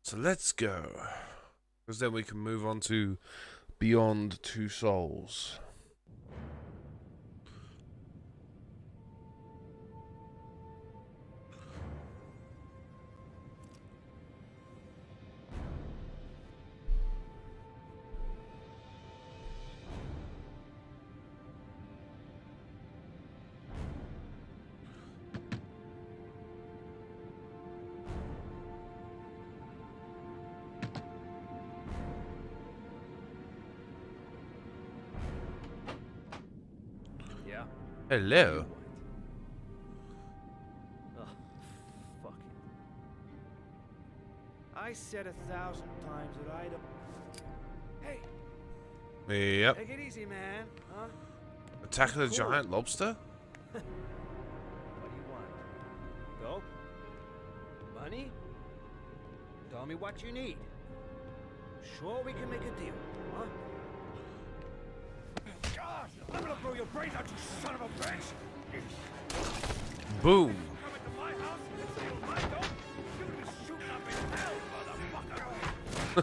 So let's go. Because then we can move on to Beyond Two Souls. Yeah. Hello. Oh, fuck it. I said 1,000 times that I don't. Hey, Yep. take it easy, man. Huh? Attack of the Cool. Giant Lobster? What do you want? Dope? Money? Tell me what you need. Sure, we can make a deal, huh? God, I'm gonna blow your brains out, you son of a bitch! Boom. Come into my house and steal my dope? You're gonna be shooting up in hell,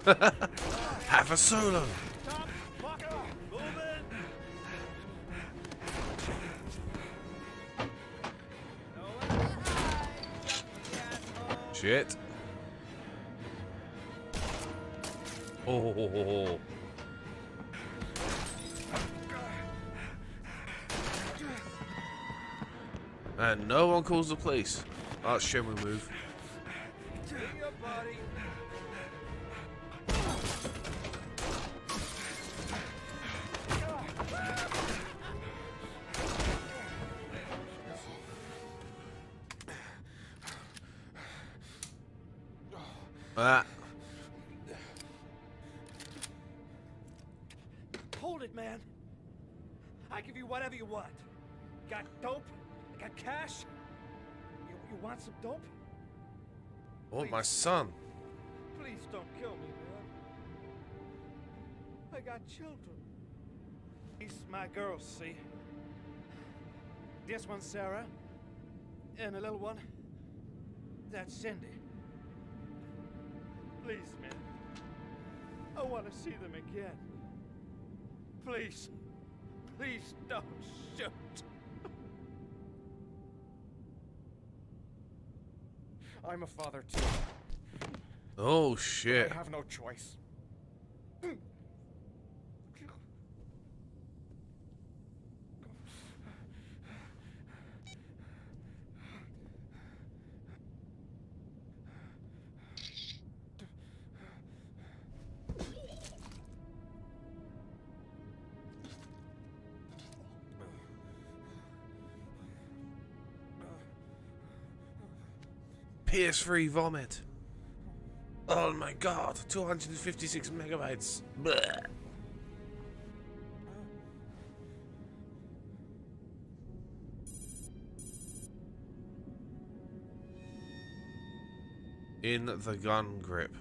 motherfucker! Have a solo. Stop fucking moving! Shit. Oh. And no one calls the police. That's shame we move. See your body. Ah. Hold it, man. I give you whatever you want. Got dope? I got cash? You want some dope? Oh, my son. Please don't kill me, man. I got children. These my girls, see? This one's Sarah. And the little one, that's Cindy. Please, man. I want to see them again. Please. Please don't shoot. I'm a father too. Oh, shit. I have no choice. PS3 vomit. Oh my god. 256 megabytes. Blech. In the gun grip.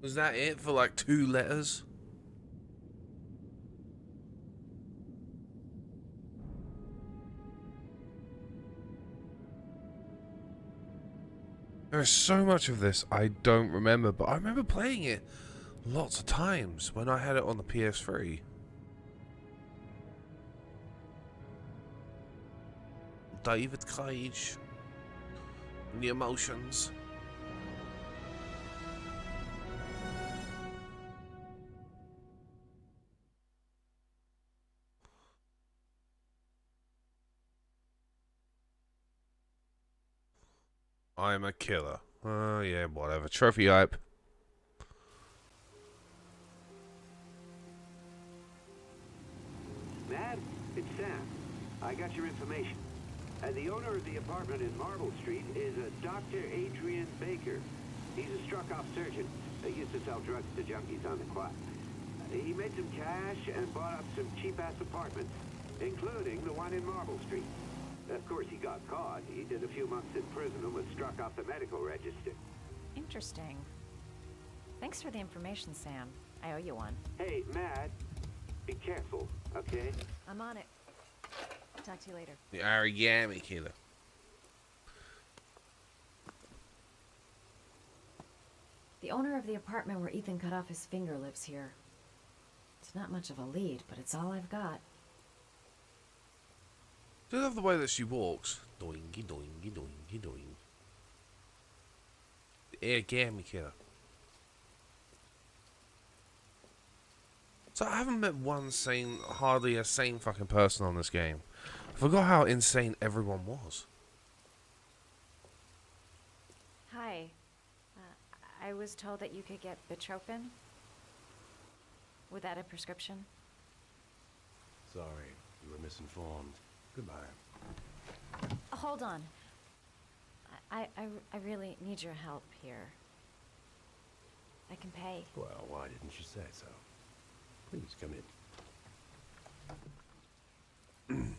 Was that it for like 2 letters? There's so much of this I don't remember, but I remember playing it lots of times when I had it on the PS3. David Cage and the emotions. I'm a killer. Oh, yeah, whatever. Trophy hype. Matt, it's Sam. I got your information. The owner of the apartment in Marble Street is a Dr. Adrian Baker. He's a struck-off surgeon. He used to sell drugs to junkies on the quad. He made some cash and bought up some cheap-ass apartments, including the one in Marble Street. Of course, he got caught. He did a few months in prison and was struck off the medical register. Interesting. Thanks for the information, Sam. I owe you one. Hey, Matt, be careful, okay? I'm on it. Talk to you later. The origami killer. The owner of the apartment where Ethan cut off his finger lives here. It's not much of a lead, but it's all I've got. I love the way that she walks. Doingy, doingy, doingy, doing. The origami killer. So I haven't met hardly a sane fucking person on this game. I forgot how insane everyone was. Hi. I was told that you could get Bitropin. Without a prescription? Sorry, you were misinformed. Goodbye. Hold on. I really need your help here. I can pay. Well, why didn't you say so? Please come in.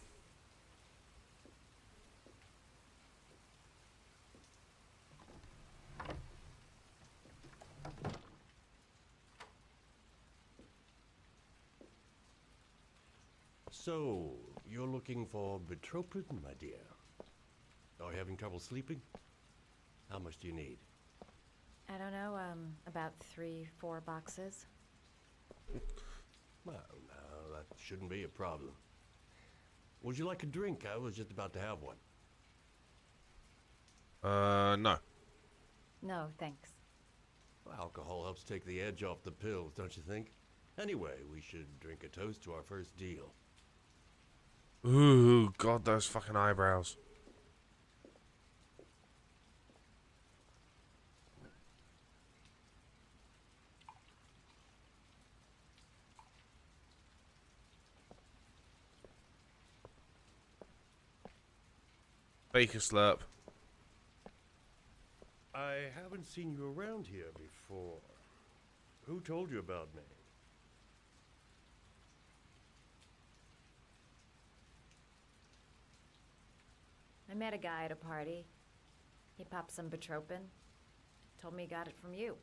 So, you're looking for Bitropin, my dear? Are you having trouble sleeping? How much do you need? I don't know, about 3-4 boxes. Well, no, that shouldn't be a problem. Would you like a drink? I was just about to have one. No. No, thanks. Well, alcohol helps take the edge off the pills, don't you think? Anyway, we should drink a toast to our first deal. Ooh, God, those fucking eyebrows. Baker slurp. I haven't seen you around here before. Who told you about me? I met a guy at a party. He popped some Bitropin. Told me he got it from you.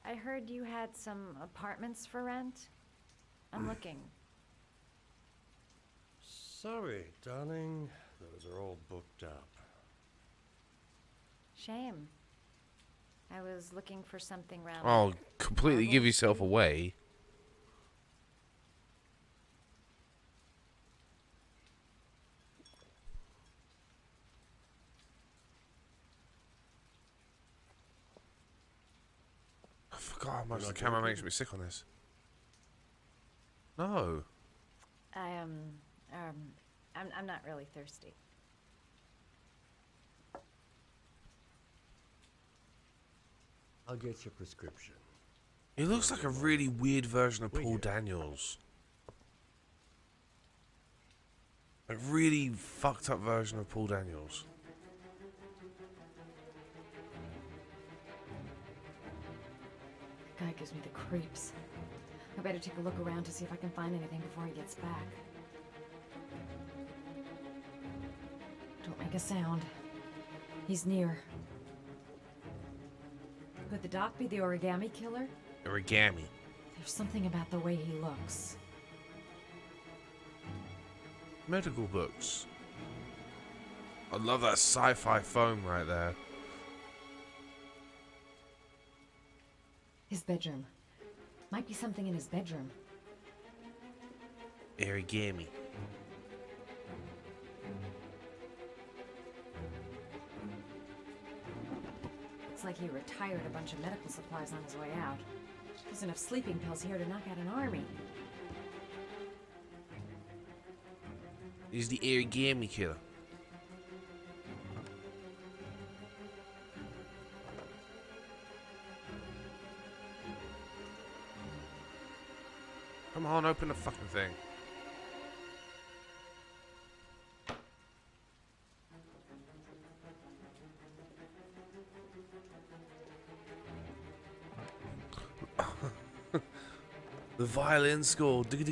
I heard you had some apartments for rent. I'm looking. Sorry, darling. Those are all booked up. Shame. I was looking for something round. Oh, completely give yourself away. I forgot how much the camera makes me sick on this. No. I'm not really thirsty. I'll get your prescription. He looks like a really weird version of Paul Daniels. A really fucked up version of Paul Daniels. Guy gives me the creeps. I better take a look around to see if I can find anything before he gets back. Don't make a sound. He's near. Could the doc be the origami killer? Origami. There's something about the way he looks. Medical books. I love that sci-fi foam right there. His bedroom. Might be something in his bedroom. Origami. Looks like he retired a bunch of medical supplies on his way out. There's enough sleeping pills here to knock out an army. He's the origami killer. Come on, open the fucking thing. The violin score. Do you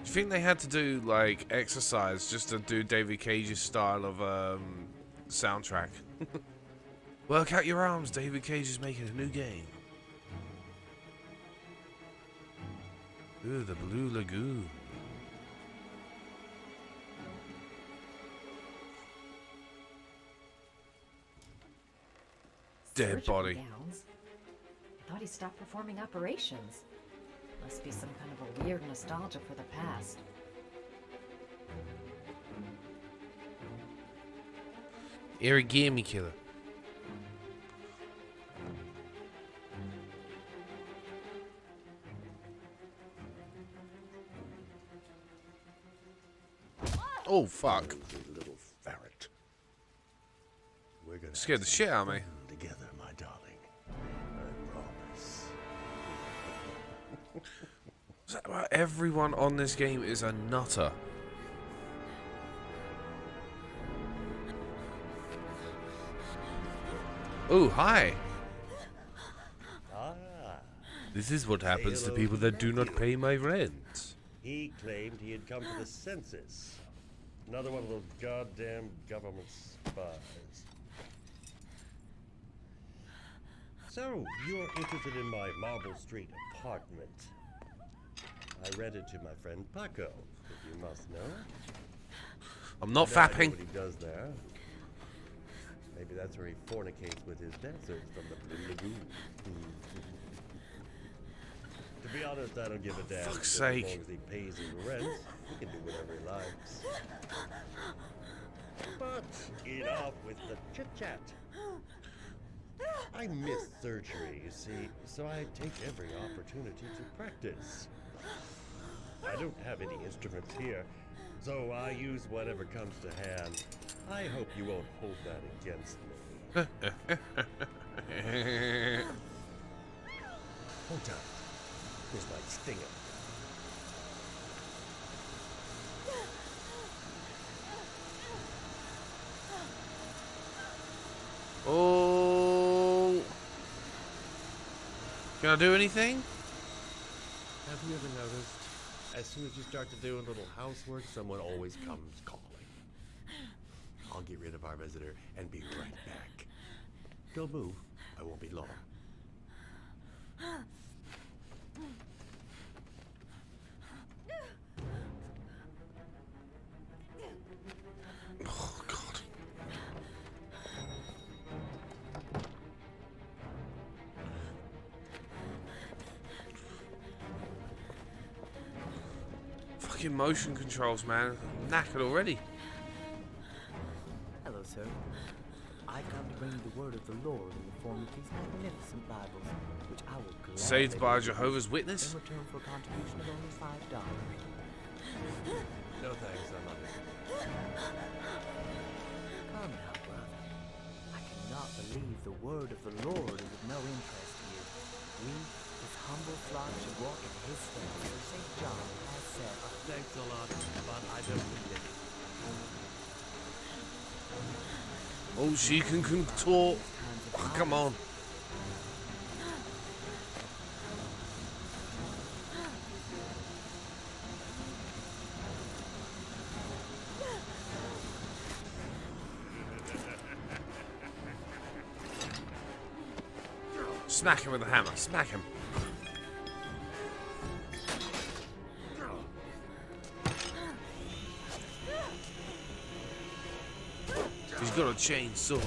think they had to do like exercise just to do David Cage's style of soundtrack? Work out your arms. David Cage is making a new game. Ooh, the Blue Lagoon. Dead Surgical body. gowns? I thought he stopped performing operations. Must be some kind of a weird nostalgia for the past. Origami killer. Oh fuck! Lazy little ferret. We're gonna Scared the shit out of me. together, my darling. I promise. Is that right? Everyone on this game is a nutter. Oh, hi. Ah, This is what happens to people that do not pay my rent. he claimed he had come to the census. Another one of those goddamn government spies. So, you're interested in my Marble Street apartment. I rented to my friend Paco, if you must know. I'm not Now I know fapping. what he does there. Maybe that's where he fornicates with his dancers from the Blue Lagoon. To be honest, I don't give a damn. Fuck's Just sake. As long as he pays his rent, he can do whatever he likes. But enough with the chit-chat. I miss surgery, you see, so I take every opportunity to practice. I don't have any instruments here, so I use whatever comes to hand. I hope you won't hold that against me. Hold tight. This might sting him. Oh. Can I do anything? Have you ever noticed, as soon as you start to do a little housework, someone always comes calling? I'll get rid of our visitor and be right back. Don't move. I won't be long. Oh god. Fucking motion controls, man. I'm knackered already. Hello, sir. I've come to bring you the word of the Lord in the form of these magnificent Bibles, which I will gladly Saved by a give you Jehovah's Witness? in return for a contribution of only $5. No thanks, I'm not interested. Come now, brother. I cannot believe the word of the Lord is of no interest to you. We, his humble flock, should walk in his steps, as St. John has said. Thanks a lot, but I don't need it. Oh, she can contort. Oh, come on. Smack him with a hammer. Smack him. He's got a chainsaw.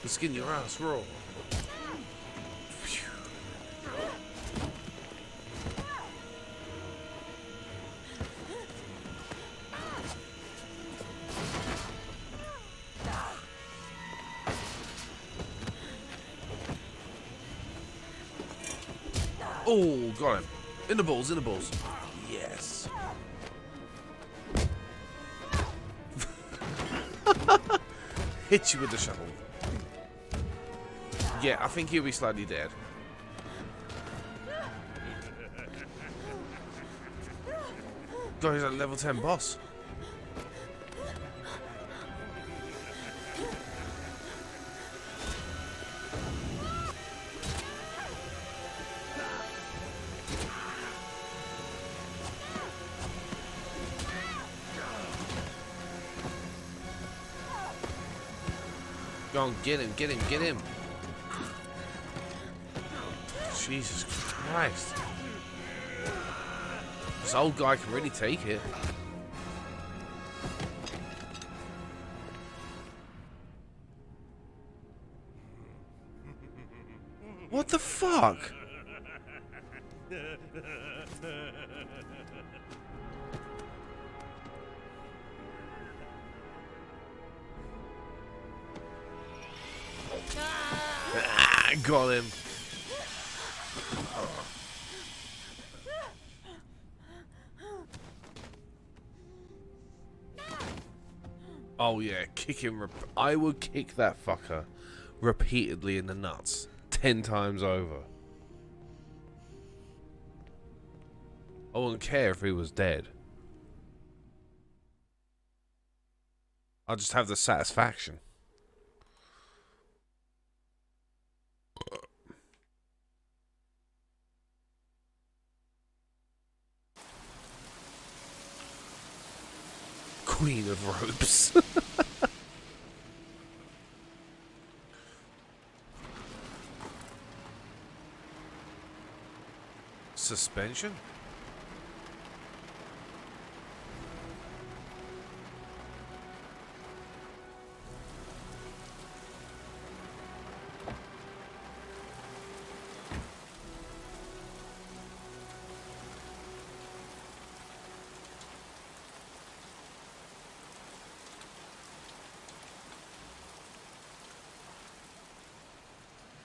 To skin your ass raw. Phew. Oh, got him. In the balls, in the balls. Yes. Hit you with the shovel. Yeah, I think he'll be slightly dead. God, he's a level 10 boss. Go on, get him, get him, get him. Jesus Christ. This old guy can really take it. What the fuck? Ah, got him. Oh yeah, kick him. I would kick that fucker repeatedly in the nuts 10 times over. I wouldn't care if he was dead. I'll just have the satisfaction. Queen of ropes. Suspension?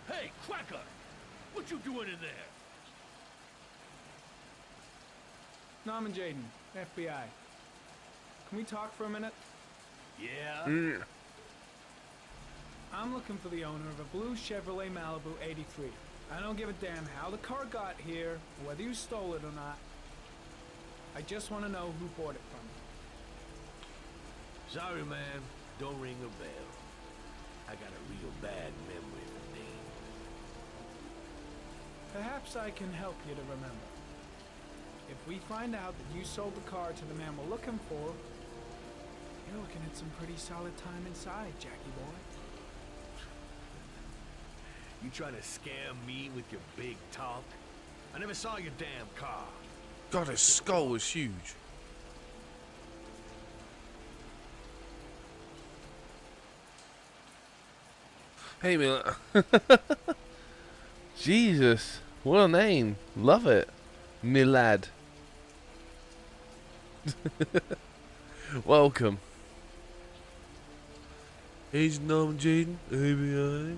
Hey, Cracker! What you doing in there? Norman Jaden, FBI. Can we talk for a minute? Yeah? I'm looking for the owner of a blue Chevrolet Malibu 83. I don't give a damn how the car got here, or whether you stole it or not. I just want to know who bought it from you. Sorry, man. Don't ring a bell. I got a real bad memory for names. Perhaps I can help you to remember. If we find out that you sold the car to the man we're looking for, you're looking at some pretty solid time inside, Jackie boy. You trying to scam me with your big talk? I never saw your damn car. God, his skull was huge. Hey, man. Jesus, what a name. Love it. Milad. Welcome. Agent Norman Jaden, ABI.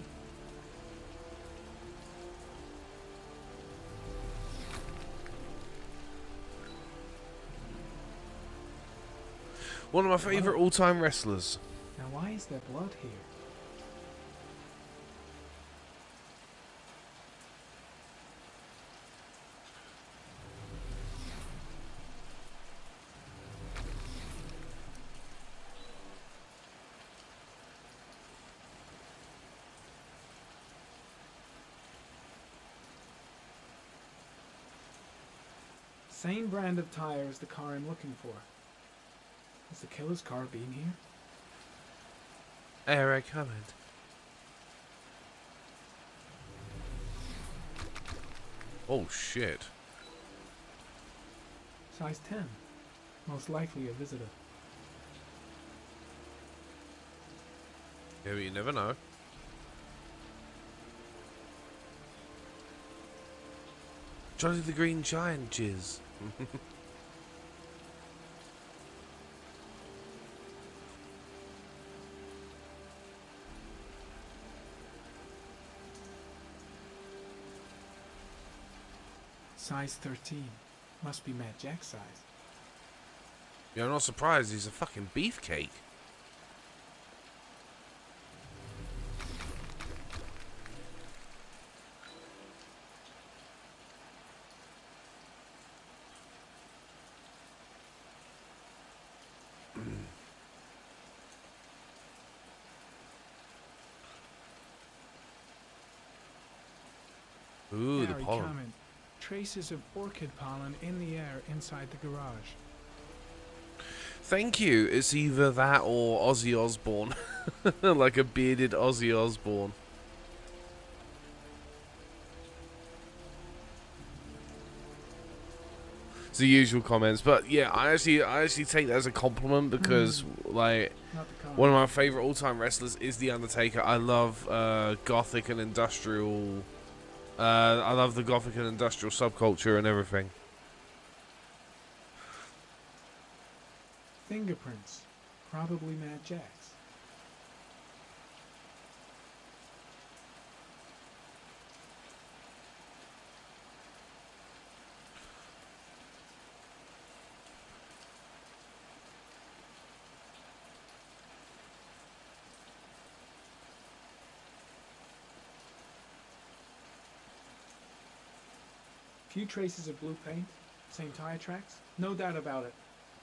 One of my favourite all-time wrestlers. Now why is there blood here? Same brand of tire as the car I'm looking for. Has the killer's car been here? Eric Hammond. Oh shit. Size 10. Most likely a visitor. Yeah, but you never know. Johnny the Green Giant jizz. Size 13. Must be Mad Jack's size. Yeah, I'm not surprised. He's a fucking beefcake. Ooh, the Harry, pollen. comment. Traces of orchid pollen in the air inside the garage. Thank you. It's either that or Ozzy Osbourne. Like a bearded Ozzy Osbourne. It's the usual comments, but yeah, I actually take that as a compliment because like Not the comment. one of my favorite all-time wrestlers is The Undertaker. I love gothic and industrial. I love the gothic and industrial subculture and everything. Fingerprints. Probably Mad Jack's. Few traces of blue paint. Same tire tracks. No doubt about it.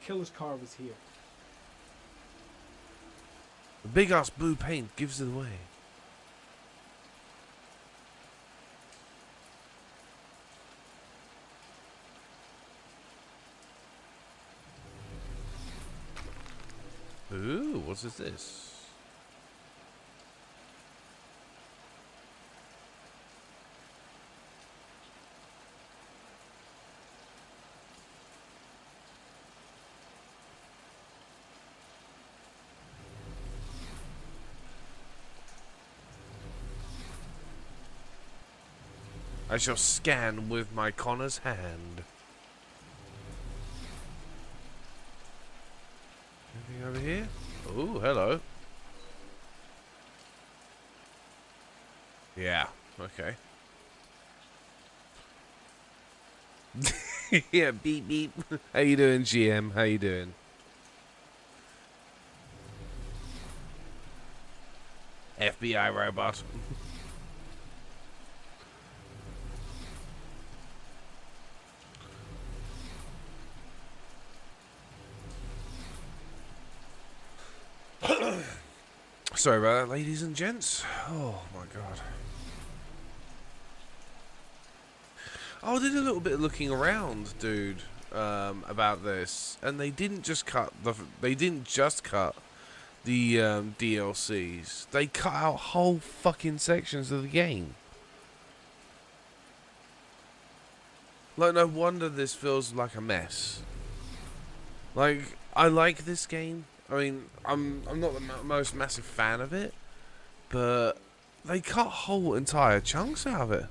Killer's car was here. The big ass blue paint gives it away. Ooh, what is this? I shall scan with my Connor's hand. Anything over here? Oh, hello. Yeah, okay. Yeah, beep beep. How you doing, GM? How you doing? FBI robot. Sorry about that, ladies and gents. Oh my god. I did a little bit of looking around, dude, about this, and they didn't just cut the DLCs. They cut out whole fucking sections of the game. Like, no wonder this feels like a mess. Like, I like this game. I mean, I'm not the most massive fan of it, but they cut whole entire chunks out of it.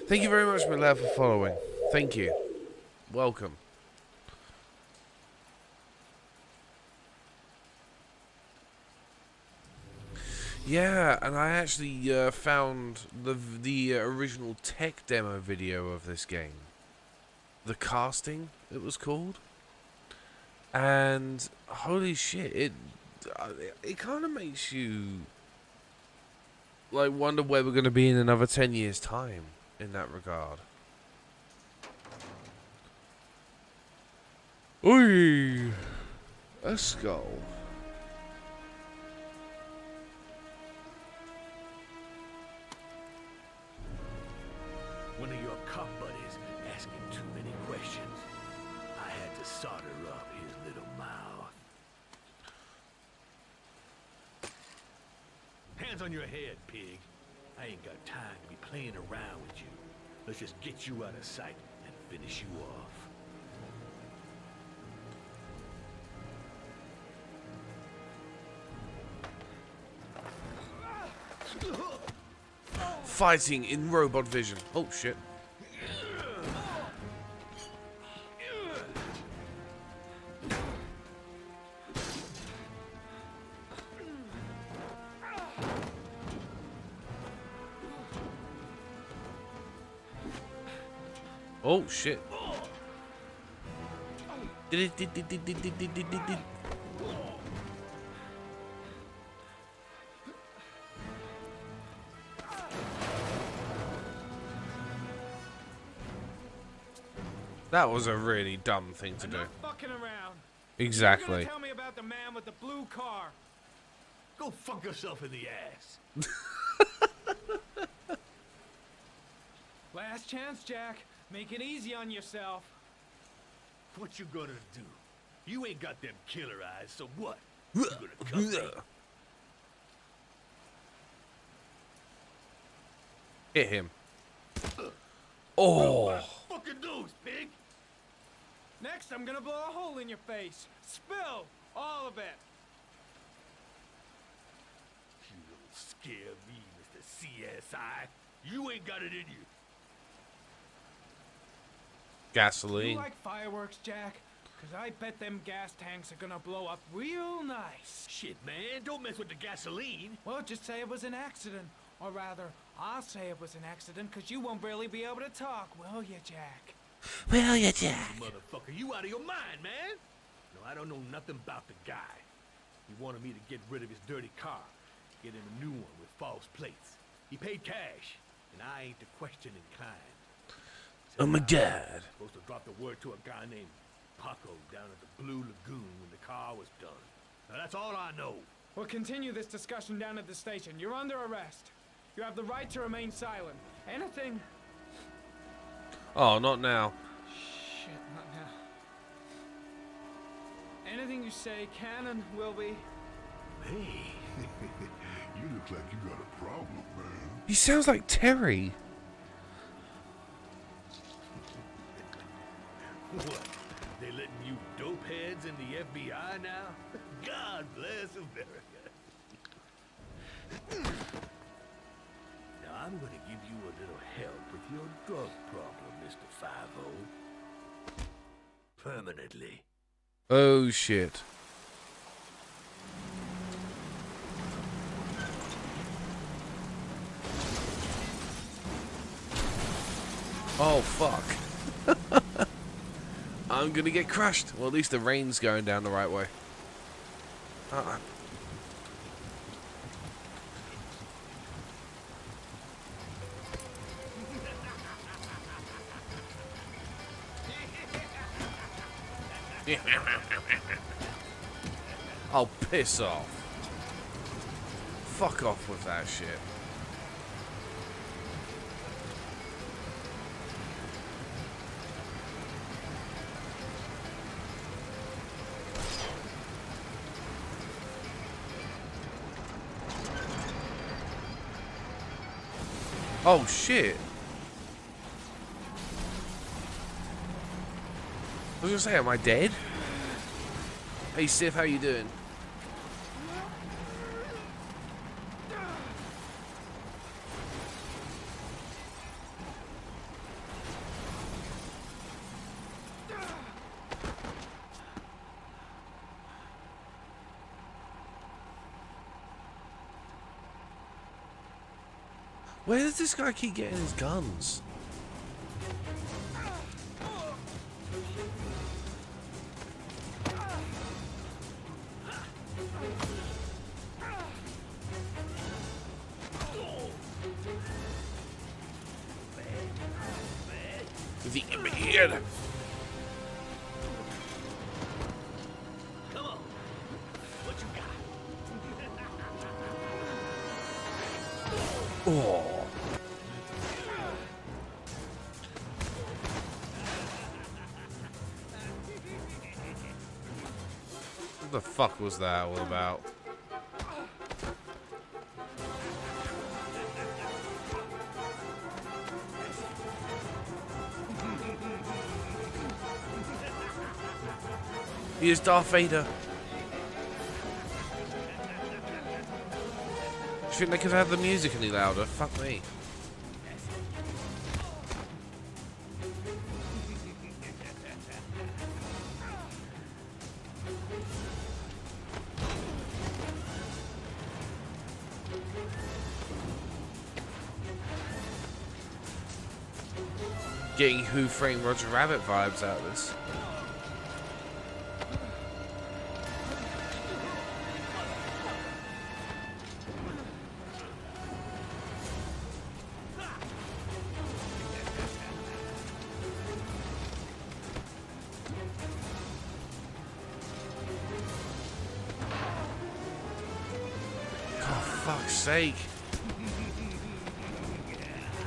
Thank you very much, my love, for following. Thank you. Welcome. Yeah, and I actually found the original tech demo video of this game. The Casting, it was called. And holy shit, it kind of makes you like wonder where we're going to be in another 10 years' time. In that regard. Oi! A skull. One of your cop buddies asking too many questions. I had to solder up his little mouth. Hands on your head, pig. I ain't got time to be playing around with you. Let's just get you out of sight and finish you off. fighting in robot vision. Oh shit. Oh shit. That was a really dumb thing to do. Enough fucking around. Exactly. You're gonna tell me about the man with the blue car. Go fuck yourself in the ass. Last chance, Jack. Make it easy on yourself. What you gonna do? You ain't got them killer eyes, so what? You gonna come me? Hit him. Oh. Fucking news, pig! Next, I'm gonna blow a hole in your face. Spill all of it. You don't scare me, Mr. CSI. You ain't got it in you. Gasoline. You like fireworks, Jack? Cause I bet them gas tanks are gonna blow up real nice. Shit, man, don't mess with the gasoline. Well, just say it was an accident. Or rather, I'll say it was an accident, cause you won't really be able to talk, will you, Jack? Will you, Jack? Motherfucker, you out of your mind, man. No, I don't know nothing about the guy. He wanted me to get rid of his dirty car, get him a new one with false plates. He paid cash, and I ain't the questioning kind. Oh my god. Supposed to drop the word to a guy named Paco down at the Blue Lagoon when the car was done. Now that's all I know. We'll continue this discussion down at the station. You're under arrest. You have the right to remain silent. Anything... Oh, not now. Shit, not now. Anything you say can and will be... Hey. You look like you got a problem, man. He sounds like Terry. What? They letting you dope heads in the FBI now? God bless America. Now I'm gonna give you a little help with your drug problem, Mr. 5-0. Permanently. Oh shit. Oh fuck. I'm gonna get crushed. Well, at least the rain's going down the right way. Oh, piss off. Fuck off with that shit. Oh shit. I was gonna say, am I dead? Hey Sif, how you doing? Where does this guy keep getting his guns? The immediate. Come on. What you got? Oh. What the fuck was that all about? He is Darth Vader. Do you think they could have the music any louder? Fuck me. Getting Who Framed Roger Rabbit vibes out of this. For fuck's sake.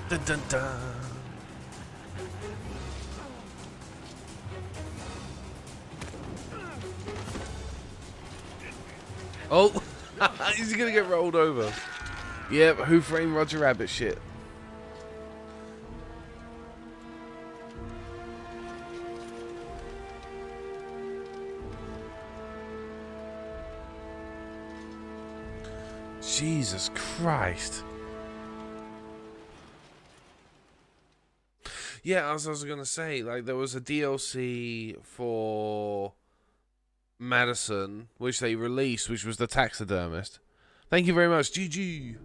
Dun dun dun. Oh, he's gonna get rolled over. Yep, Who Framed Roger Rabbit shit. Jesus Christ. Yeah, as I was gonna say, like, there was a DLC for Madison, which they released, which was the taxidermist. Thank you very much, GG.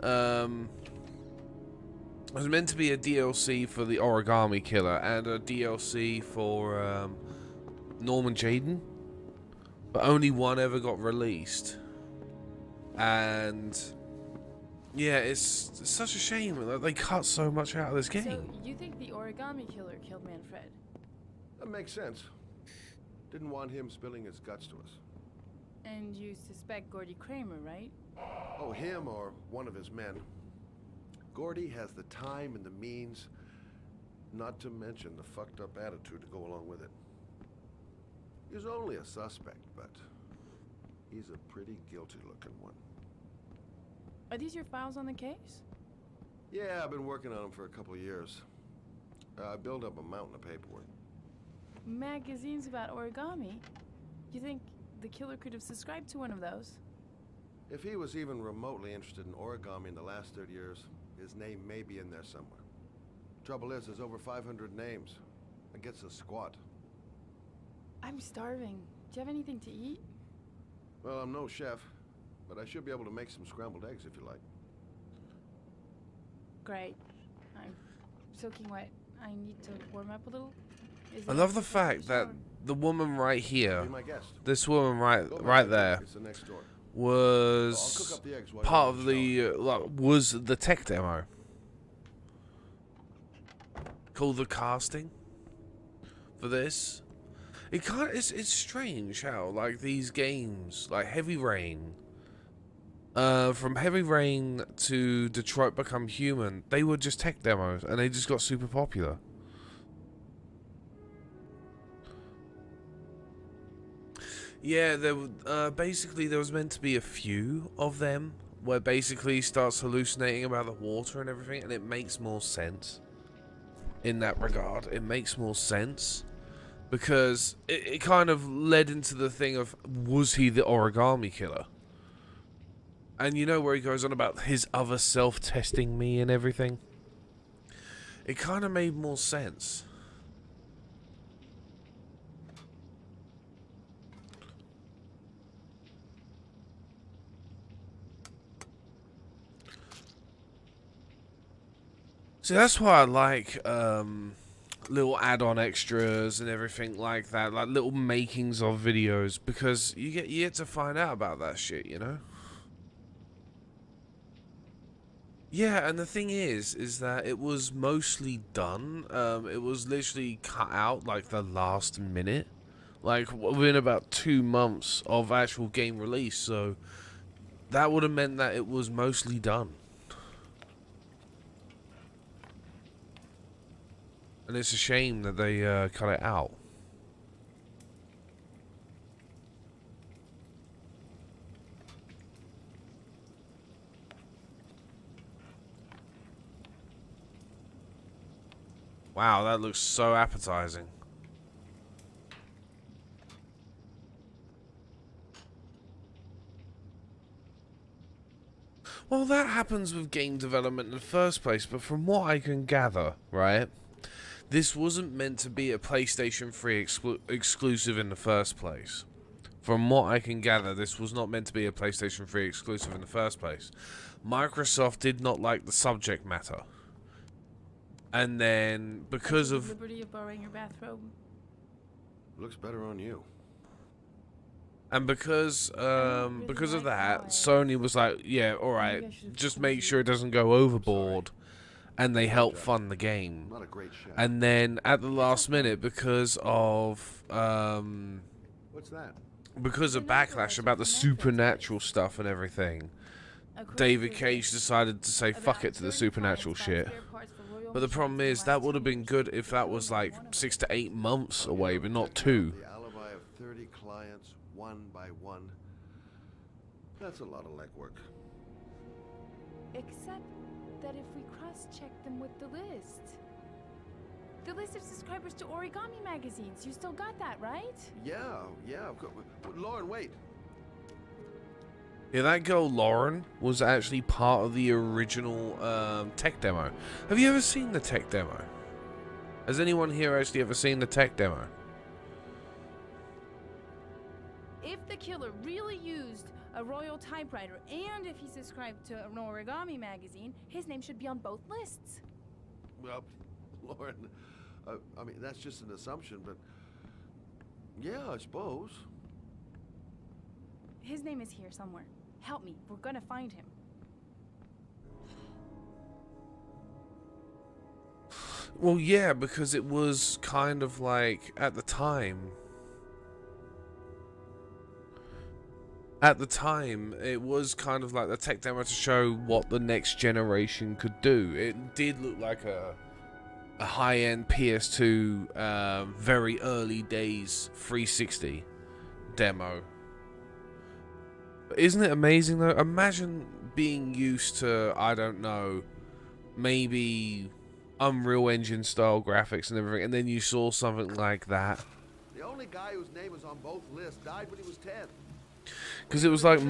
It was meant to be a DLC for the Origami Killer and a DLC for Norman Jaden, but only one ever got released. And yeah, it's such a shame that they cut so much out of this game. So, you think the Origami Killer killed Manfred? That makes sense. Didn't want him spilling his guts to us. And you suspect Gordy Kramer, right? Oh, him or one of his men. Gordy has the time and the means, not to mention the fucked up attitude to go along with it. He's only a suspect, but he's a pretty guilty-looking one. Are these your files on the case? Yeah, I've been working on him for a couple of years. I built up a mountain of paperwork. Magazines about origami? You think the killer could have subscribed to one of those? If he was even remotely interested in origami in the last 30 years, his name may be in there somewhere. Trouble is, there's over 500 names. That gets us squat. I'm starving. Do you have anything to eat? Well, I'm no chef, but I should be able to make some scrambled eggs if you like. Great. I'm soaking wet. I need to warm up a little. I love the fact that the woman right here, Be my guest. this woman right there, It's the next door. was I'll cook up the eggs while part you're of in the the was the tech demo. Called the casting for this. It kind of, it's strange how like these games like Heavy Rain, from Heavy Rain to Detroit Become Human, they were just tech demos and they just got super popular. Yeah, basically there was meant to be a few of them where basically he starts hallucinating about the water and everything, and it makes more sense in that regard. It makes more sense because it kind of led into the thing of, was he the origami killer? And you know where he goes on about his other self testing me and everything? It kind of made more sense. See, that's why I like little add-on extras and everything like that, like little makings of videos, because you get to find out about that shit, you know? Yeah, and the thing is that it was mostly done. It was literally cut out like the last minute, like within about 2 months of actual game release. So that would have meant that it was mostly done. And it's a shame that they cut it out. Wow, that looks so appetizing. Well, that happens with game development in the first place, but from what I can gather, right? This wasn't meant to be a PlayStation 3 exclusive in the first place. From what I can gather, this was not meant to be a PlayStation 3 exclusive in the first place. Microsoft did not like the subject matter. And then because I of took the liberty of borrowing your bathrobe. Looks better on you. And because really because of like how that, I- Sony was like, yeah, all right, Maybe I should've just told make you. sure it doesn't go overboard, and they help job. fund the game. Not a great shot. And then at the last minute, because of What's that? because of It's an backlash authorized about the supernatural supernatural stuff and everything, According David to Cage this, decided to say about fuck it to the 30 supernatural clients shit. bought spare parts for Royal But the Machines problem in the is last that 2 would have been years. good if that was One like of them. 6 to 8 months Oh, away, yeah, but check not out 2. The alibi of 30 clients, one by one. That's a lot of legwork. Except that if we cross-check them with the list. The list of subscribers to Origami magazines. You still got that, right? Yeah, of course. Lauren, wait. Yeah, that girl Lauren was actually part of the original tech demo. Have you ever seen the tech demo? Has anyone here actually ever seen the tech demo? If the killer really used a royal typewriter and if he subscribed to an Origami magazine, his name should be on both lists. Well, Lauren, I mean, that's just an assumption, but yeah, I suppose. His name is here somewhere. Help me. We're gonna find him. Well, yeah, because it was kind of like, at the time, it was kind of like the tech demo to show what the next generation could do. It did look like a high-end PS2, very early days 360 demo. But isn't it amazing, though? Imagine being used to, I don't know, maybe Unreal Engine style graphics and everything, and then you saw something like that. The only guy whose name was on both lists died when he was 10. Because it was like,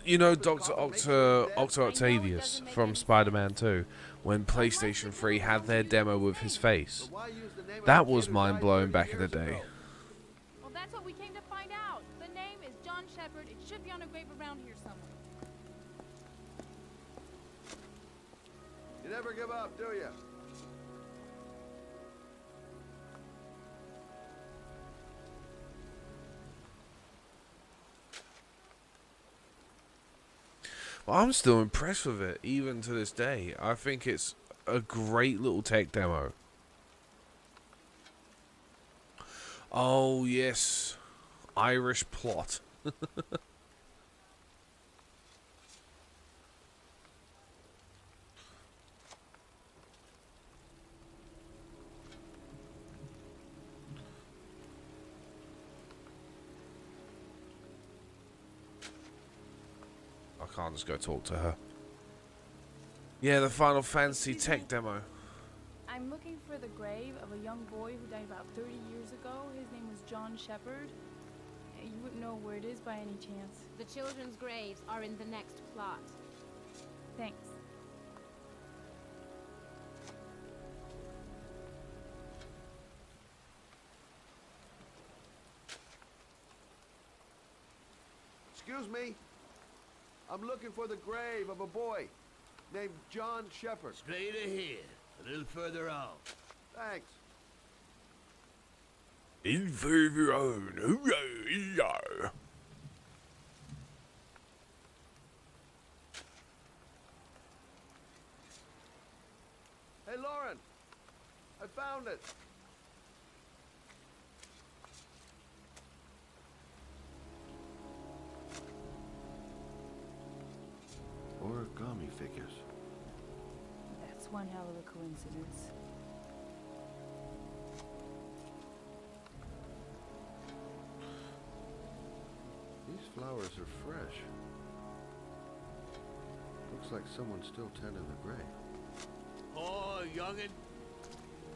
you know, Dr. Octavius from Spider-Man 2, when PlayStation 3 had their demo with his face. That was mind-blowing back in the day. Well, that's what we came to find out. The name is John Shepard. It should be on a grave around here somewhere. You never give up, do you? Well, I'm still impressed with it, even to this day. I think it's a great little tech demo. Oh, yes. Irish plot. I can't just go talk to her. Yeah, the Final Fantasy tech demo. I'm looking for the grave of a young boy who died about 30 years ago. His name was John Shepard. You wouldn't know where it is by any chance. The children's graves are in the next plot. Thanks. Excuse me. I'm looking for the grave of a boy named John Shepard. Straight ahead, a little further on. Thanks. In further on, hooray! Hey, Lauren. I found it. Origami figures. That's one hell of a coincidence. These flowers are fresh. Looks like someone's still tending the grave. Oh, youngin'.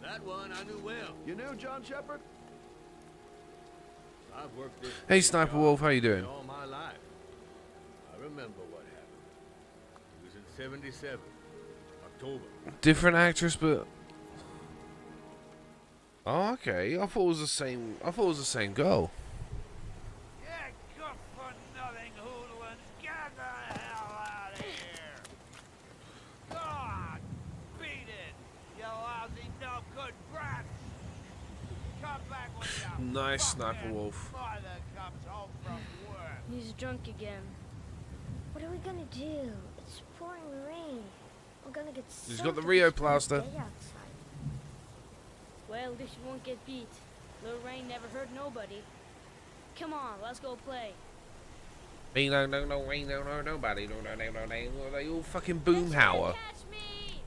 That one I knew well. You knew John Shepard? I've worked this Hey, Sniper job Wolf, how you doing? all my life. I remember what happened. It was in 77, October. Different actress, but... Oh, okay. I thought it was the same. I thought it was the same girl. Yeah, good for nothing hoodlums. Get the hell out of here. God, beat it, you lousy Nice, Sniper Wolf. Father comes home from work. He's drunk again. What are we gonna do? It's pouring rain. We're gonna get He's soaked got the if Rio it's cold plaster. day outside. Well, at least you won't get beat. Little rain never hurt nobody. Come on, let's go play. Me no rain no nobody no they all fucking Boomhauer. Catch me!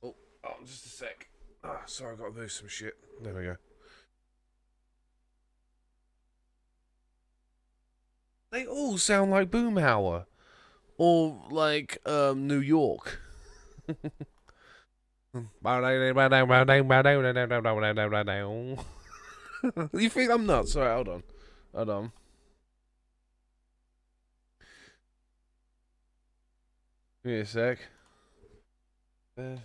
Oh, just a sec. Ah, sorry, I gotta move some shit. There we go. They all sound like Boomhauer. Or like New York. You think I'm nuts? Sorry, hold on. Hold on. Give me a sec. You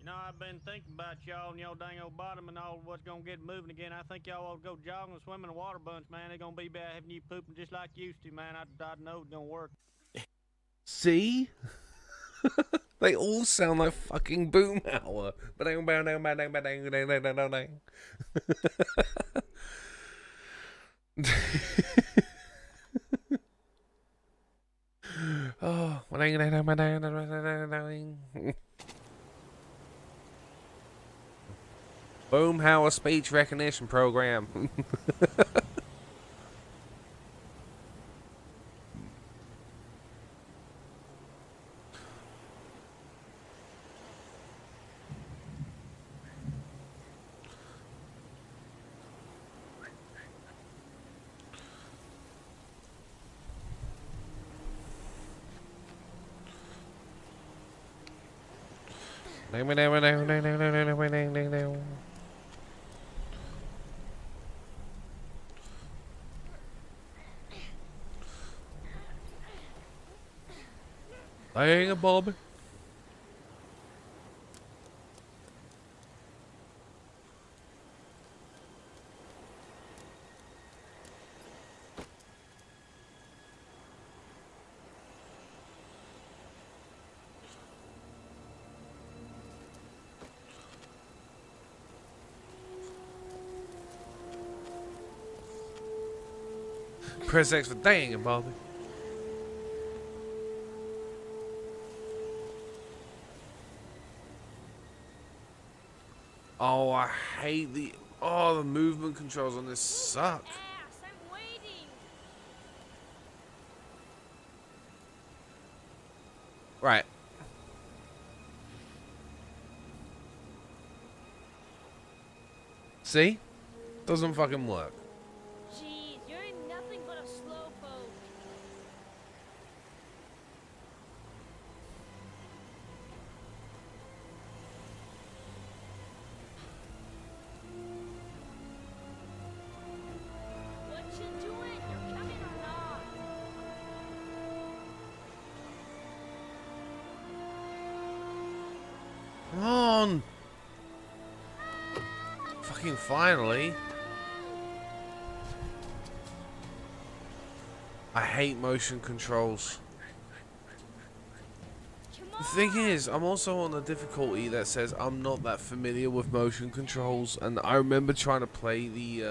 know, I've been thinking about y'all and y'all dang old bottom and all what's gonna get moving again. I think y'all ought to go jogging and swimming in a water bunch, man. They're gonna be bad having you pooping just like you used to, man. I know it's gonna work. See? They all sound like fucking Boomhauer. Oh, Boomhauer speech recognition program. Dang it, Bobby. Press X for dang it, Bobby. Oh, I hate the movement controls on this suck. I'm waiting. Right. See? Doesn't fucking work. Jeez, you're nothing but a slowpoke. What you doing? You're coming or not? Come on. Fucking finally. I hate motion controls. The thing is, I'm also on a difficulty that says I'm not that familiar with motion controls, and I remember trying to play the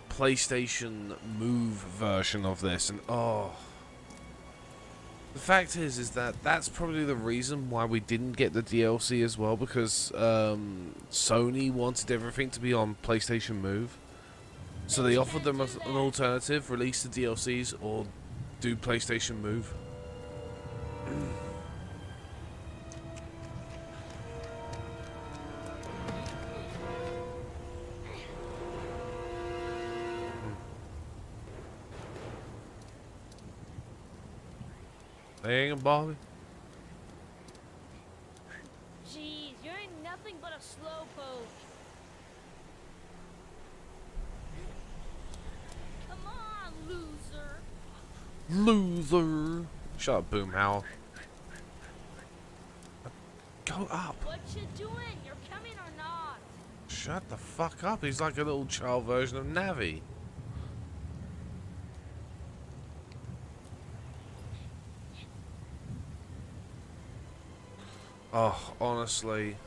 PlayStation Move version of this, and oh. The fact is that that's probably the reason why we didn't get the DLC as well, because Sony wanted everything to be on PlayStation Move. So they offered them an alternative, release the DLCs or do PlayStation Move. Dang it, Bobby. Jeez, you're nothing but a slowpoke. Come on, loser. Loser. Shut up, Boomhauer. Go up. What you doing? You're coming or not? Shut the fuck up. He's like a little child version of Navi. Oh, honestly.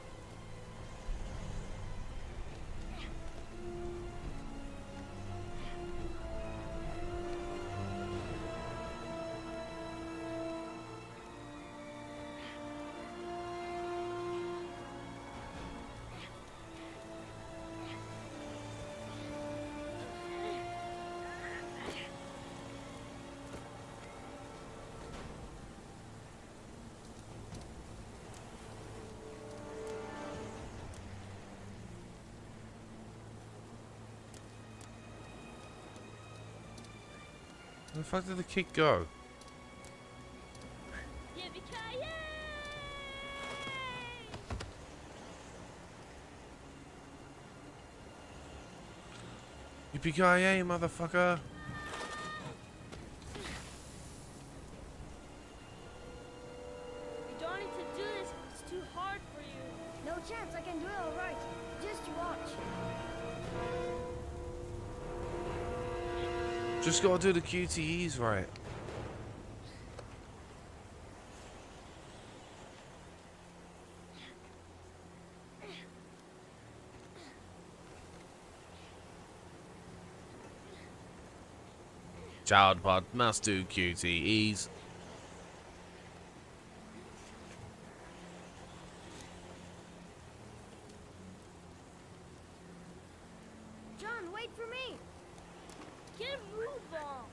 Where the fuck did the kid go? Yippee-ki-yay, motherfucker! You don't need to do this. It's too hard for you. No chance, I can do it alright. Just watch. Just gotta do the QTEs right. Child pod must do QTEs. John, wait for me. Get a move on.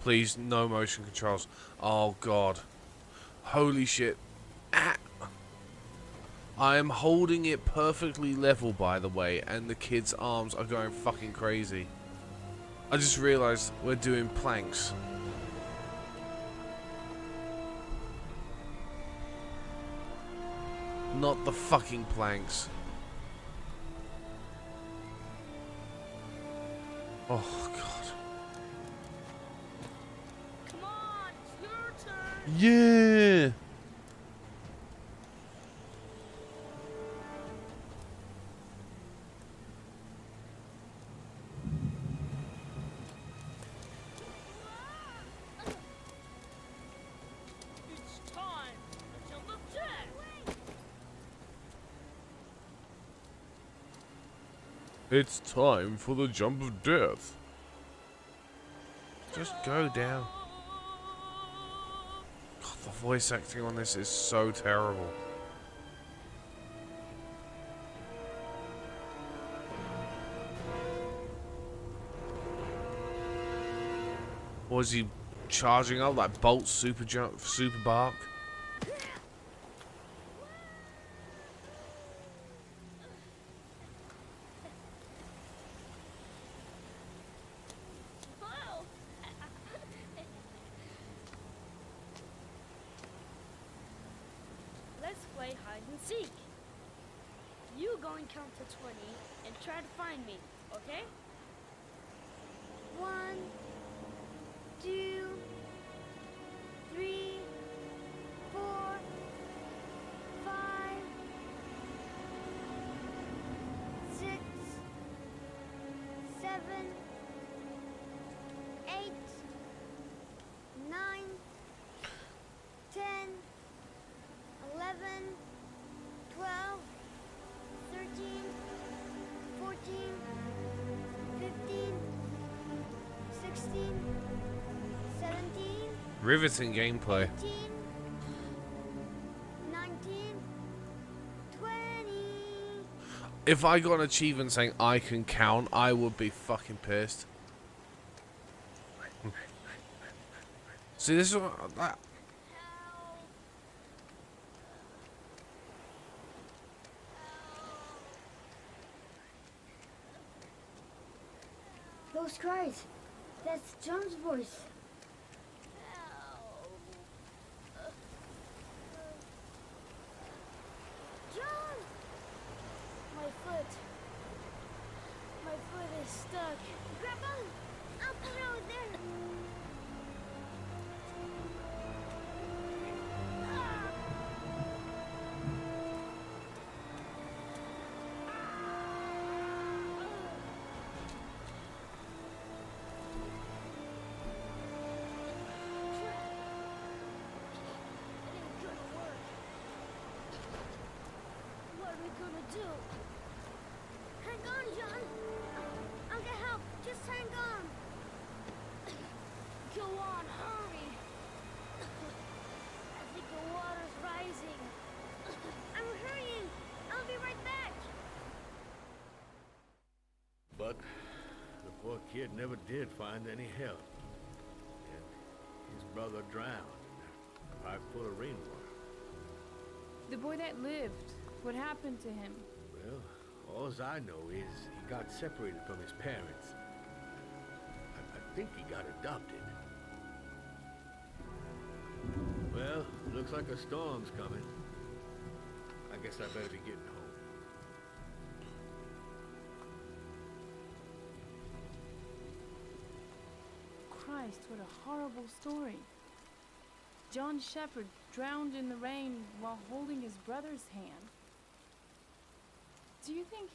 Please, no motion controls. Oh god. Holy shit. Ah. I am holding it perfectly level, by the way, and the kid's arms are going fucking crazy. I just realized we're doing planks. Not the fucking planks. Oh god. Come on, it's your turn. Yeah. It's time to jump up death. It's time for the jump of death. Just go down. God, the voice acting on this is so terrible. Was he charging up like Bolt super jump, super bark? Let's play hide and seek. You go and count to 20 and try to find me, okay? 1, 2, 3, 4, 5, 6, 7, 8, 9, 10, 11, 12, 13, 14, 15, 16, 17, Riveting gameplay. 18, 19, 20. If I got an achievement saying I can count, I would be fucking pissed. See, this is what that. Those cries. That's John's voice. John! My foot. My foot is stuck. Grab on. Up the road there. gonna do? Hang on, John. I'll get help. Just hang on. Go on, hurry. I think the water's rising. I'm hurrying. I'll be right back. But the poor kid never did find any help. And his brother drowned in a pipe full of rainwater. The boy that lived, what happened to him? Well, all I know is he got separated from his parents. I think he got adopted. Well, looks like a storm's coming. I guess I better be getting home. Christ, what a horrible story. John Shepherd drowned in the rain while holding his brother's hand. Do you think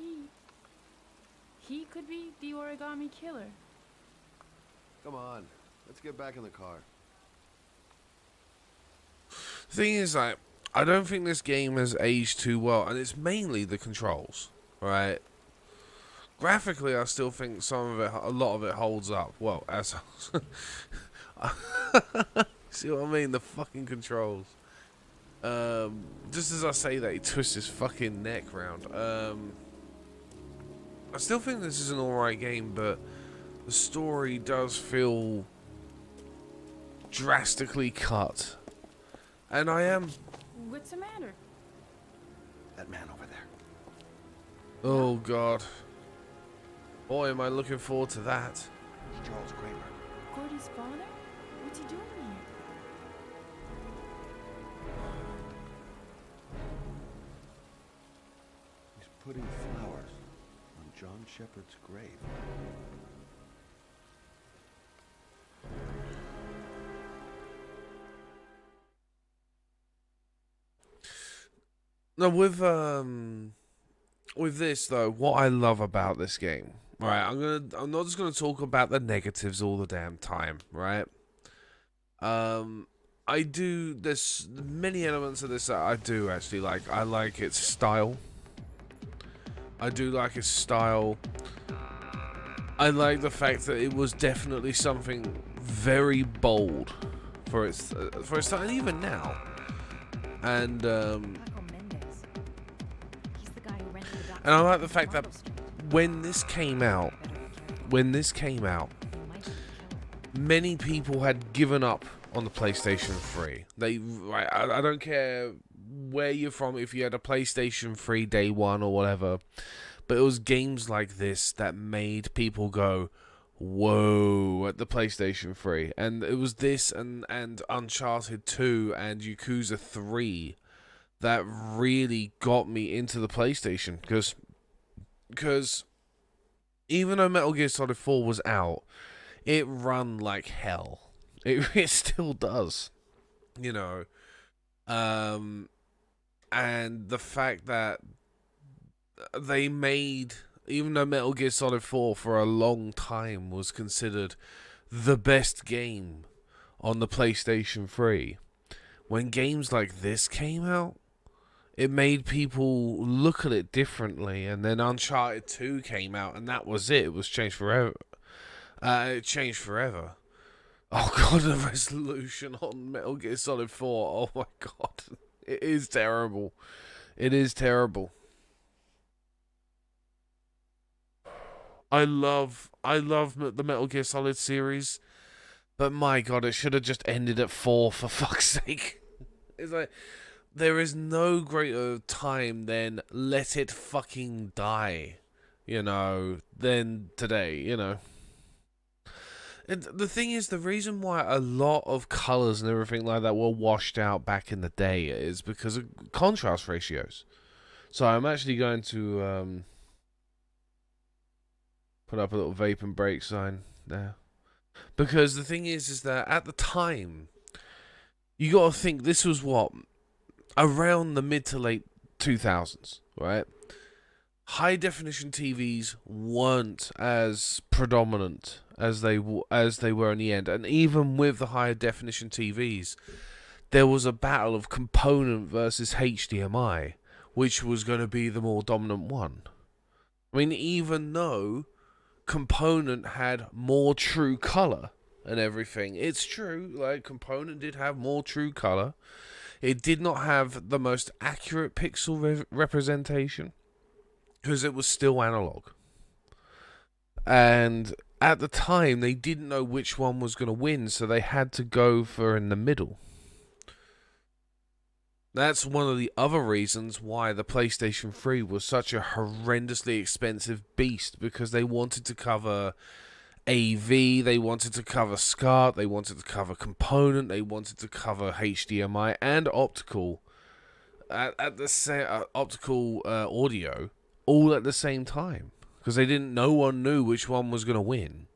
he could be the origami killer? Come on, let's get back in the car. The thing is, like, I don't think this game has aged too well, and it's mainly the controls, right? Graphically, I still think some of it, a lot of it holds up. Well, as see what I mean? The fucking controls. Just as I say that, he twists his fucking neck round. I still think this is an alright game, but the story does feel drastically cut. And I am... What's the matter? That man over there. Oh, God. Boy, am I looking forward to that. It's Charles Kramer. Gordy's father? What's he doing here? He's putting flowers on John Shepherd's grave. No, with this though, what I love about this game, right? I'm not just gonna talk about the negatives all the damn time, right? There's many elements of this that I do actually like. I like its style. I do like its style. I like the fact that it was definitely something very bold for its time, and even now. And and I like the fact that when this came out, many people had given up on the PlayStation 3. I don't care where you're from, if you had a PlayStation 3 day one or whatever, but it was games like this that made people go, whoa, at the PlayStation 3. And it was this and Uncharted 2 and Yakuza 3 that really got me into the PlayStation, because even though Metal Gear Solid 4 was out, it run like hell. It still does, you know. And the fact that they made, even though Metal Gear Solid 4 for a long time was considered the best game on the PlayStation 3, when games like this came out, it made people look at it differently. And then Uncharted 2 came out, and that was it. It was changed forever. It changed forever. Oh god, the resolution on Metal Gear Solid 4. Oh my god. It is terrible. It is terrible. I love the Metal Gear Solid series, but my god, it should have just ended at 4 for fuck's sake. It's like, there is no greater time than let it fucking die, you know, than today, you know. And the thing is, the reason why a lot of colours and everything like that were washed out back in the day is because of contrast ratios. So I'm actually going to put up a little vape and break sign there. Because the thing is that at the time, you got to think this was what? Around the mid to late 2000s, right? High definition TVs weren't as predominant as they were in the end, and even with the higher definition TVs, there was a battle of component versus HDMI, which was going to be the more dominant one. I mean, even though Component had more true color and everything, it's true, like, Component did have more true color. It did not have the most accurate pixel representation, because it was still analog. And at the time, they didn't know which one was going to win, so they had to go for in the middle. That's one of the other reasons why the PlayStation 3 was such a horrendously expensive beast, because they wanted to cover AV, they wanted to cover SCART, they wanted to cover Component, they wanted to cover HDMI and optical at the same optical audio all at the same time, because no one knew which one was going to win.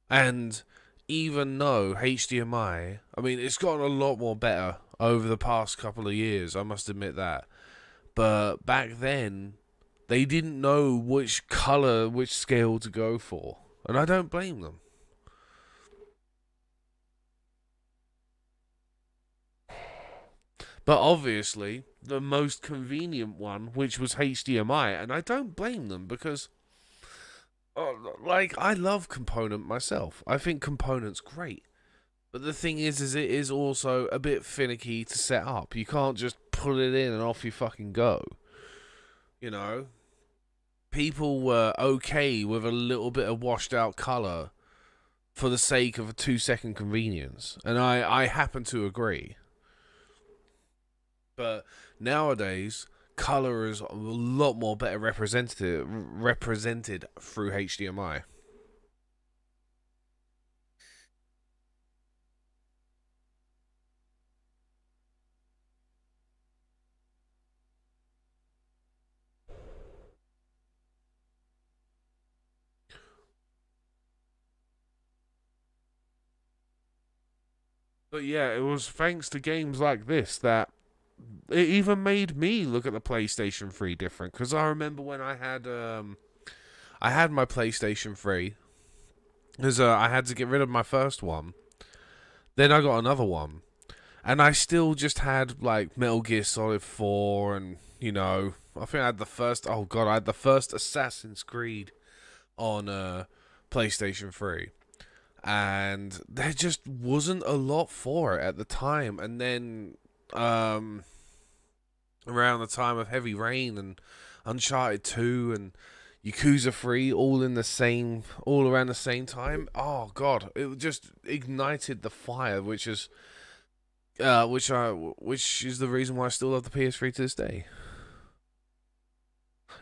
And even though HDMI, I mean, it's gotten a lot more better over the past couple of years, I must admit that. But back then, they didn't know which color, which scale to go for. And I don't blame them. But obviously, the most convenient one, which was HDMI, and I don't blame them, because, like, I love Component myself. I think Component's great. But the thing is it is also a bit finicky to set up. You can't just put it in and off you fucking go. You know? People were okay with a little bit of washed out colour for the sake of a 2-second convenience. And I happen to agree. But nowadays, colour is a lot more better represented through HDMI. But yeah, it was thanks to games like this that it even made me look at the PlayStation 3 different. Because I remember when I had my PlayStation 3, because I had to get rid of my first one. Then I got another one, and I still just had like Metal Gear Solid 4, and you know, I think I had the first. Oh god, I had the first Assassin's Creed on PlayStation 3. And there just wasn't a lot for it at the time. And then around the time of Heavy Rain and Uncharted 2 and Yakuza 3 all around the same time, oh god, it just ignited the fire, which is the reason why I still love the PS3 to this day.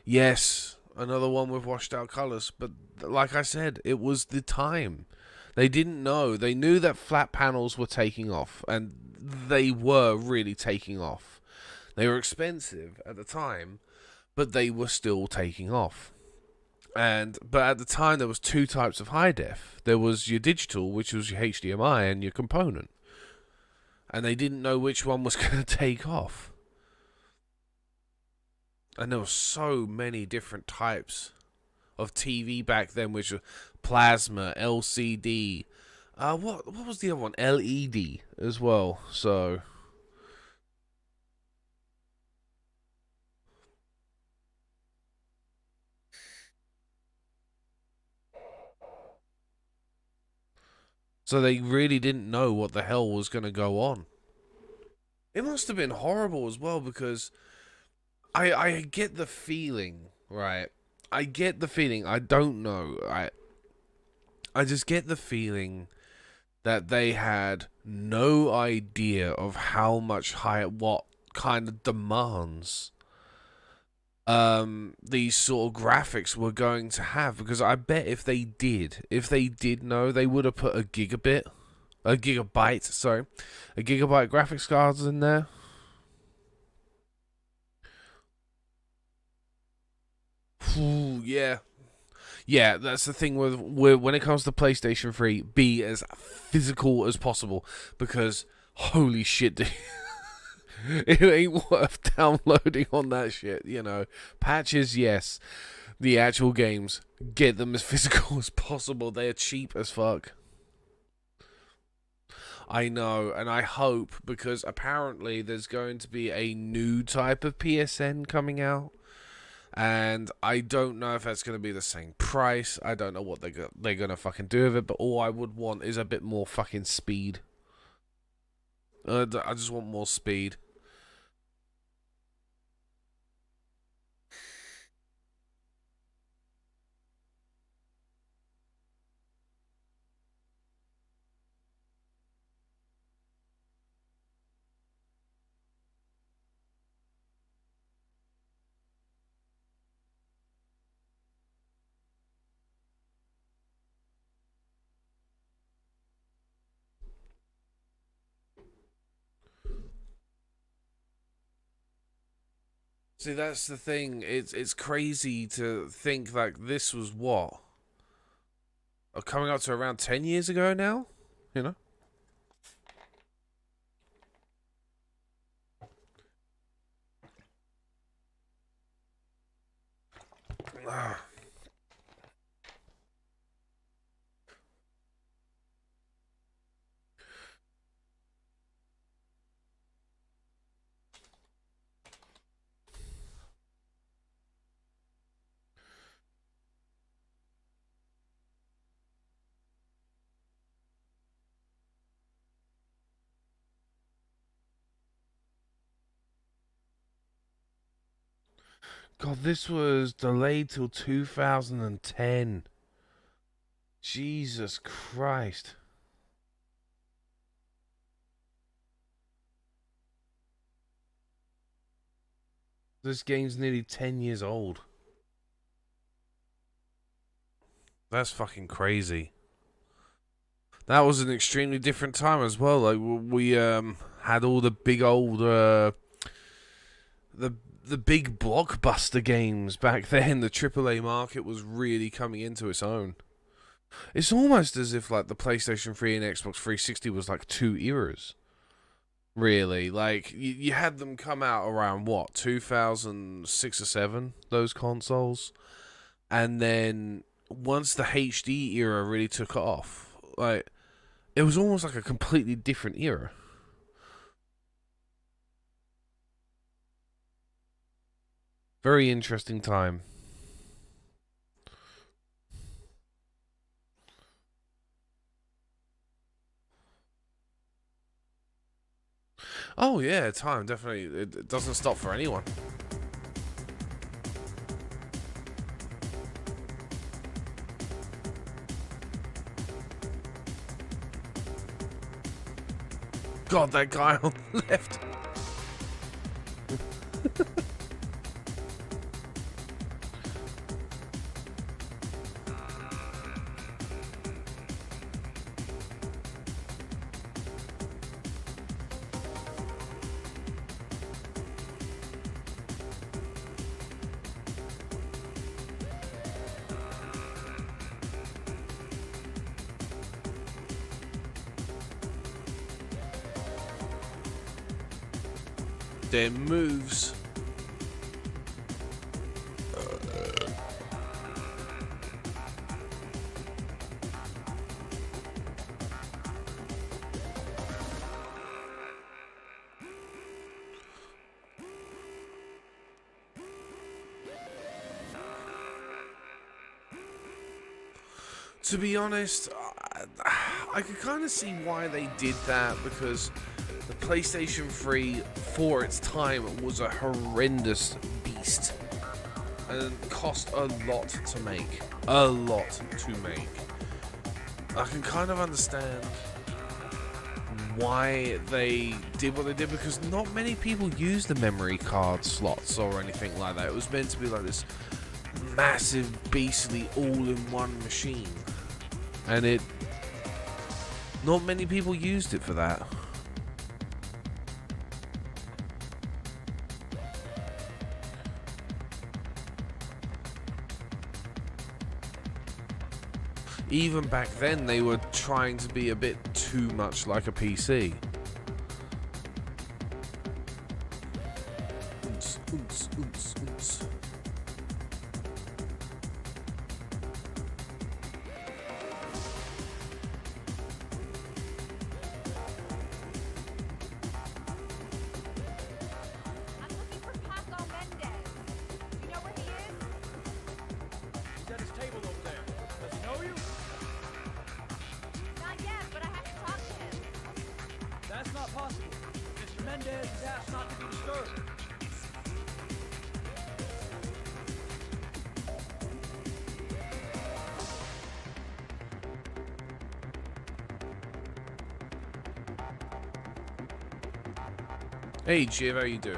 Yes, another one with washed out colors, but like I said, it was the time. They didn't know. They knew that flat panels were taking off, and they were really taking off. They were expensive at the time, but they were still taking off. But at the time, there was two types of high def. There was your digital, which was your HDMI, and your Component. And they didn't know which one was going to take off. And there were so many different types of TV back then, which were plasma, LCD. What was the other one? LED as well. So they really didn't know what the hell was going to go on. It must have been horrible as well, because I get the feeling, right? I get the feeling, I don't know, I just get the feeling that they had no idea of how much what kind of demands these sort of graphics were going to have, because I bet if they did know, they would have put a gigabyte graphics cards in there. Ooh, yeah. Yeah, that's the thing with when it comes to PlayStation 3, be as physical as possible, because holy shit, dude. It ain't worth downloading on that shit, you know. Patches, yes. The actual games, get them as physical as possible. They are cheap as fuck. I know, and I hope, because apparently there's going to be a new type of PSN coming out, and I don't know if that's going to be the same price. I don't know what they're going to fucking do with it, but all I would want is a bit more fucking speed. I just want more speed. See, that's the thing. It's crazy to think like this was what? Coming up to around 10 years ago now? You know? God, this was delayed till 2010. Jesus Christ. This game's nearly 10 years old. That's fucking crazy. That was an extremely different time as well. Like, we had all the big old the big blockbuster games back then. The AAA market was really coming into its own. It's almost as if like the PlayStation 3 and Xbox 360 was like two eras. Really, like you had them come out around what, 2006 or 7, those consoles, and then once the HD era really took off, like it was almost like a completely different era. Very interesting time. Oh yeah, time, definitely. It doesn't stop for anyone. God, that guy on the left. Their moves. To be honest, I could kind of see why they did that, because the PlayStation 3, for its time, was a horrendous beast and cost a lot to make. A lot to make. I can kind of understand why they did what they did, because not many people use the memory card slots or anything like that. It was meant to be like this massive, beastly, all-in-one machine. And not many people used it for that. Even back then, they were trying to be a bit too much like a PC. Oops, oops, oops, oops. asked not to be disturbed. Hey, Jiv, how you doing?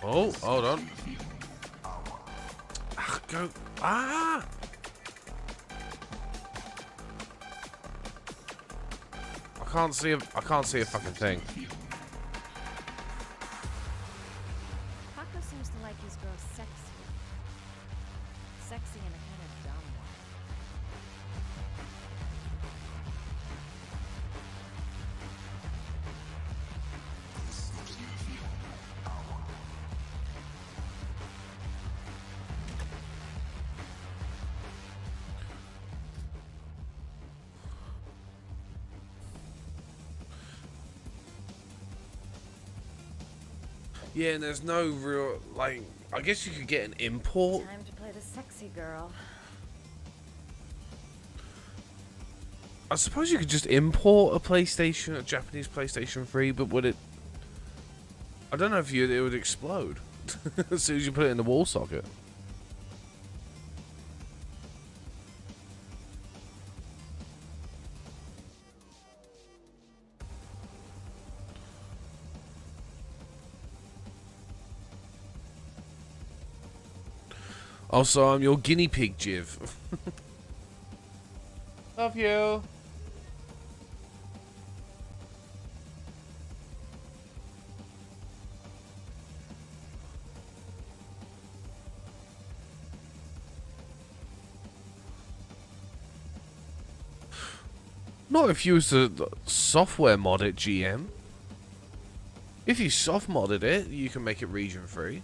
Oh, hold on. Ah, go. Ah! I can't see a fucking thing. Paco seems to like his girls sexy. Sexy in a kind of dumb way. Yeah, and there's no real, like, I guess you could get an import. Time to play the sexy girl. I suppose you could just import a PlayStation, a Japanese PlayStation 3, but would it... I don't know if it would explode as soon as you put it in the wall socket. Also, I'm your guinea pig, Jiv. Love you. Not if you was to software mod it, GM. If you soft modded it, you can make it region free.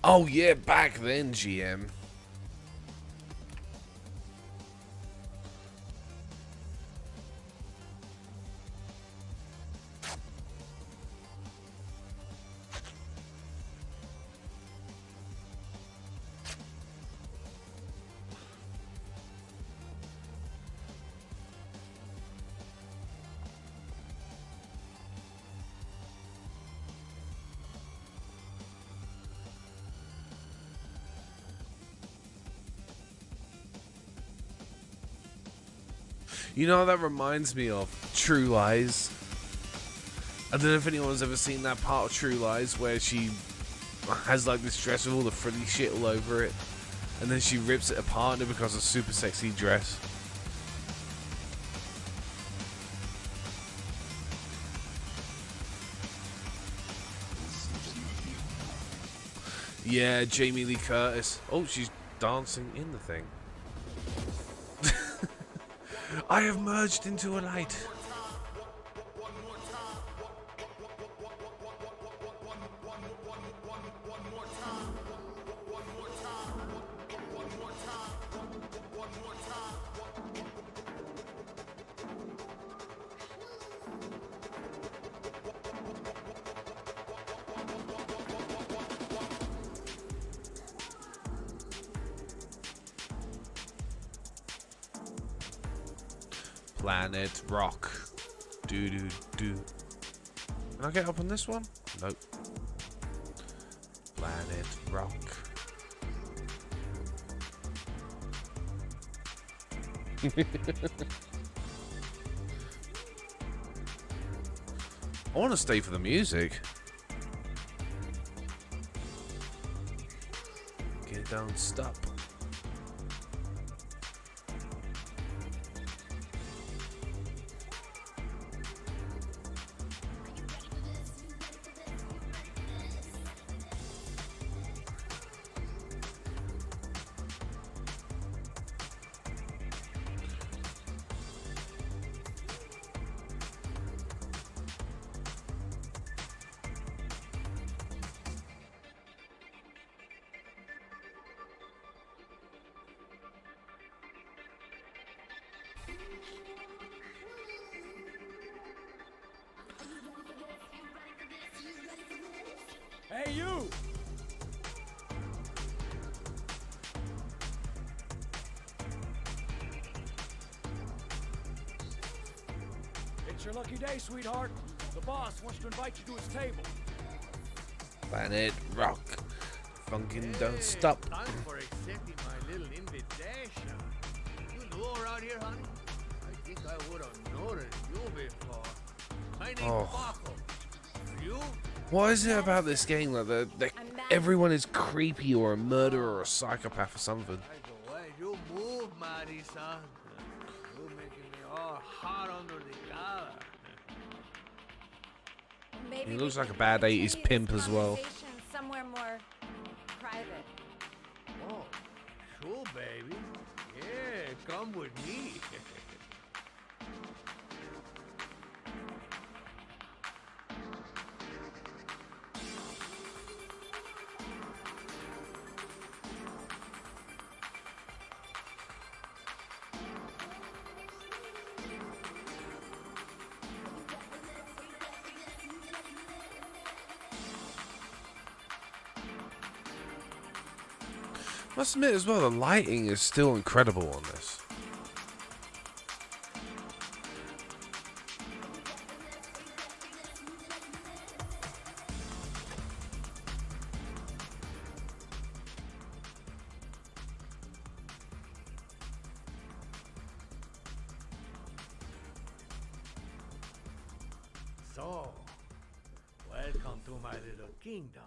Oh yeah, back then, GM. You know, that reminds me of True Lies. I don't know if anyone's ever seen that part of True Lies where she has like this dress with all the frilly shit all over it, and then she rips it apart and it becomes a super sexy dress. Yeah, Jamie Lee Curtis. Oh, she's dancing in the thing. I have merged into a light. Planet Rock. Do do do. Can I get up on this one? Nope. Planet Rock. I want to stay for the music. Okay, don't stop. Hey, you! It's your lucky day, sweetheart. The boss wants to invite you to his table. Planet Rock. Funkin' don't stop. Thanks for accepting my little invitation. You new around here, honey? I think I would have noticed you before. My name's Paco. You? What is it about this game that everyone is creepy or a murderer or a psychopath or something? The way you move, mighty son. You're making me all hot under the collar. Maybe He we looks like a can bad continue 80s this pimp as well. conversation somewhere more private. Oh, sure, baby. Yeah, come with me. Must admit as well, the lighting is still incredible on this. So, welcome to my little kingdom.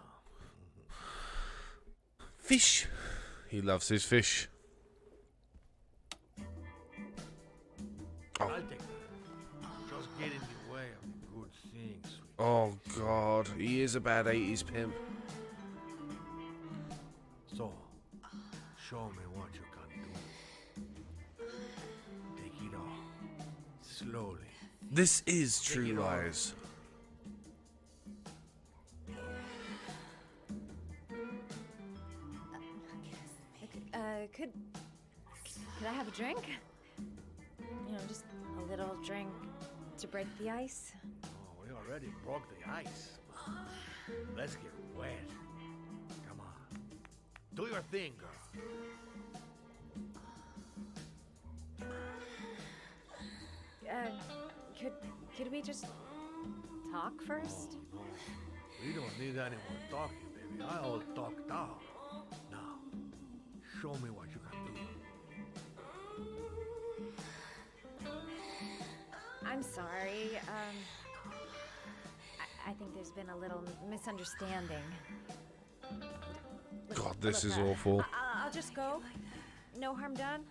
Fish. He loves his fish. I'll take that. Just get in the way of the good things, sweet. Oh god, he is a bad 80s pimp. So, show me what you can do. Take it all. Slowly. This is True Lies. Could I have a drink? You know, just a little drink to break the ice. Oh, we already broke the ice. Let's get wet. Come on. Do your thing, girl. Could we just talk first? Oh, no. We don't need any more talking, baby. I all talked out. Now, show me what you can do. I'm sorry. I think there's been a little misunderstanding. God, this is awful. I'll just go. No harm done.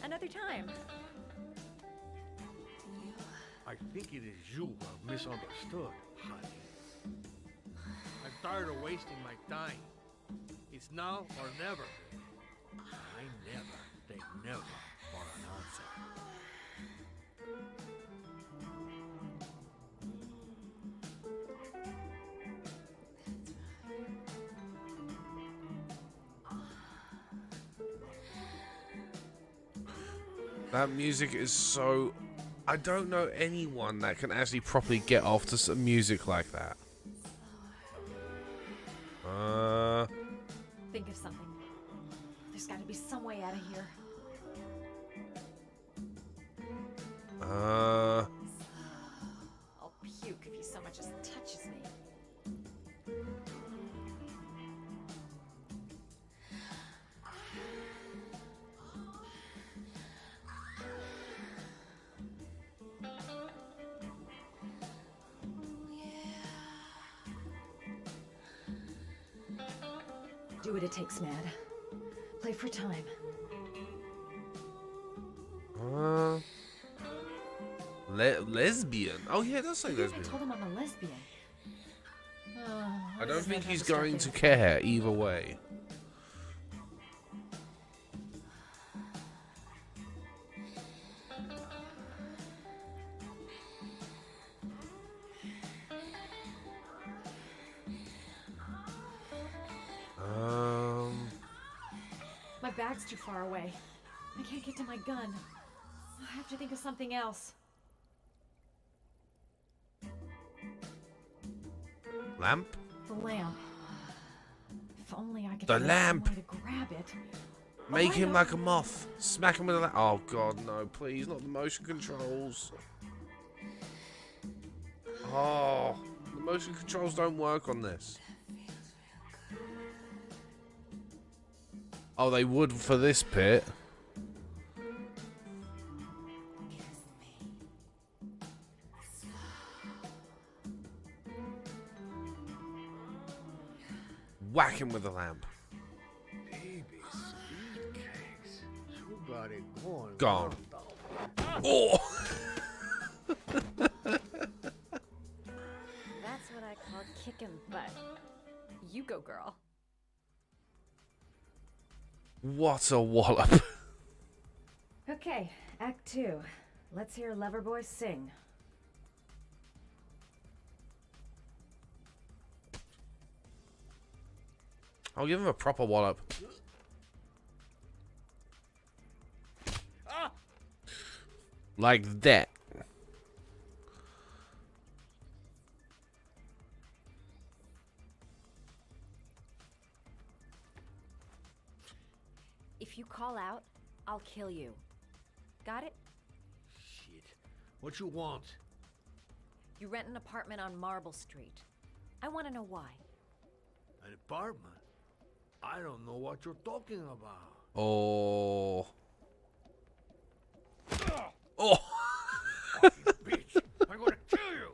Another time. I think it is you who have misunderstood, honey. I'm tired of wasting my time. It's now or never. I never take never for an answer. That music is so... I don't know anyone that can actually properly get off to some music like that. Think of something. There's got to be some way out of here. I'll puke if he so much as touches me. Do what it takes, Mad. Play for time. Lesbian? Oh yeah, it does say lesbian. I told him I'm a lesbian. I don't think he's going to care either way. My bag's too far away. I can't get to my gun. I have to think of something else. Lamp? The lamp. If only I could The find lamp. somewhere to grab it. Make I him know. like a moth. Smack him with a lamp. Oh god, no, please, not the motion controls. Oh, the motion controls don't work on this. Oh, they would for this bit. Whack him with a lamp. Baby sweet cakes. You got it going. Gone. on, Oh! That's what I call kicking butt. You go, girl. What a wallop. Okay, Act 2. Let's hear Loverboy sing. I'll give him a proper wallop. Like that. If you call out, I'll kill you. Got it? Shit. What you want? You rent an apartment on Marble Street. I want to know why. An apartment? I don't know what you're talking about. Oh. Oh. Bitch, I'm gonna kill you.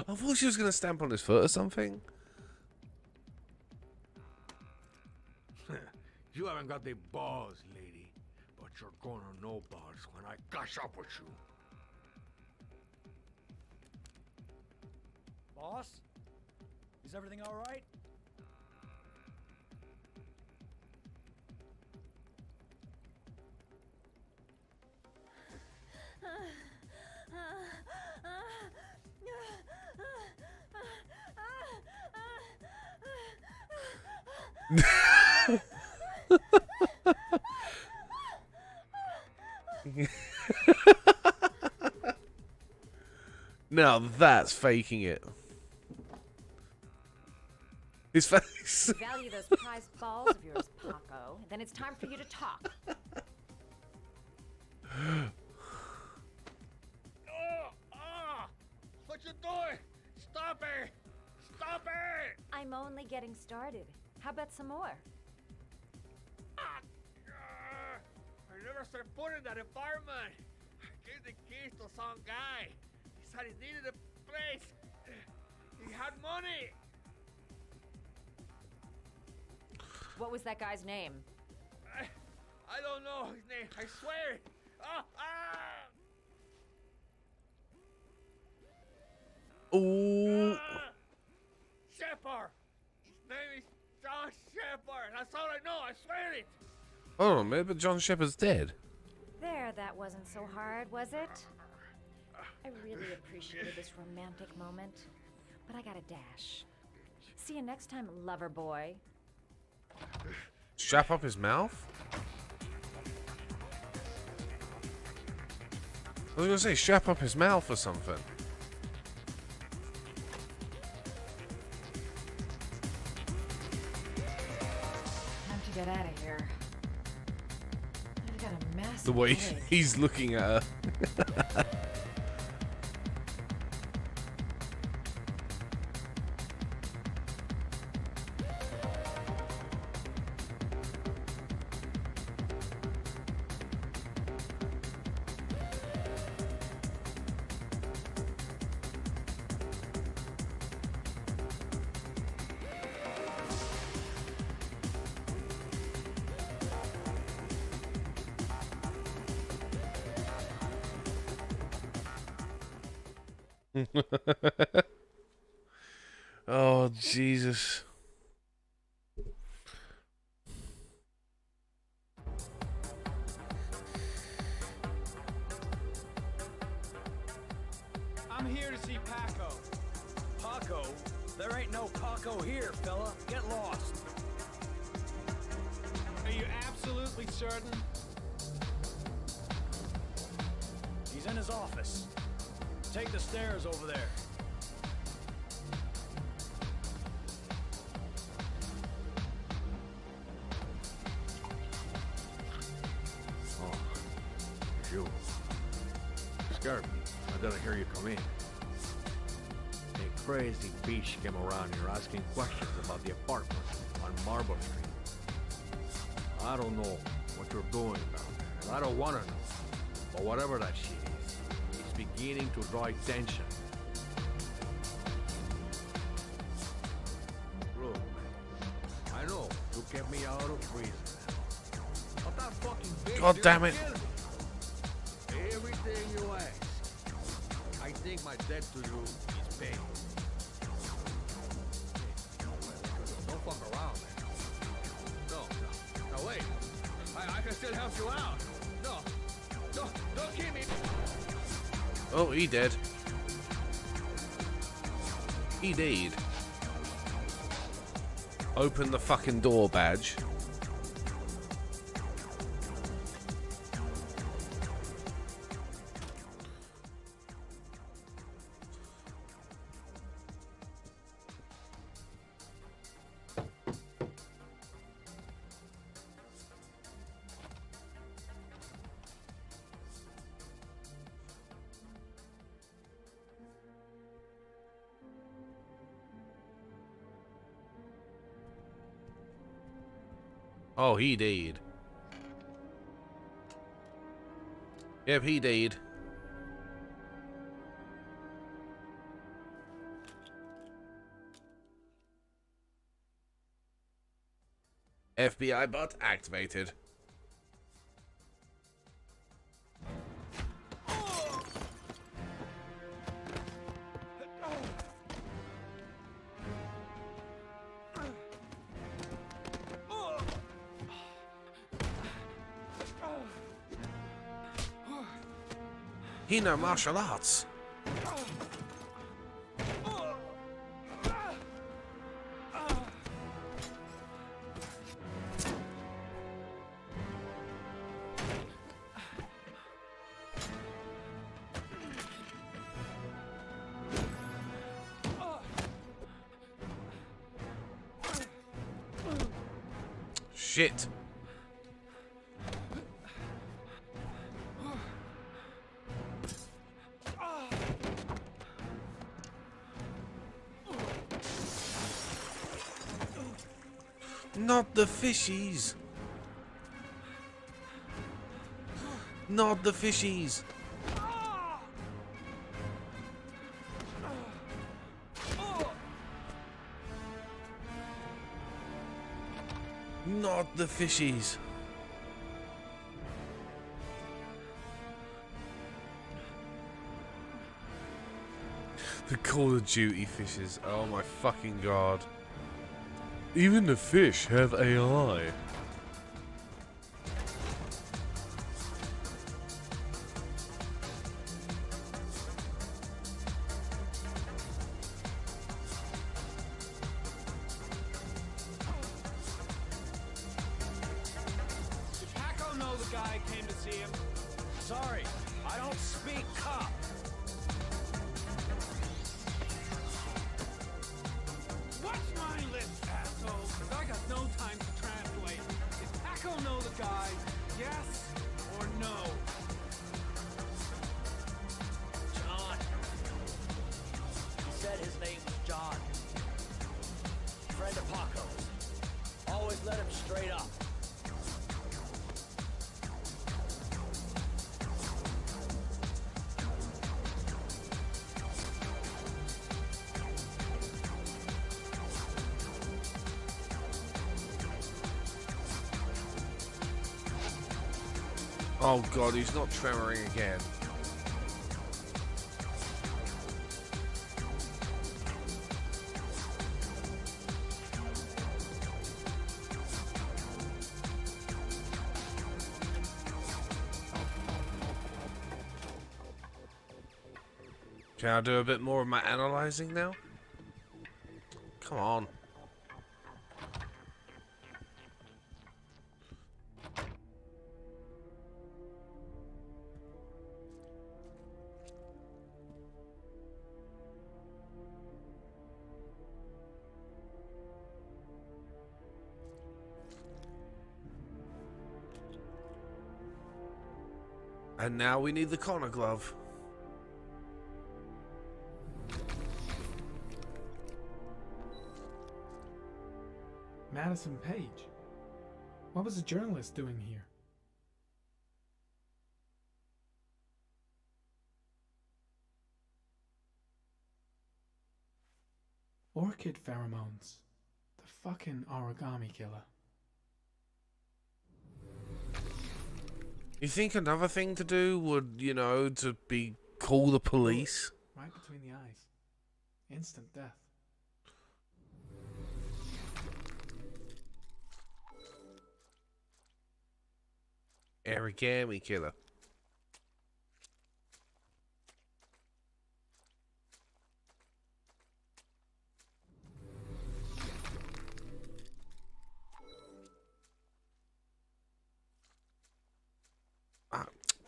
I thought she was going to stamp on his foot or something. You haven't got the balls, lady. But you're gonna know balls when I catch up with you. Boss? Is everything all right? Now that's faking it. His face. Value those prized balls of yours, Paco. Then it's time for you to talk. What you doing? Stop it! Stop it! I'm only getting started. How about some more? I never set foot in that apartment. I gave the keys to some guy. He said he needed a place. He had money. What was that guy's name? I don't know his name. I swear. Ooh. Shepard. His name is John Shepard. That's all I know. I swear it. Hold on a minute, but John Shepard's dead. There, that wasn't so hard, was it? I really appreciated this romantic moment, but I gotta dash. See you next time, lover boy. Strap up his mouth? I was gonna say, strap up his mouth or something. Time to get out of here. I've got a massive The way headache. he's looking at her. Oh, Jesus. I'm here to see Paco. Paco? There ain't no Paco here, fella. Get lost. Are you absolutely certain? He's in his office. Take the stairs over there. Oh, it's you. Scared me. I didn't hear you come in. A crazy bitch came around here asking questions about the apartment on Marble Street. I don't know what you're doing down there, and I don't want to know. But whatever that shit is, it's beginning to draw attention. Look, I know you kept me out of prison. But that fucking bitch God damn it. didn't kill me. Everything you ask. I think my debt to you is paid. Don't fuck around, man. No, wait. I can still help you out. Don't kill me. Oh, he did. He did. Open the fucking door, badge. Oh, he did. Yep, he did. FBI bot activated. He know martial arts. Shit. Not the fishies. Not the fishies. Not the fishies. The Call of Duty fishes. Oh my fucking god. Even the fish have AI. Did Paco know the guy came to see him? Sorry, I don't speak cop. Watch my lips, asshole, because I got no time to translate. Did Paco know the guy? Yes or no? John. He said his name was John. Friend of Paco's. Always let him straight up. Oh god, he's not tremoring again. Can I do a bit more of my analyzing now? Come on. And now we need the Connor glove. Madison Page. What was a journalist doing here? Orchid pheromones. The fucking origami killer. You think another thing to do would, you know, to be call the police? Right between the eyes. Instant death. Origami killer.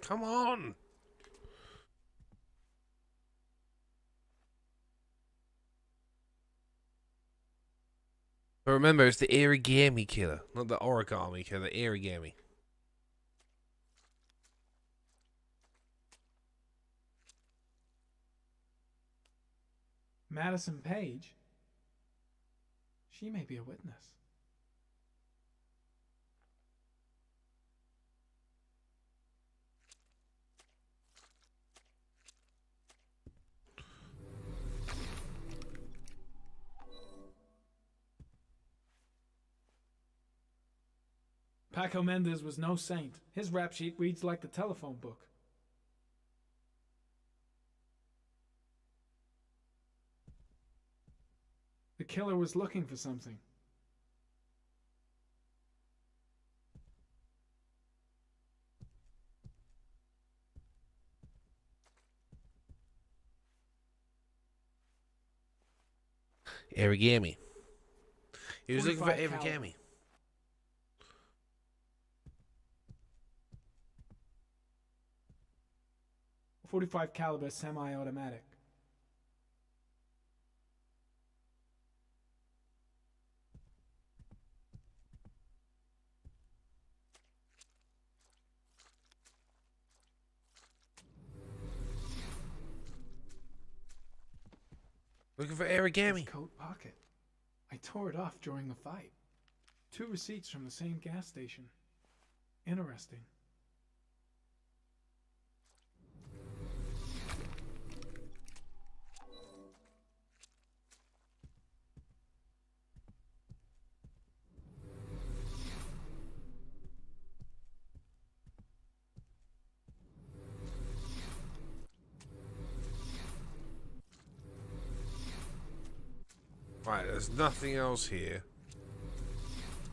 Come on. But remember, it's the origami killer, not the origami killer, the origami. Madison Page? She may be a witness. Paco Mendez was no saint. His rap sheet reads like the telephone book. The killer was looking for something. Origami. He was looking for 45 origami. caliber. 45 caliber semi-automatic. Looking for origami. His coat pocket. I tore it off during the fight. 2 receipts from the same gas station. Interesting. Right, there's nothing else here.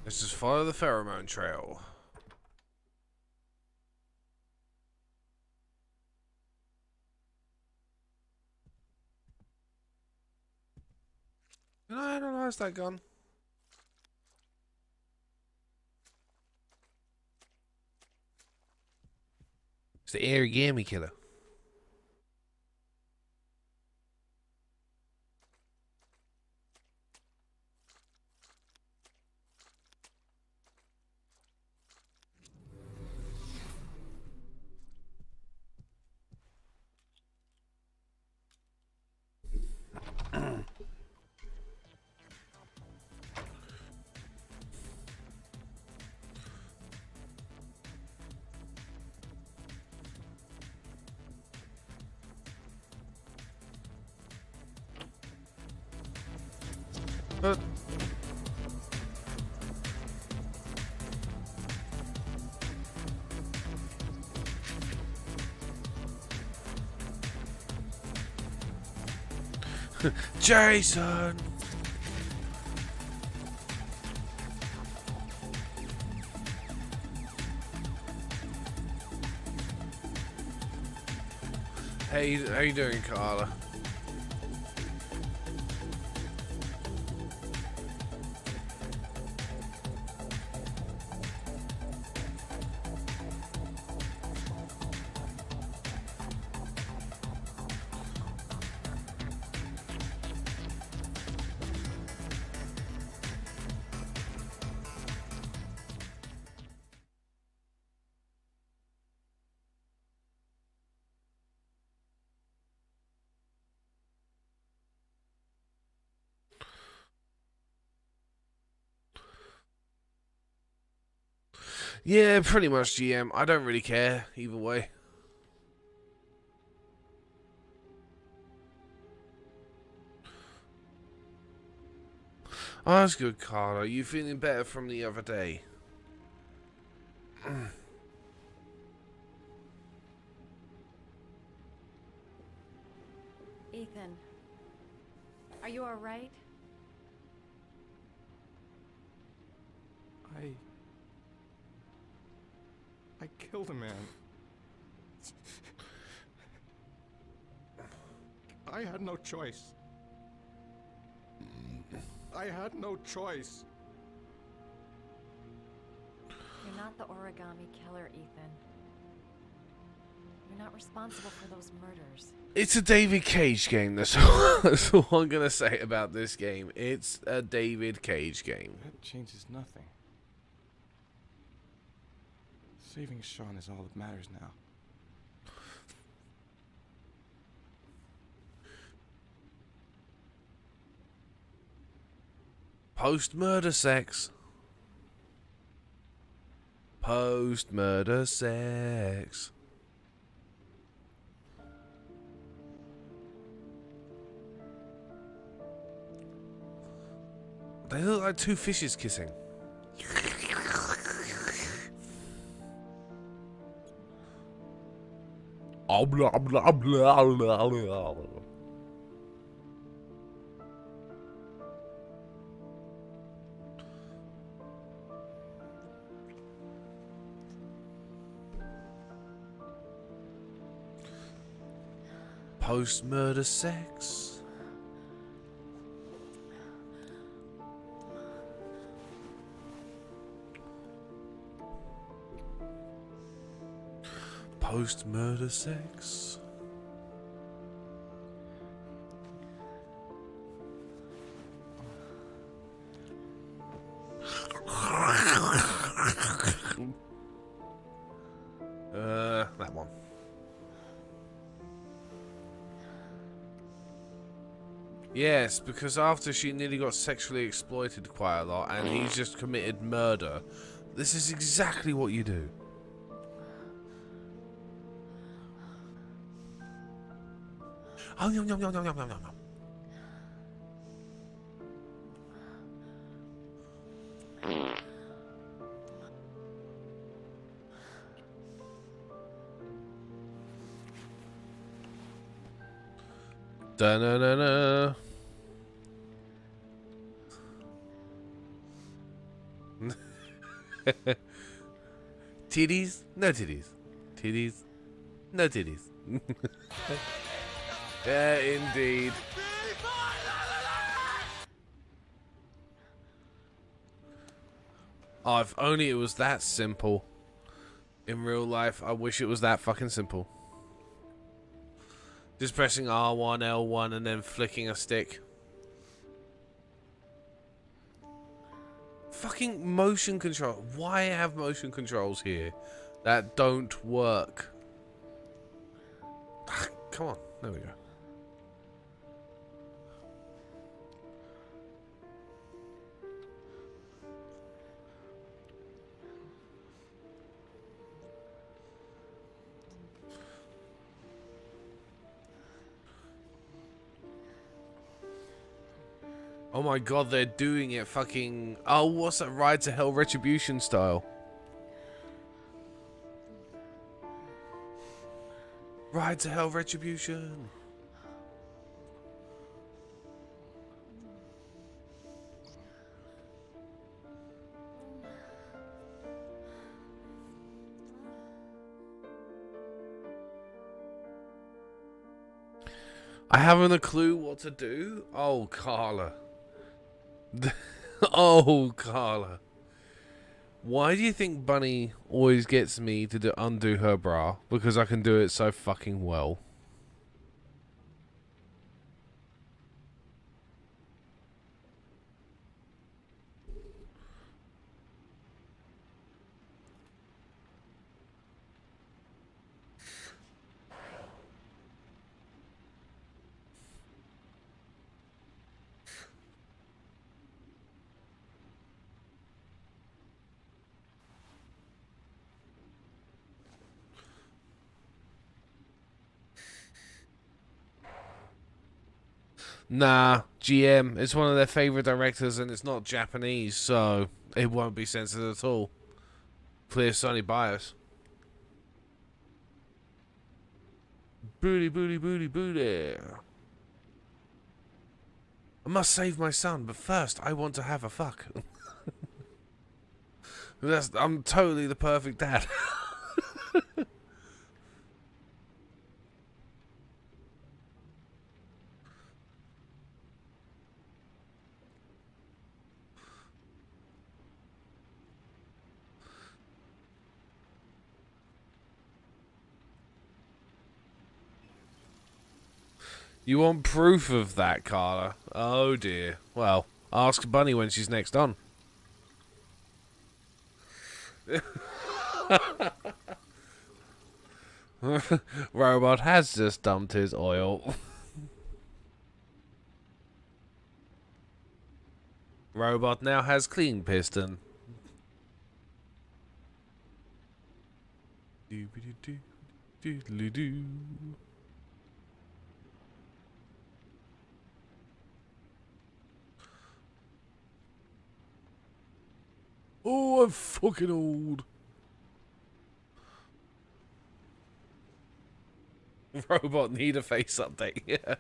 Let's just follow the pheromone trail. Can I analyze that gun? It's the origami killer. But Jason. Hey, how you doing, Carla? Yeah, pretty much, GM. I don't really care either way. Oh, that's good, Carl. Are you feeling better from the other day? Ethan, are you all right? I killed a man. I had no choice. I had no choice. You're not the origami killer, Ethan. You're not responsible for those murders. It's a David Cage game. That's all I'm gonna say about this game. It's a David Cage game. That changes nothing. Saving Sean is all that matters now. Post-murder sex. Post-murder sex. They look like two fishes kissing. Oh, blah, blah, blah, blah, blah. Post-murder sex. Post-murder sex. That one. Yes, because after she nearly got sexually exploited quite a lot and he's just committed murder, this is exactly what you do. Oh, yum, yum, yum, yum, yum, yum, yum. Da-na-na-na. Titties? No titties. Titties? No titties. Yeah, indeed. Oh, if only it was that simple. In real life, I wish it was that fucking simple. Just pressing R1, L1, and then flicking a stick. Fucking motion control. Why have motion controls here that don't work? Come on. There we go. Oh my god, they're doing it fucking... Oh, what's that? Ride to Hell Retribution style. Ride to Hell Retribution. I haven't a clue what to do. Oh, Carla. Oh, Carla. Why do you think Bunny always gets me to undo her bra? Because I can do it so fucking well. Nah, GM. It's one of their favorite directors, and it's not Japanese, so it won't be censored at all. Clear Sony bias. Booty, booty, booty, booty. I must save my son, but first I want to have a fuck. I'm totally the perfect dad. You want proof of that, Carla? Oh dear. Well, ask Bunny when she's next on. Robot has just dumped his oil. Robot now has clean piston. Doobity-doo, oh, I'm fucking old. Robot need a face update. Yeah.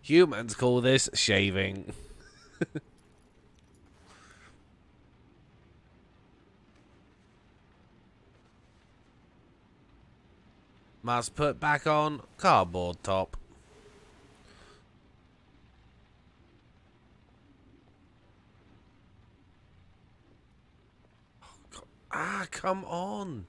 Humans call this shaving. Must put back on cardboard top. Ah, come on.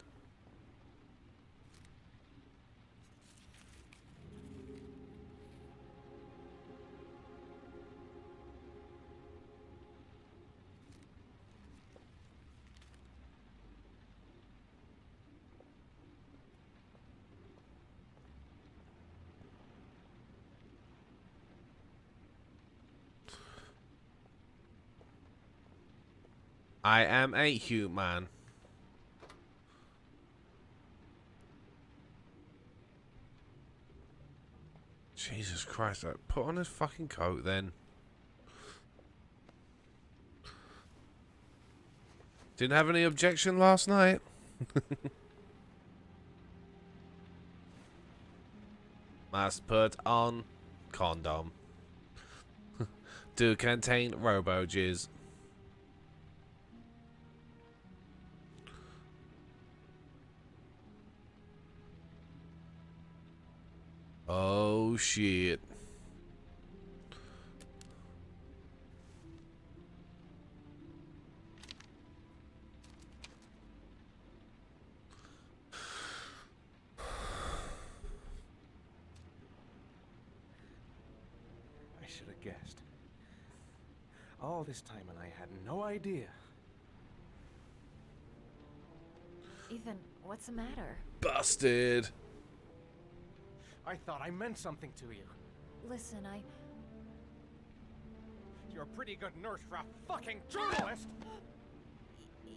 I am a human. Jesus Christ, put on his fucking coat then. Didn't have any objection last night. Must put on condom. Do contain robo jizz. Oh shit. I should have guessed. All this time and I had no idea. Ethan, what's the matter? Busted. I thought I meant something to you. Listen, You're a pretty good nurse for a fucking journalist!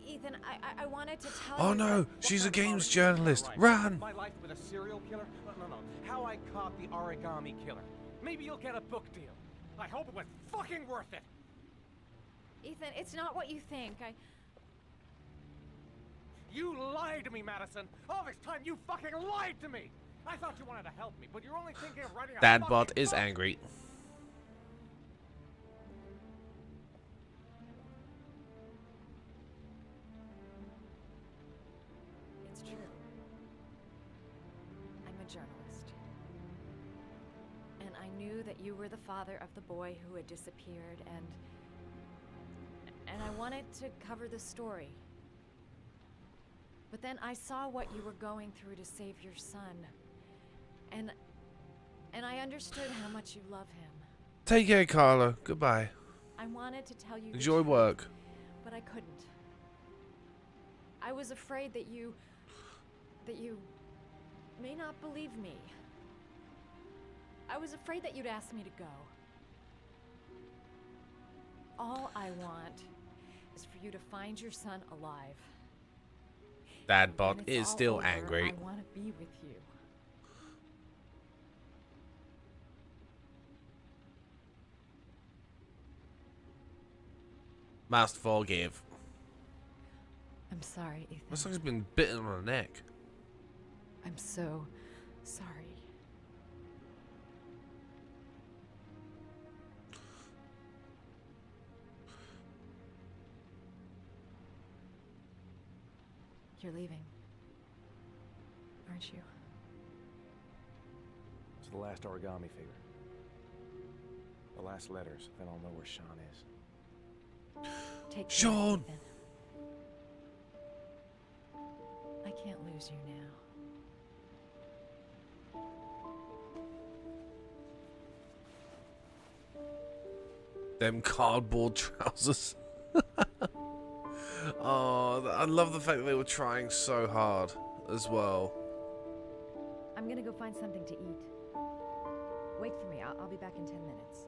Ethan, I wanted to tell Oh you... no, she's a games journalist. Run! My life with a serial killer? No. How I caught the origami killer. Maybe you'll get a book deal. I hope it was fucking worth it! Ethan, it's not what you think. You lied to me, Madison! All this time you fucking lied to me! I thought you wanted to help me, but you're only thinking of writing a Dadbot is angry. It's true. I'm a journalist. And I knew that you were the father of the boy who had disappeared, and I wanted to cover the story. But then I saw what you were going through to save your son. And I understood how much you love him. Take care, Carla. Goodbye. I wanted to tell you Enjoy work. But I couldn't. I was afraid that you may not believe me. I was afraid that you'd ask me to go. All I want is for you to find your son alive. Dadbot is still over, angry. I want to be with you. Must forgive. I'm sorry, Ethan. Looks like he's been bitten on the neck. I'm so sorry. You're leaving, aren't you? It's the last origami figure. The last letters, then I'll know where Sean is. Take care, Sean! Ethan. I can't lose you now. Them cardboard trousers. Oh, I love the fact that they were trying so hard as well. I'm gonna go find something to eat. Wait for me. I'll be back in 10 minutes.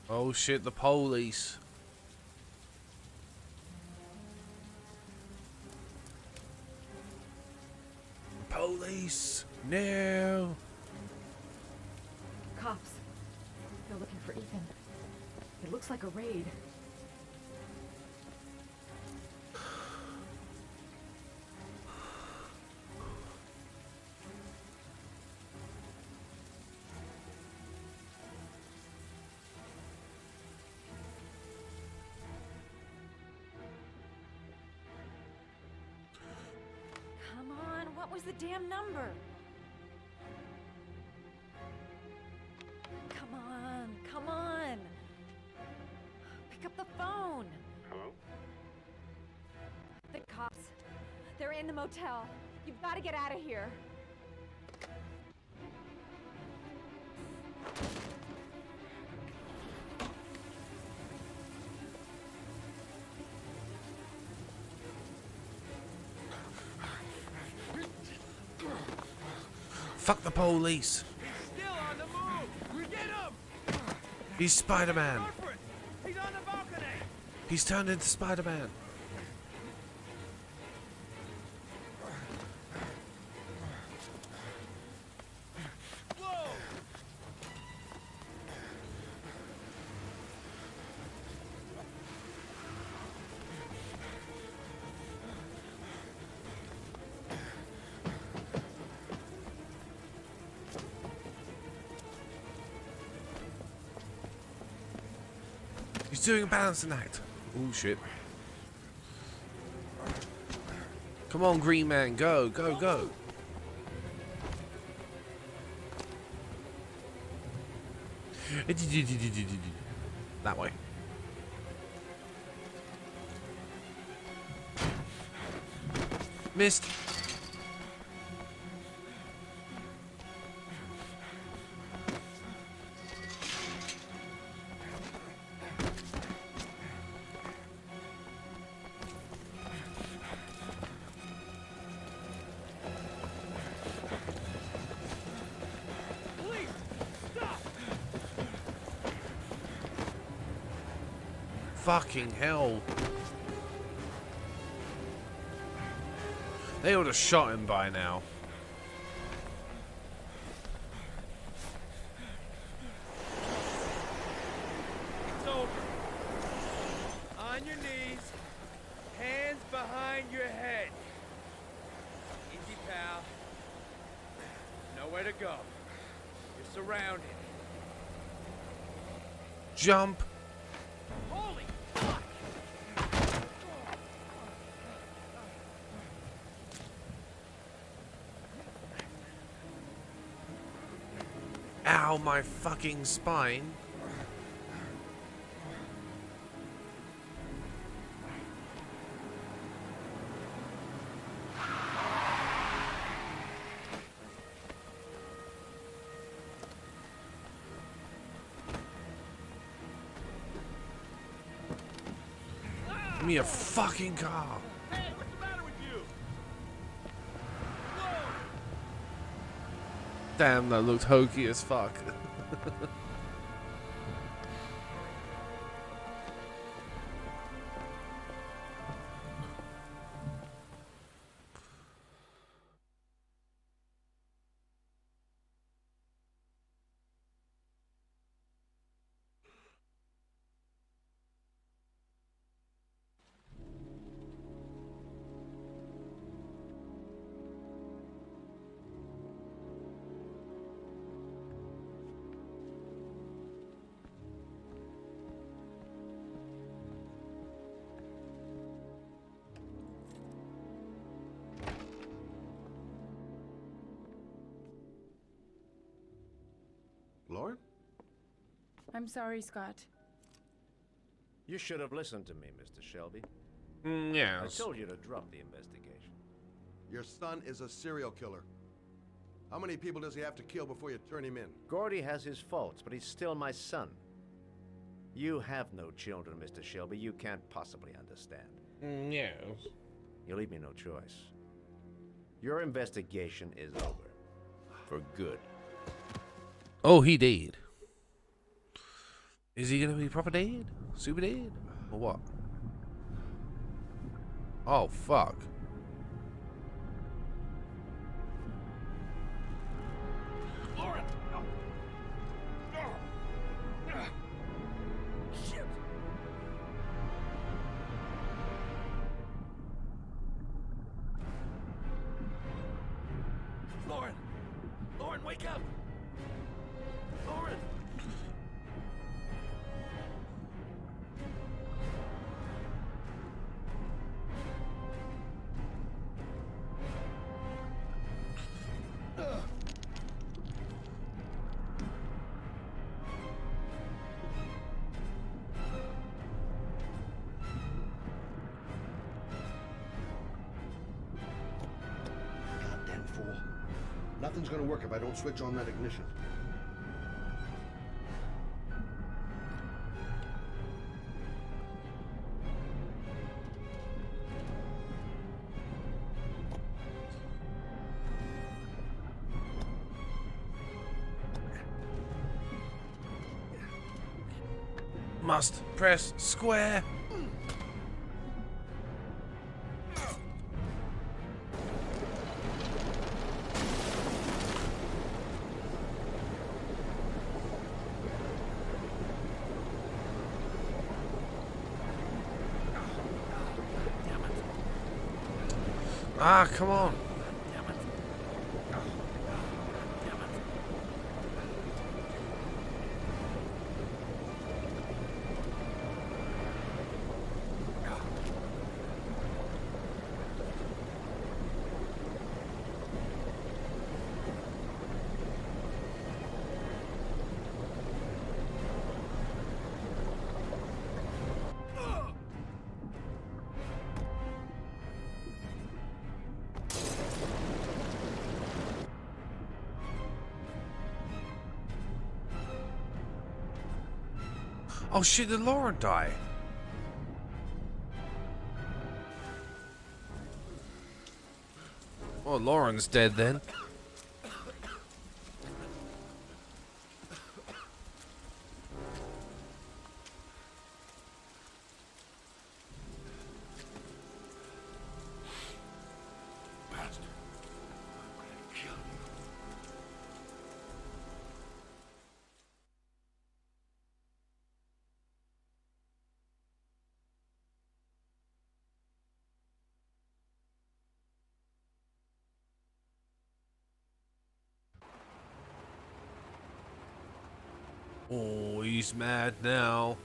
Oh shit, the police. Police! No! Cops. They're looking for Ethan. It looks like a raid. Come on, what was the damn number? Come on, come on. Pick up the phone. Hello? The cops. They're in the motel. You've got to get out of here. Fuck the police. Still on the move. We get him. He's Spider-Man. Go for it. He's on the balcony. He's turned into Spider-Man. Whoa. He's doing a balancing act. Oh shit. Come on, Green Man, go, go, go. That way. Missed. Police, stop. Fucking hell. They would have shot him by now. It's over. On your knees, hands behind your head. Easy, pal. Nowhere to go. You're surrounded. Jump. Holy fuck! Ow, my fucking spine. Give me a fucking car. Hey, what's the matter with you? Damn, that looked hokey as fuck. Lauren? I'm sorry, Scott. You should have listened to me, Mr. Shelby. Yes. I told you to drop the investigation. Your son is a serial killer. How many people does he have to kill before you turn him in? Gordy has his faults, but he's still my son. You have no children, Mr. Shelby. You can't possibly understand. Yes. You leave me no choice. Your investigation is over. For good. Oh, he did. Is he gonna be proper dead? Super dead? Or what? Oh, fuck. Lauren! Shit! Lauren! Lauren, wake up! Lauren! Goddamn fool. Nothing's gonna work if I don't switch on that ignition. Must press square. Ah, come on. Oh shit, did Lauren die? Well, Lauren's dead then. Oh, he's mad now.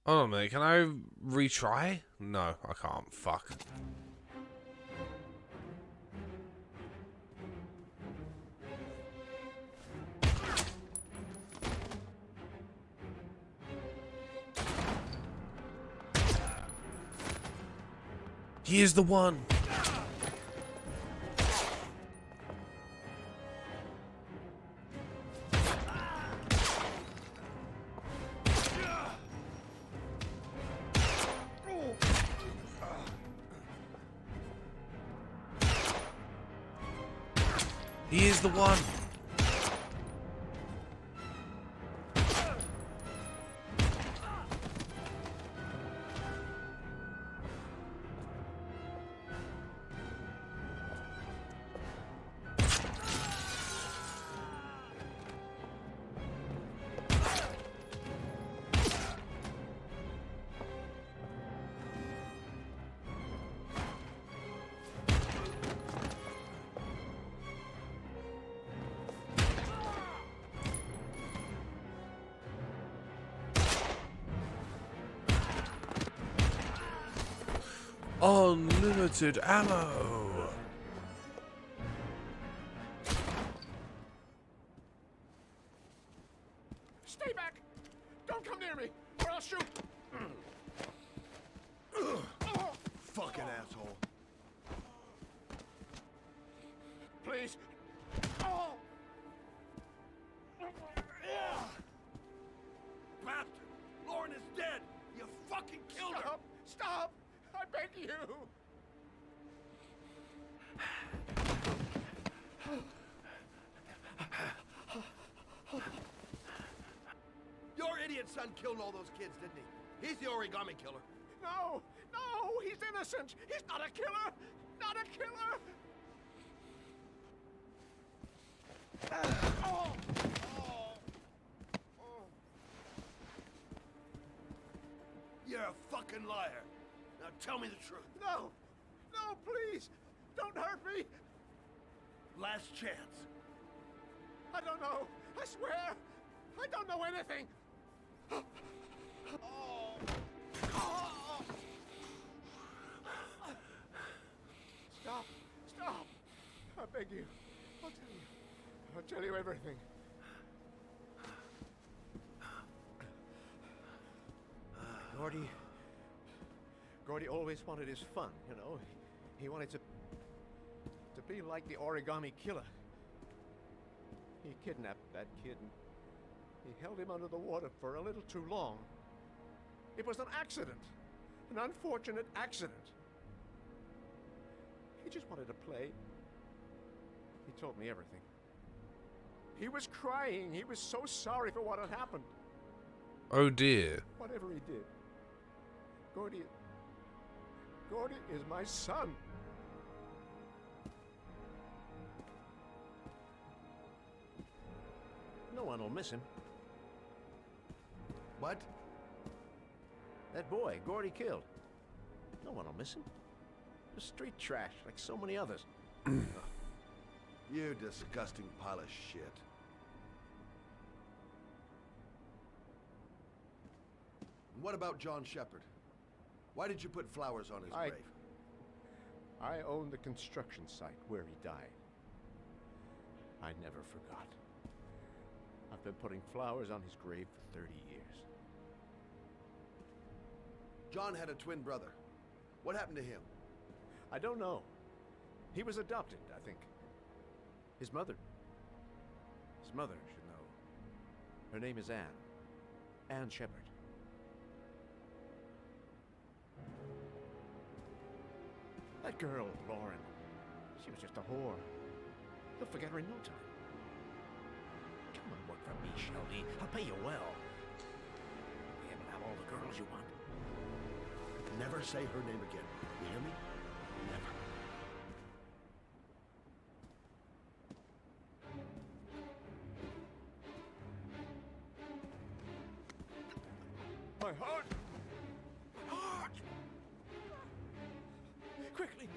Hold on a minute, can I retry? No, I can't. Fuck. He is the one. He is the one. Unlimited ammo. Stay back! Don't come near me, or I'll shoot! Fucking asshole. Please. Oh. Bastard! Lauren is dead! You fucking killed her! Stop! I beg you! Your idiot son killed all those kids, didn't he? He's the origami killer. No! No! He's innocent! He's not a killer! Not a killer! Oh. You're a fucking liar. Now tell me the truth. No! No, please! Don't hurt me! Last chance. I don't know. I swear. I don't know anything. Stop. Stop. I beg you. I'll tell you. I'll tell you everything. Gordy always wanted his fun, you know. He wanted to be like the origami killer. He kidnapped that kid and he held him under the water for a little too long. It was an accident. An unfortunate accident. He just wanted to play. He told me everything. He was crying. He was so sorry for what had happened. Oh dear. Whatever he did. Gordy is my son. No one will miss him. What? That boy, Gordy killed. No one will miss him. Just street trash, like so many others. You disgusting pile of shit. And what about John Shepard? Why did you put flowers on his grave? I own the construction site where he died. I never forgot. I've been putting flowers on his grave for 30 years. John had a twin brother. What happened to him? I don't know. He was adopted, I think. His mother should know. Her name is Anne. Anne Shepard. That girl, Lauren, she was just a whore. He'll forget her in no time. Come on, work for me, Shelby. I'll pay you well. You'll be able to have all the girls you want. Never say her name again. You hear me? Never. My heart! My heart! Quickly!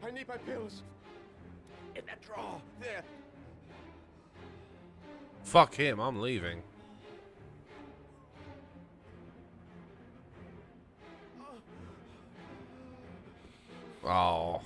I need my pills. In that drawer. There. Fuck him, I'm leaving. Oh.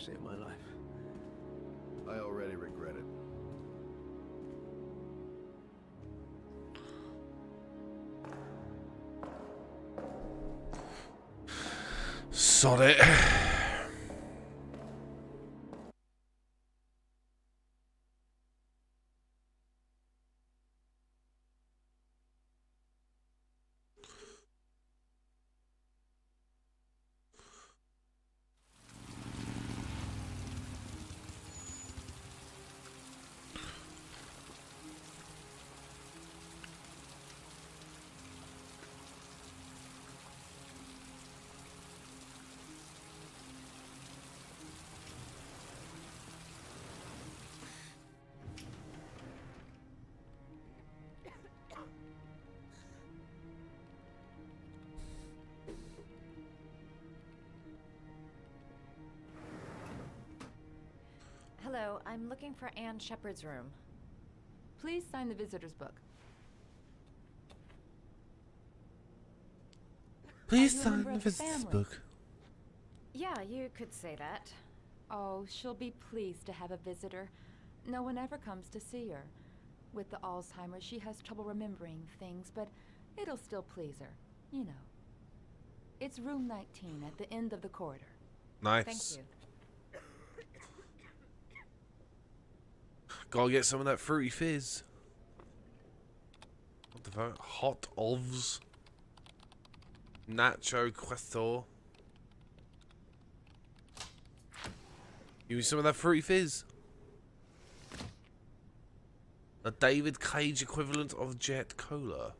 saved my life. I already regret it. Sod it. Hello, I'm looking for Anne Shepard's room. Please sign the visitor's book. Please Are you a sign member the of the visitor's family? book. Yeah, you could say that. Oh, she'll be pleased to have a visitor. No one ever comes to see her. With the Alzheimer's, she has trouble remembering things, but it'll still please her. You know. It's room 19 at the end of the corridor. Nice. Thank you. Gotta get some of that fruity fizz. What the fuck? Hot Ovs. Nacho Questor. Give me some of that fruity fizz. A David Cage equivalent of Jet Cola.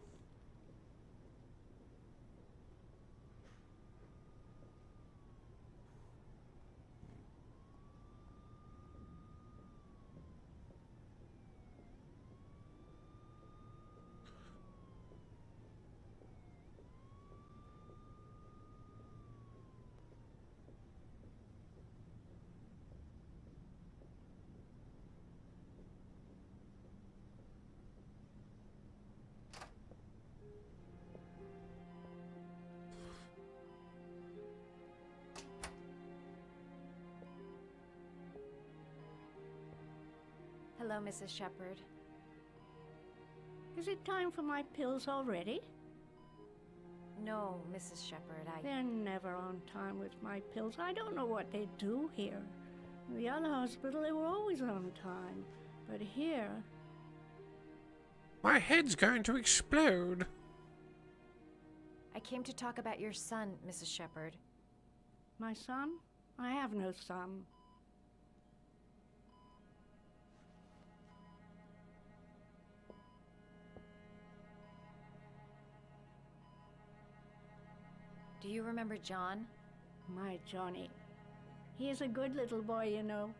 Hello, Mrs. Shepard. Is it time for my pills already? No, Mrs. Shepard, They're never on time with my pills. I don't know what they do here. In the other hospital, they were always on time. But here... My head's going to explode. I came to talk about your son, Mrs. Shepard. My son? I have no son. Do you remember John? My Johnny. He is a good little boy, you know.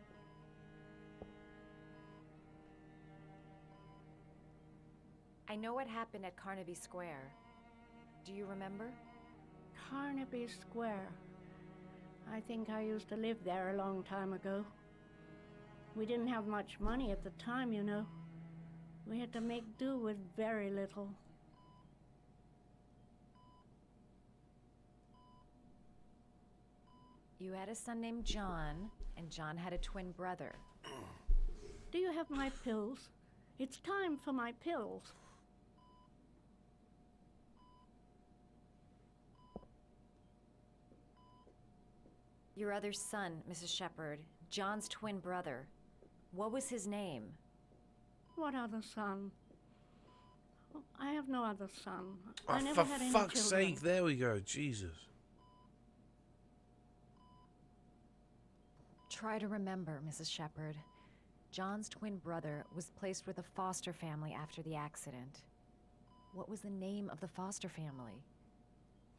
I know what happened at Carnaby Square. Do you remember? Carnaby Square. I think I used to live there a long time ago. We didn't have much money at the time, you know. We had to make do with very little. You had a son named John, and John had a twin brother. Do you have my pills? It's time for my pills. Your other son, Mrs. Shepard, John's twin brother. What was his name? What other son? Oh, I have no other son. Oh, I never for had any fuck's children. sake, there we go. Jesus. Try to remember, Mrs. Shepard. John's twin brother was placed with a foster family after the accident. What was the name of the foster family?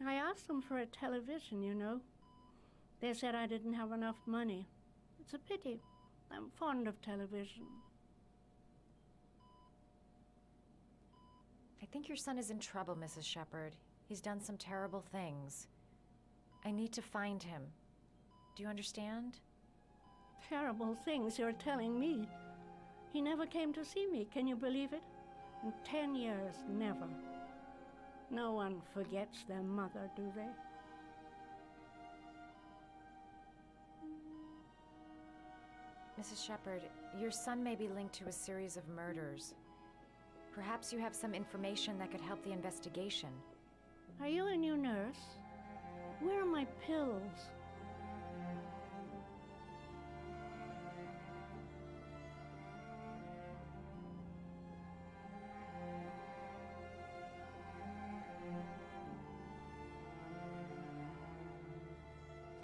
I asked them for a television, you know. They said I didn't have enough money. It's a pity. I'm fond of television. I think your son is in trouble, Mrs. Shepard. He's done some terrible things. I need to find him. Do you understand? Terrible things you're telling me. He never came to see me, can you believe it? In 10 years, never. No one forgets their mother, do they? Mrs. Shepherd, your son may be linked to a series of murders. Perhaps you have some information that could help the investigation. Are you a new nurse? Where are my pills?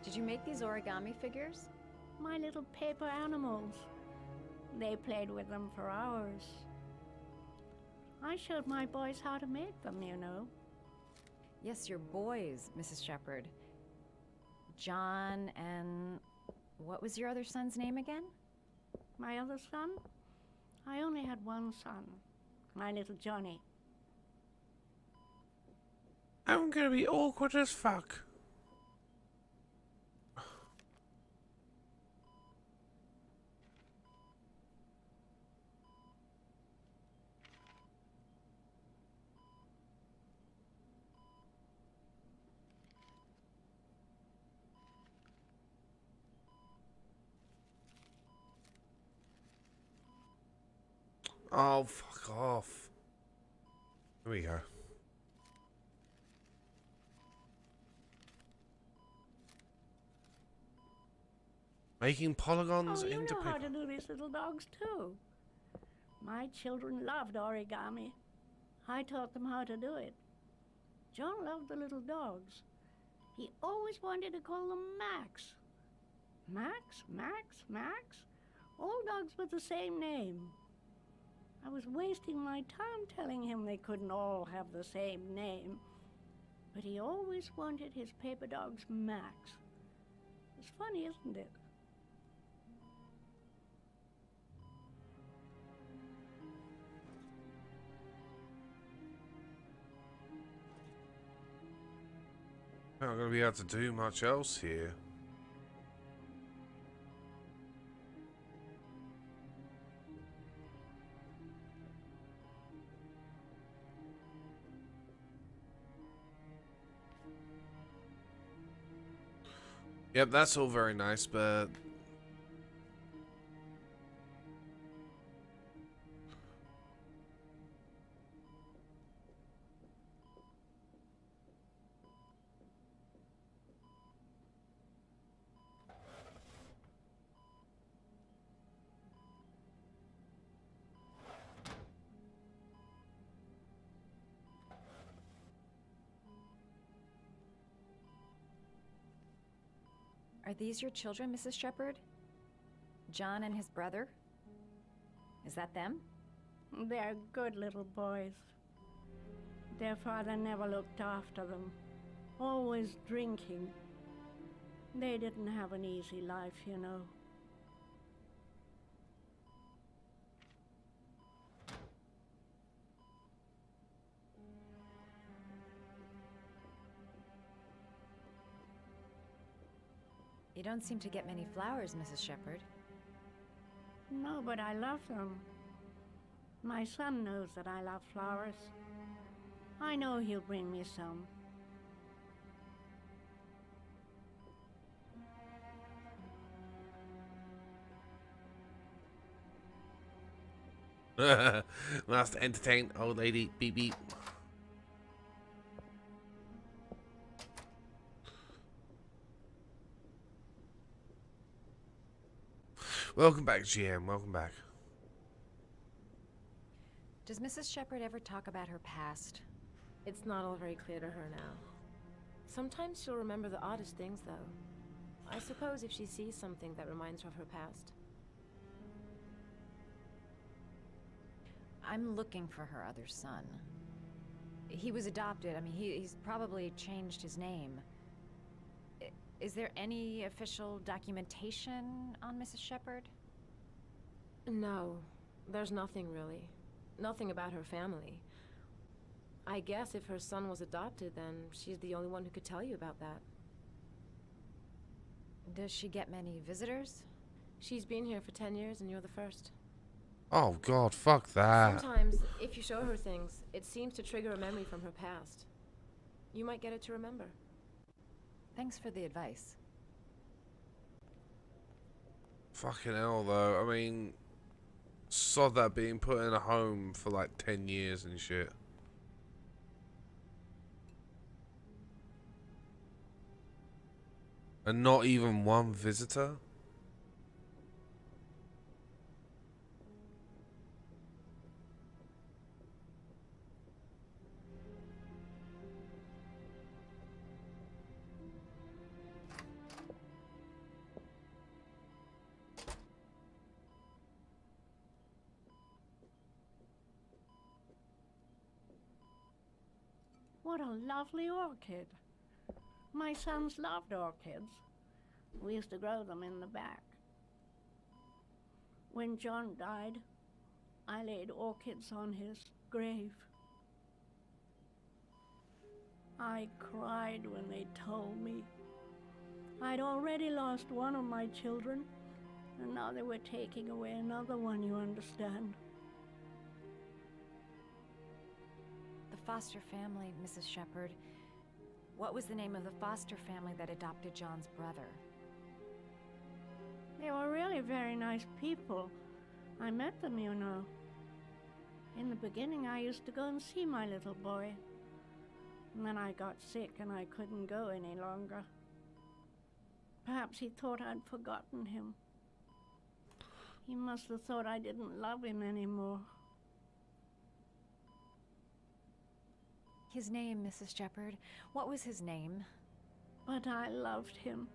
Did you make these origami figures? My little paper animals. They played with them for hours. I showed my boys how to make them, you know. Yes, your boys, Mrs. Shepherd. John and... what was your other son's name again? My other son? I only had one son. My little Johnny. I'm gonna be awkward as fuck. Oh, fuck off. Here we go. Making polygons you into know how paper. to do these little dogs too. My children loved origami. I taught them how to do it. John loved the little dogs. He always wanted to call them Max. Max, Max, Max? All dogs with the same name. I was wasting my time telling him they couldn't all have the same name. But he always wanted his paper dogs Max. It's funny, isn't it? I'm not going to be able to do much else here. Yep, that's all very nice, but... Are these your children, Mrs. Shepherd? John and his brother? Is that them? They're good little boys. Their father never looked after them, always drinking. They didn't have an easy life, you know. You don't seem to get many flowers, Mrs. Shepherd. No, but I love them. My son knows that I love flowers. I know he'll bring me some. Last to entertain old lady. Beep beep. Welcome back, GM. Welcome back. Does Mrs. Shepherd ever talk about her past? It's not all very clear to her now. Sometimes she'll remember the oddest things, though. I suppose if she sees something that reminds her of her past. I'm looking for her other son. He was adopted. I mean, he's probably changed his name. Is there any official documentation on Mrs. Shepherd? No, there's nothing really. Nothing about her family. I guess if her son was adopted, then she's the only one who could tell you about that. Does she get many visitors? She's been here for 10 years and you're the first. Oh god, fuck that. Sometimes, if you show her things, it seems to trigger a memory from her past. You might get it to remember. Thanks for the advice. Fucking hell, though. I mean, sod that being put in a home for like 10 years and shit. And not even one visitor? What a lovely orchid. My sons loved orchids. We used to grow them in the back. When John died, I laid orchids on his grave. I cried when they told me. I'd already lost one of my children, and now they were taking away another one, you understand. The foster family, Mrs. Shepherd. What was the name of the foster family that adopted John's brother? They were really very nice people. I met them, you know. In the beginning, I used to go and see my little boy. And then I got sick and I couldn't go any longer. Perhaps he thought I'd forgotten him. He must have thought I didn't love him anymore. His name, Mrs. Shepherd. What was his name? But I loved him.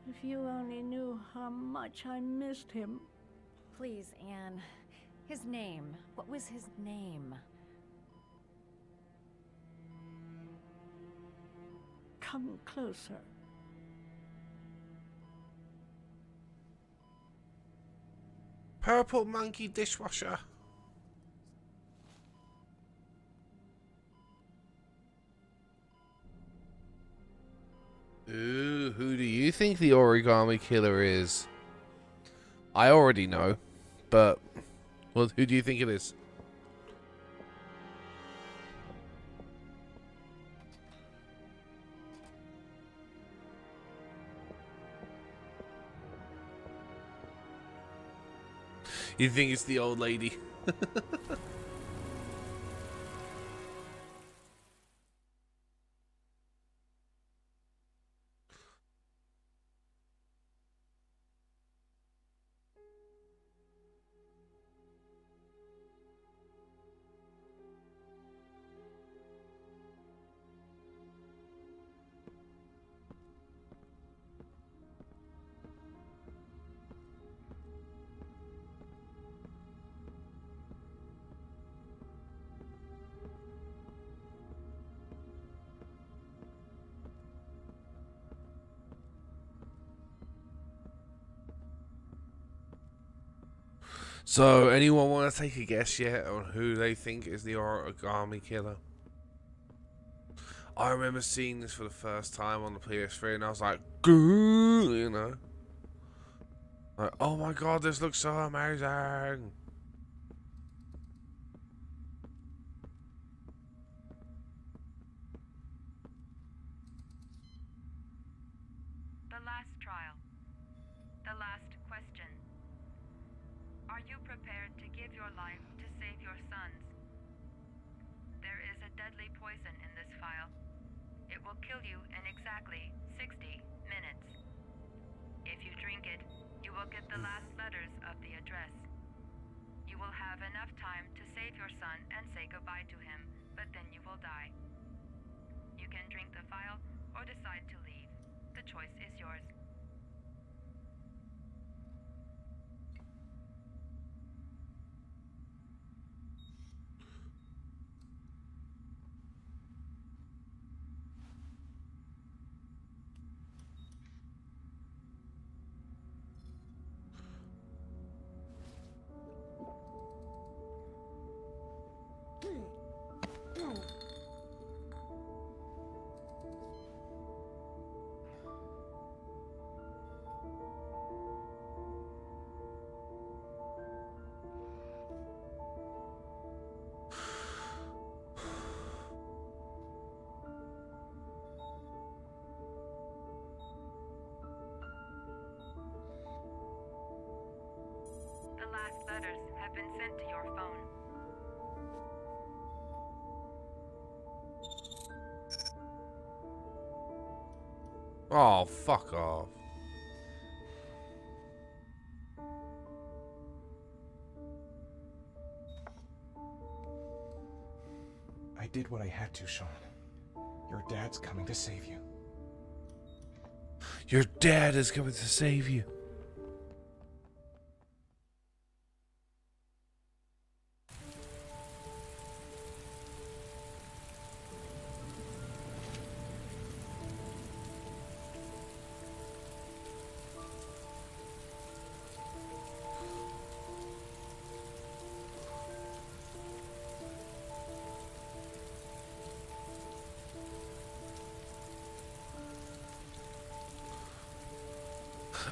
If you only knew how much I missed him. Please, Anne. His name. What was his name? Come closer. Purple monkey dishwasher. Ooh, who do you think the origami killer is? I already know, but well, who do you think it is? You think it's the old lady? So, anyone want to take a guess yet on who they think is the origami killer? I remember seeing this for the first time on the PS3 and I was like, "Goo," you know? Like, oh my god, this looks so amazing. The last trial. The last question. Are you prepared to give your life to save your sons? There is a deadly poison in this vial. It will kill you in exactly 60 minutes. If you drink it, you will get the last letters of the address. You will have enough time to save your son and say goodbye to him, but then you will die. You can drink the vial or decide to leave. The choice is yours. letters have been sent to your phone. Oh, fuck off. I did what I had to, Sean. Your dad's coming to save you. Your dad is coming to save you.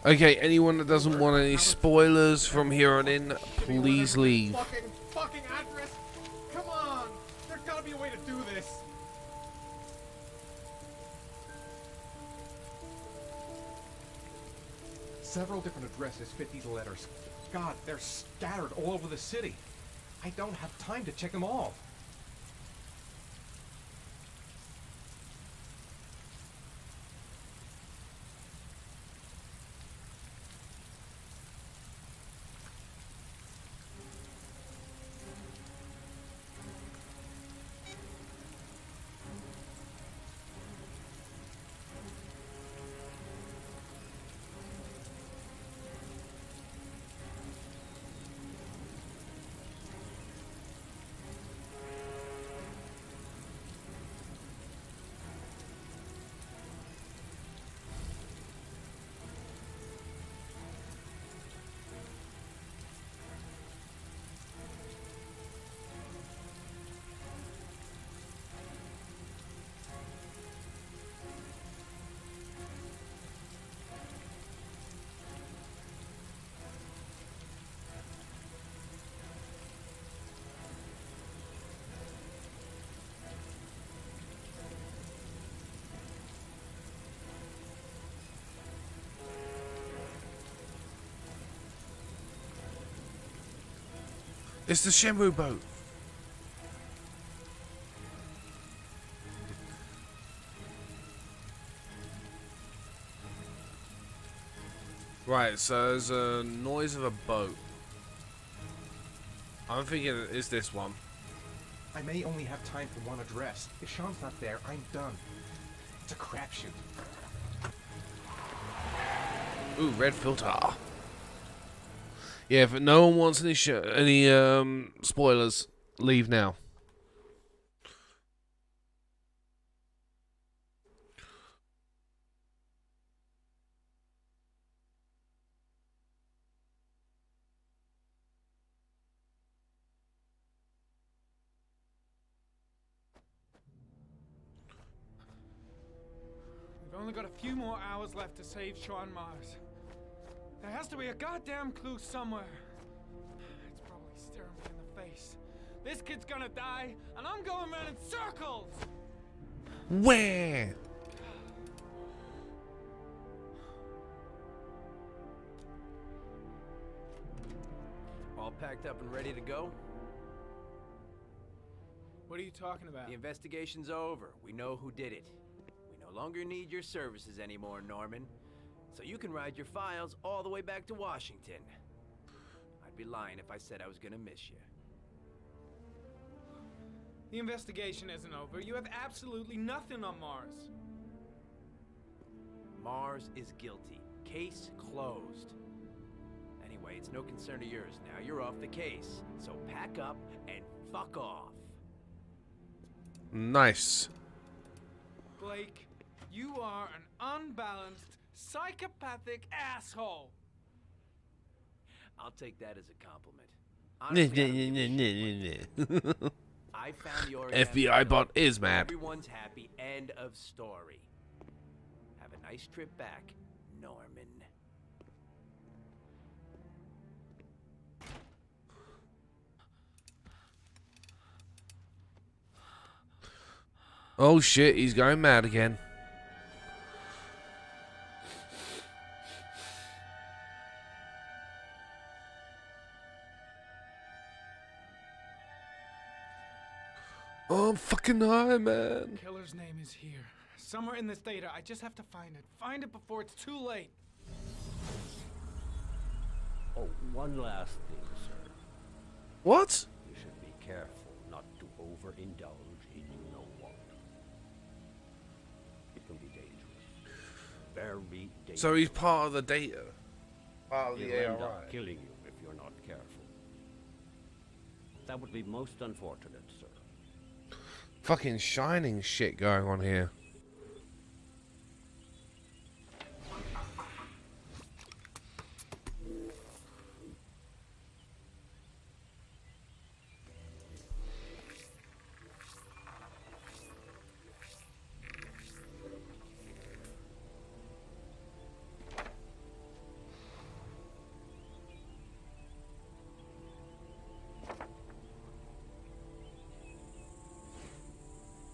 Okay, anyone that doesn't want any spoilers from here on in, please leave. Fucking address! Come on! There's gotta be a way to do this! Several different addresses fit these letters. God, they're scattered all over the city. I don't have time to check them all. It's the Shenmue boat. Right, so there's a noise of a boat. I'm thinking it's this one. I may only have time for one address. If Sean's not there, I'm done. It's a crapshoot. Ooh, red filter. Yeah, if no one wants any spoilers, leave now. We've only got a few more hours left to save Sean Mars. There has to be a goddamn clue somewhere. It's probably staring me in the face. This kid's gonna die, and I'm going around in circles! Where? All packed up and ready to go? What are you talking about? The investigation's over. We know who did it. We no longer need your services anymore, Norman. So you can ride your files all the way back to Washington. I'd be lying if I said I was gonna miss you. The investigation isn't over. You have absolutely nothing on Mars. Mars is guilty. Case closed. Anyway, it's no concern of yours now. You're off the case. So pack up and fuck off. Nice. Blake, you are an unbalanced, psychopathic asshole. I'll take that as a compliment. Honestly, I found your FBI bot is mad. Everyone's happy. End of story. Have a nice trip back, Norman. Oh shit, he's going mad again. Oh, I'm fucking high, man. Killer's name is here. Somewhere in this data. I just have to find it. Find it before it's too late. Oh, one last thing, sir. What? You should be careful not to overindulge in you know what. It can be dangerous. Very dangerous. So he's part of the data. Part of the He'll end up ARI. killing you if you're not careful. That would be most unfortunate, sir. Fucking Shining shit going on here.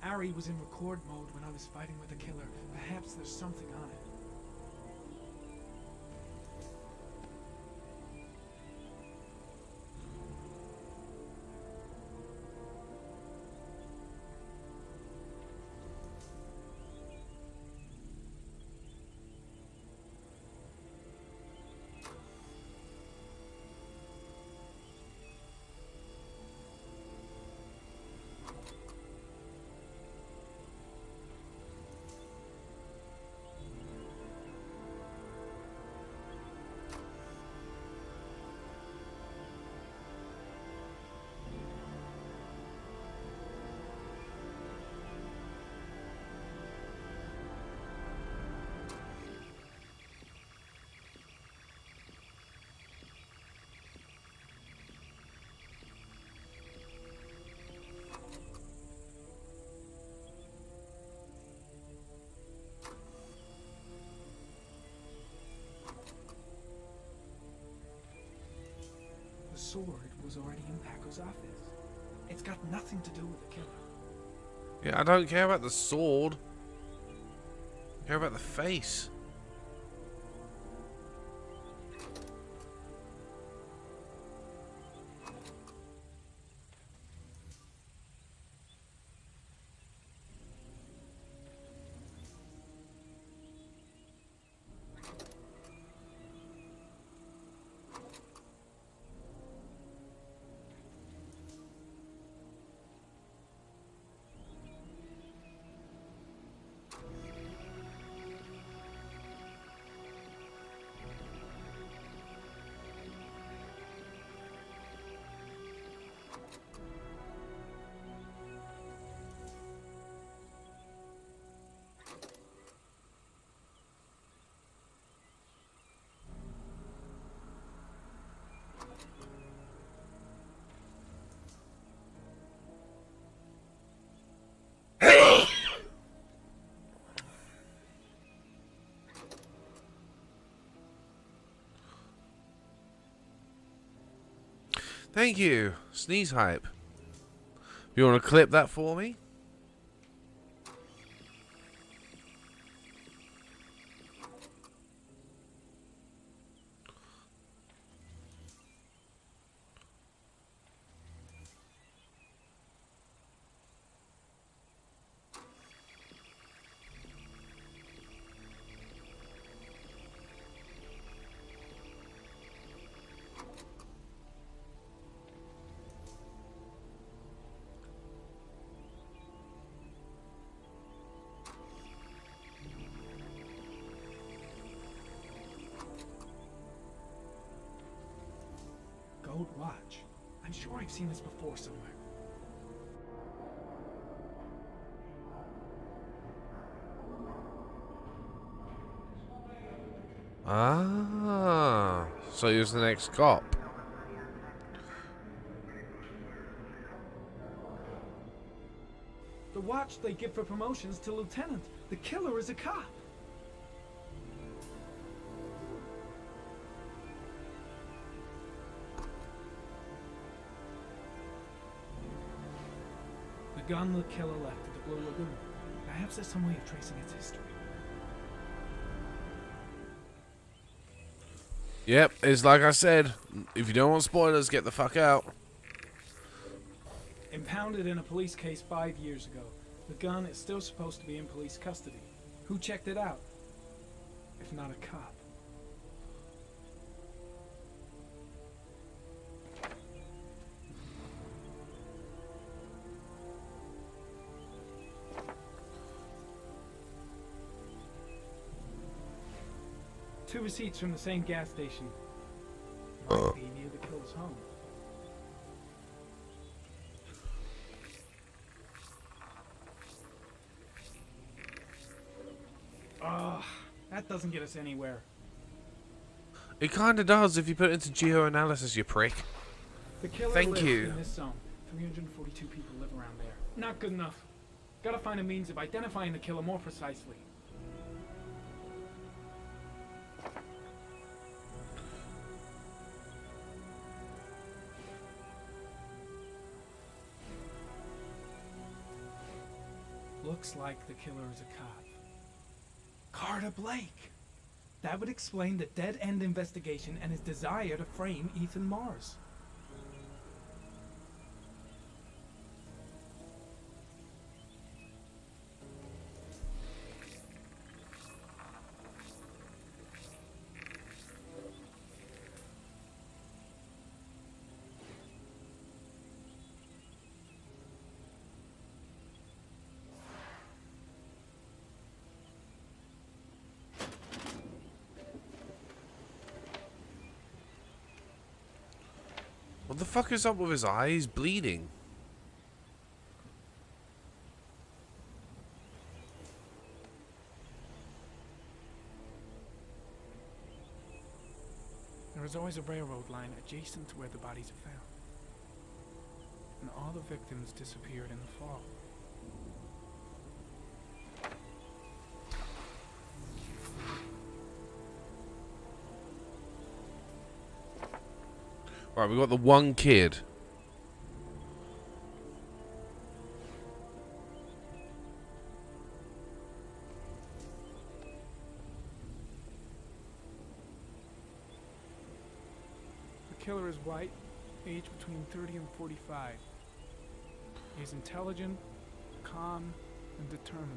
Ari was in record mode when I was fighting with the killer. Perhaps there's something on it. The sword was already in Paco's office. It's got nothing to do with the killer. Yeah, I don't care about the sword. I care about the face. Thank you. Sneeze hype. You want to clip that for me? Gold watch. I'm sure I've seen this before somewhere. Ah, so he was the next cop. The watch they give for promotions to lieutenant. The killer is a cop. The gun the killer left at the Blue Lagoon. Perhaps there's some way of tracing its history. Yep, it's like I said. If you don't want spoilers, get the fuck out. Impounded in a police case 5 years ago. The gun is still supposed to be in police custody. Who checked it out? If not a cop. Two receipts from the same gas station. Might be near the killer's home. Ugh, that doesn't get us anywhere. It kinda does if you put it into geoanalysis, you prick. The killer Thank lives you. in this zone. 342 people live around there. Not good enough. Gotta find a means of identifying the killer more precisely. Looks like the killer is a cop. Carter Blake! That would explain the dead-end investigation and his desire to frame Ethan Mars. What the fuck is up with his eye? He's bleeding. There is always a railroad line adjacent to where the bodies are found. And all the victims disappeared in the fall. Right, we got the one kid. The killer is white, aged between 30 and 45. He is intelligent, calm, and determined.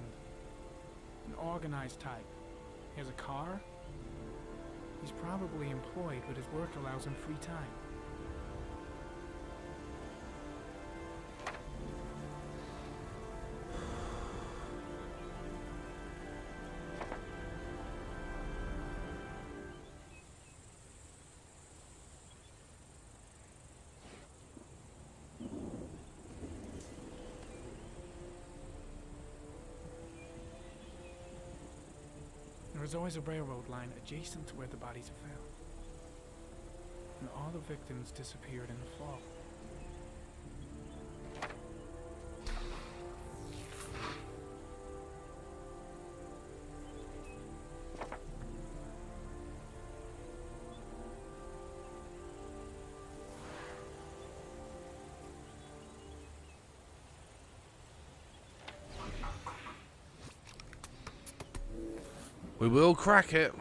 An organized type. He has a car. He's probably employed, but his work allows him free time. There is always a railroad line adjacent to where the bodies are found. And all the victims disappeared in the fall. We will crack it.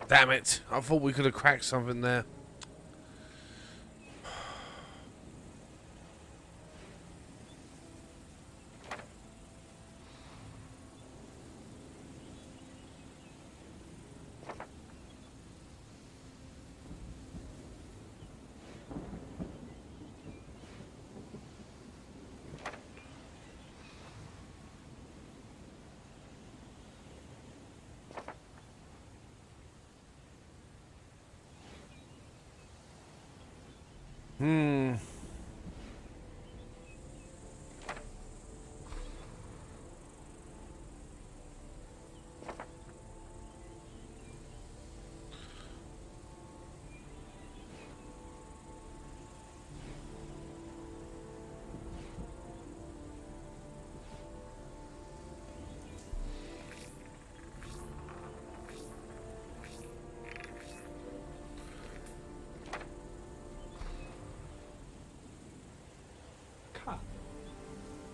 Damn it. I thought we could have cracked something there.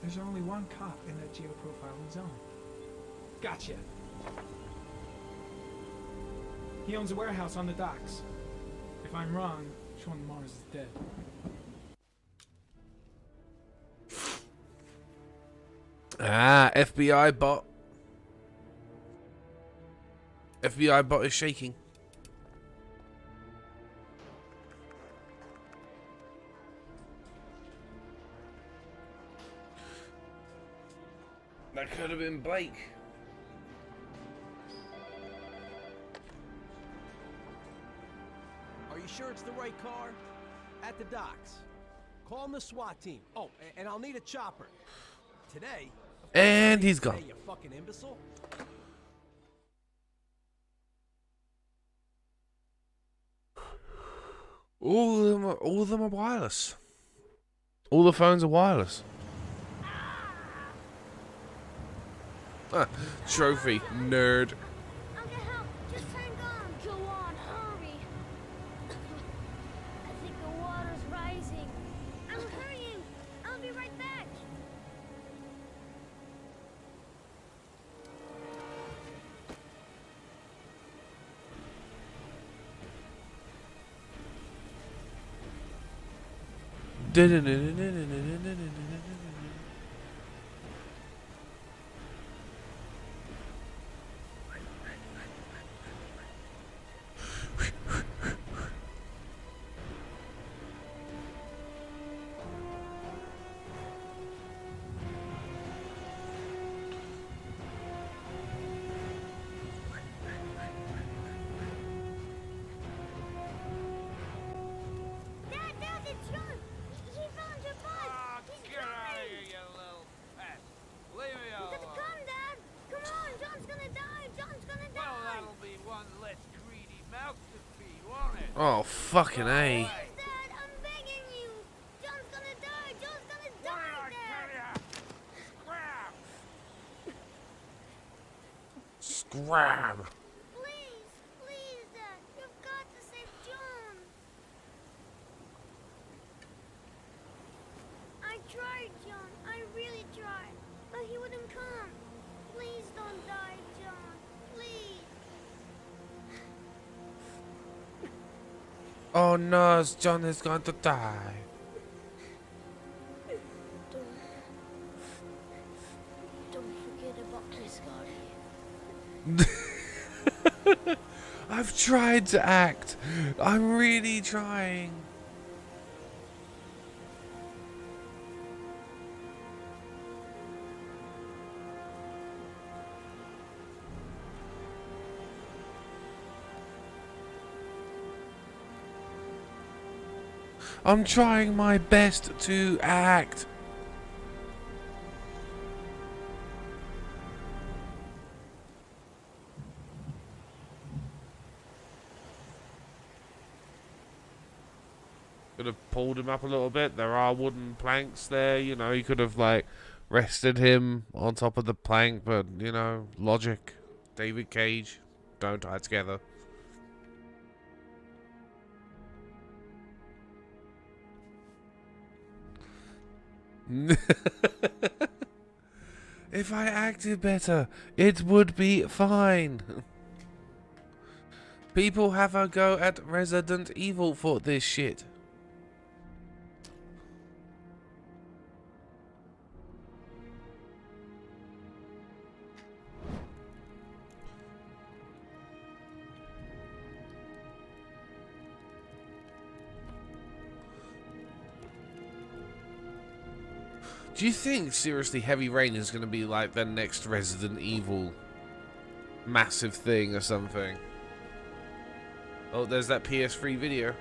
There's only one cop in that geoprofiling zone. Gotcha. He owns a warehouse on the docks. If I'm wrong, Sean Mars is dead. Ah, FBI bot. FBI bot is shaking. That could have been Blake. Are you sure it's the right car? At the docks. Call in the SWAT team. Oh, and I'll need a chopper. Today? And he's gone. Hey, you fucking imbecile. All of them are wireless. All the phones are wireless. Ah, trophy, nerd. I'll get help. Just hang on. Go on, hurry. I think the water's rising. I'll hurry you. I'll be right back. Dad, it's John. He found your bike. He's Get out of coming. here, you little pest. Leave me You alone. gotta come, Dad. Come on, John's gonna die. John's gonna die. Well, that'll be one less greedy mouth to feed, won't it? Oh, fucking A. Please, Dad, I'm begging you. John's gonna die. John's gonna What die, did I Dad. tell ya? Scrap! Scrab. Please, please, Dad. You've got to save John. I tried, John. I really tried. But he wouldn't come. Please don't die, John. Please. Oh no, John is going to die. Don't forget about this, Scotty. I've tried to act. I'm really trying. I'm trying my best to act. Could have pulled him up a little bit. There are wooden planks there, you know. You could have, like, rested him on top of the plank, but, you know, logic. David Cage. Don't tie together. If I acted better, it would be fine. People have a go at Resident Evil for this shit. Do you think, seriously, Heavy Rain is going to be like the next Resident Evil massive thing or something? Oh, there's that PS3 video.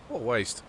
What a waste.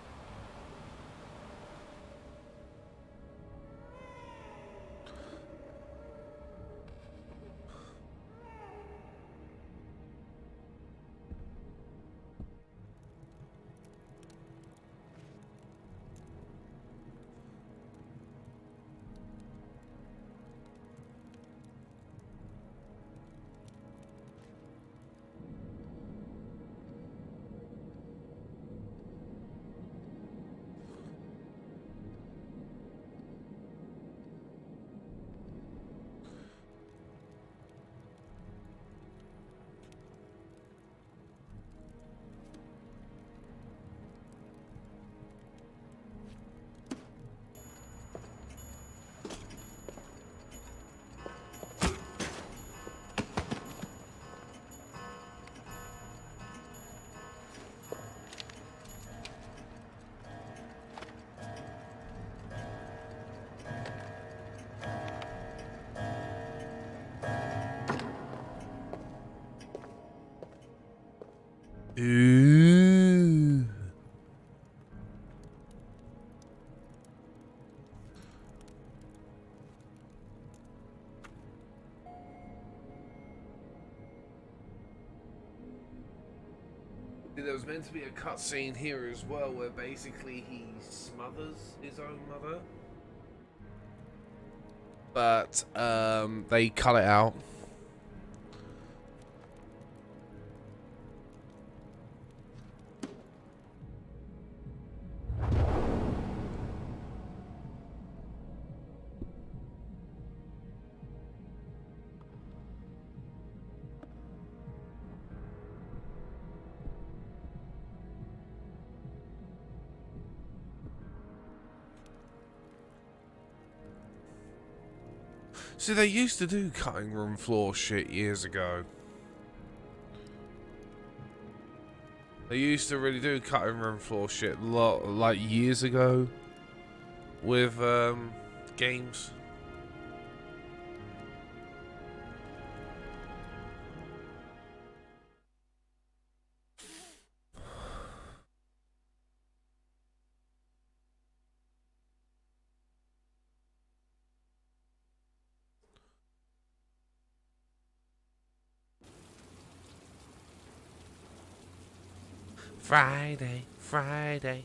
there was meant to be a cutscene here as well where basically he smothers his own mother. But they cut it out. See, they used to do cutting room floor shit years ago. They used to really do cutting room floor shit like years ago with games. Friday, Friday.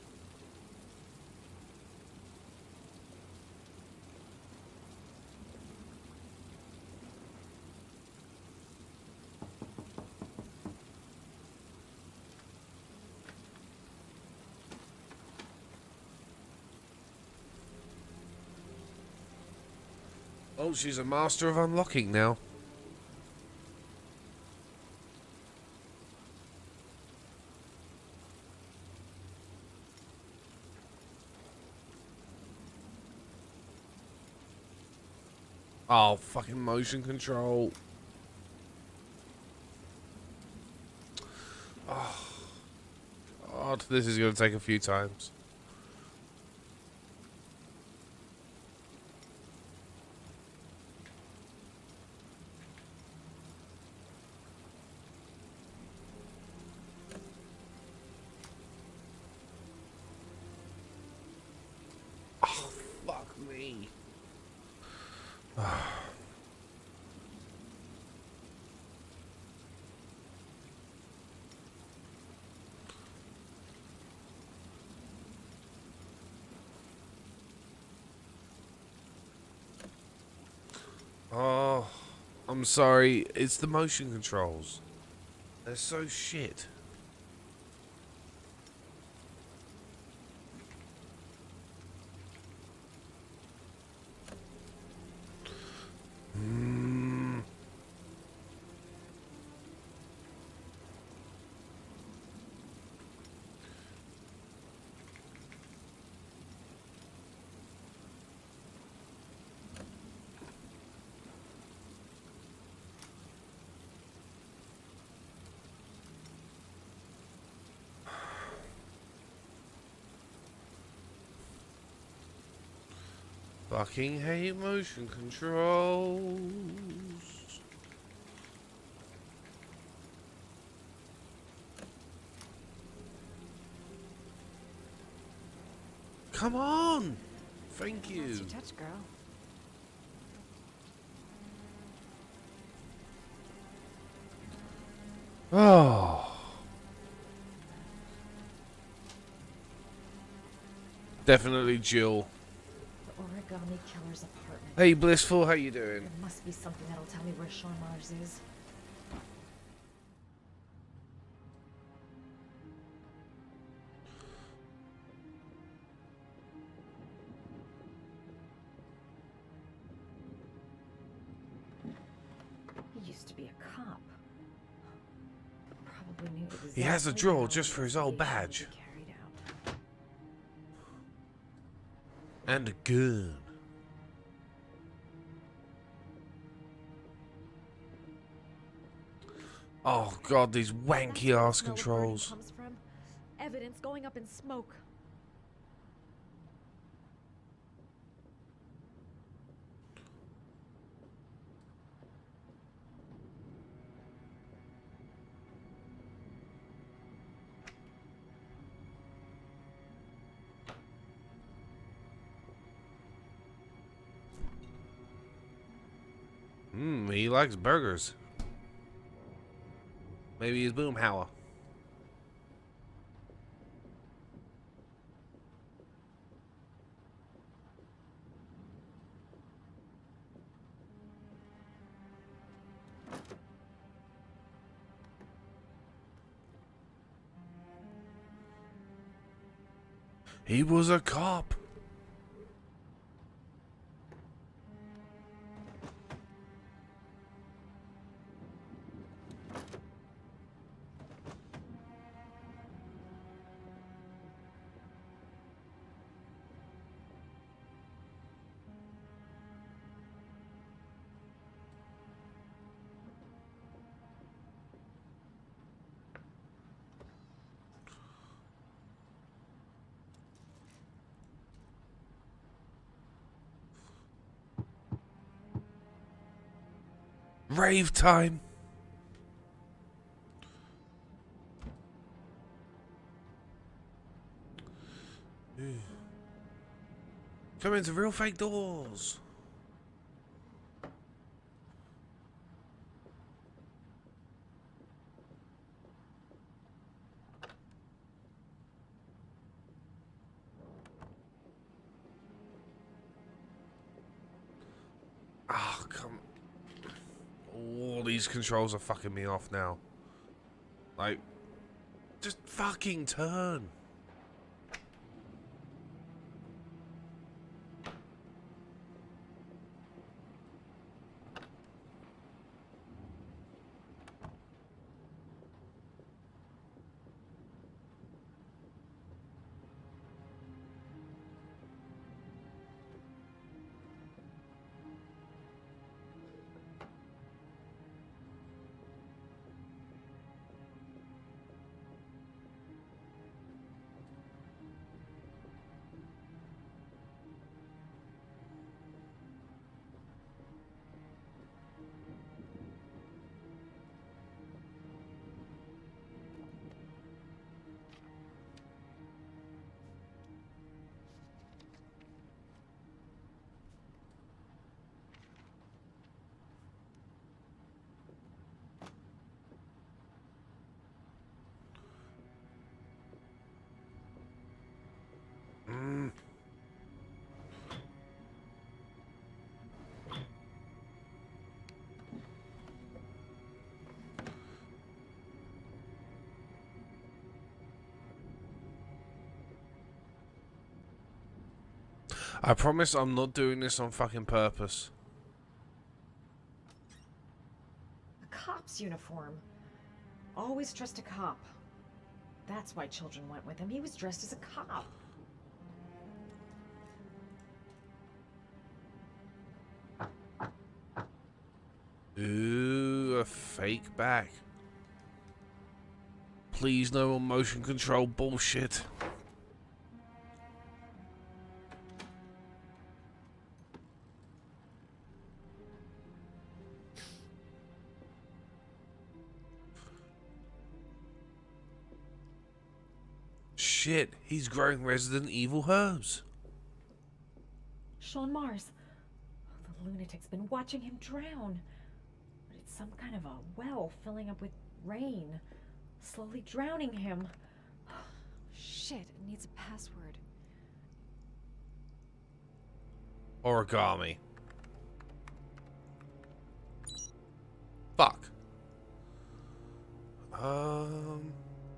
Oh, she's a master of unlocking now. Oh, fucking motion control. Oh, God, this is going to take a few times. Oh, fuck me. Oh, I'm sorry. It's the motion controls. They're so shit. Fucking hate motion controls. Come on! Thank you. Nice touch, girl. Oh. Definitely Jill. The origami killer's apartment. Hey, Blissful, how you doing? There must be something that'll tell me where Sean Mars is. He used to be a cop. Probably knew exactly. He has a drawer just for his old badge. And a gun. Oh god, these wanky ass controls. Comes from evidence going up in smoke. He likes burgers. Maybe he's Boomhauer. He was a cop. Rave time. Come into real fake doors. Ah, come. All these controls are fucking me off now. Like, just fucking turn. I promise I'm not doing this on fucking purpose. A cop's uniform. Always trust a cop. That's why children went with him. He was dressed as a cop. Ooh, a fake back. Please no more motion control bullshit. Shit, he's growing Resident Evil herbs. Sean Mars. The lunatic's been watching him drown. But it's some kind of a well filling up with rain. Slowly drowning him. Shit, it needs a password. Origami. Fuck.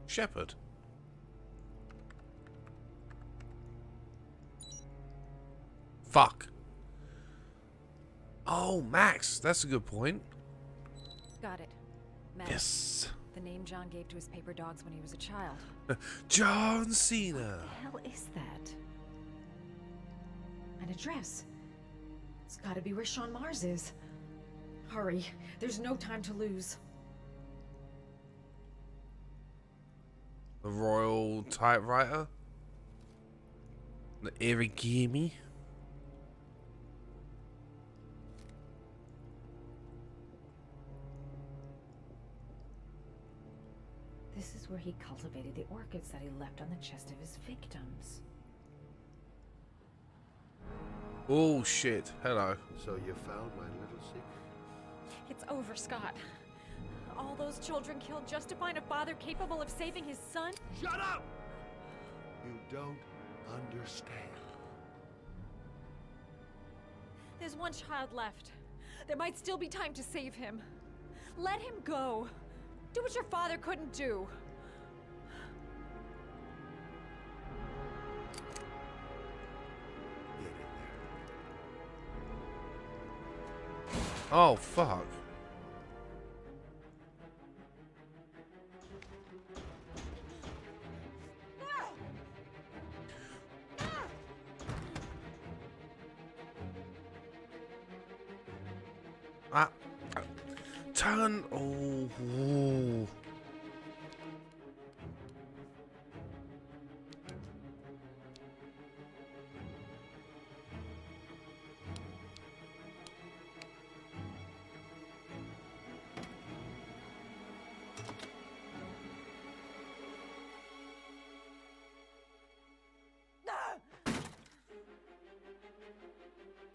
Shepherd. Fuck. Oh, Max. That's a good point. Got it. Max. Yes. The name John gave to his paper dogs when he was a child. John Cena. What the hell is that? An address. It's gotta be where Sean Mars is. Hurry. There's no time to lose. The Royal Typewriter. The Origami. This is where he cultivated the orchids that he left on the chest of his victims. Oh shit. Hello. So you found my little secret? It's over, Scott. All those children killed just to find a father capable of saving his son? Shut up! You don't understand. There's one child left. There might still be time to save him. Let him go. Do what your father couldn't do. Oh, fuck. Turn. Oh. Ooh.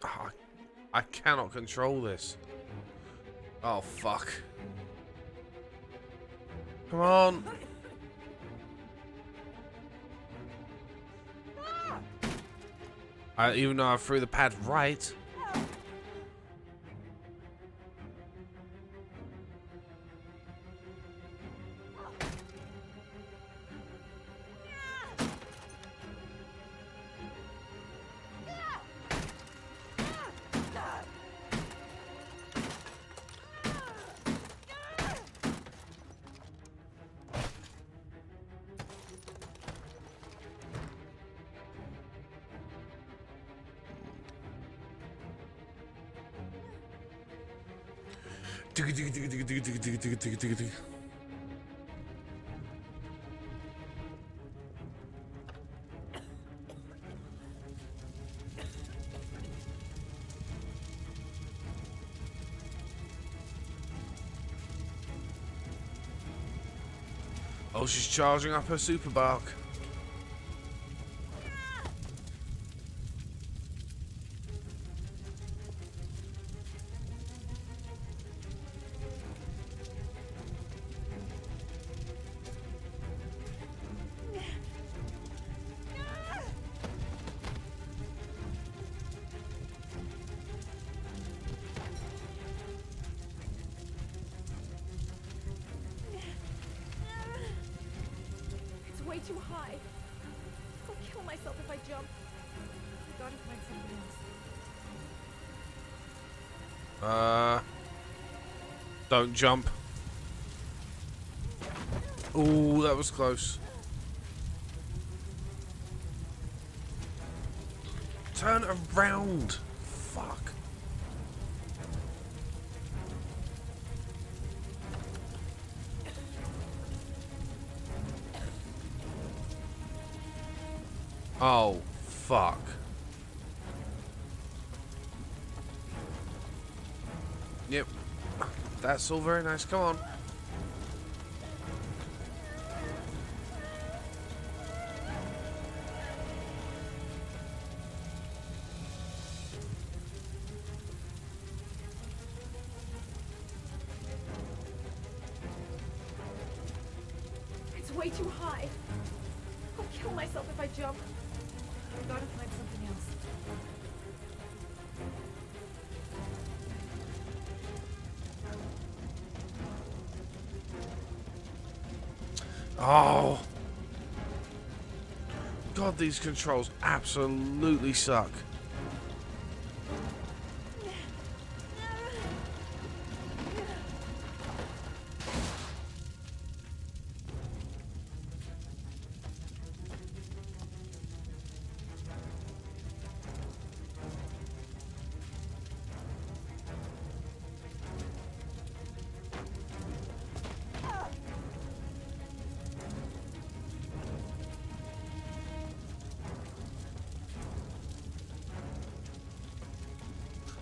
Oh, I cannot control this. Oh, fuck. Come on. Even though I threw the pad right. Oh, she's charging up her super bark. Way too high. I'll kill myself if I jump. I gotta find something else. Don't jump. Ooh, that was close. Turn around. Fuck. Oh, fuck. Yep. That's all very nice. Come on. It's way too high. I'll kill myself if I jump. I gotta find something else. Oh. God, these controls absolutely suck.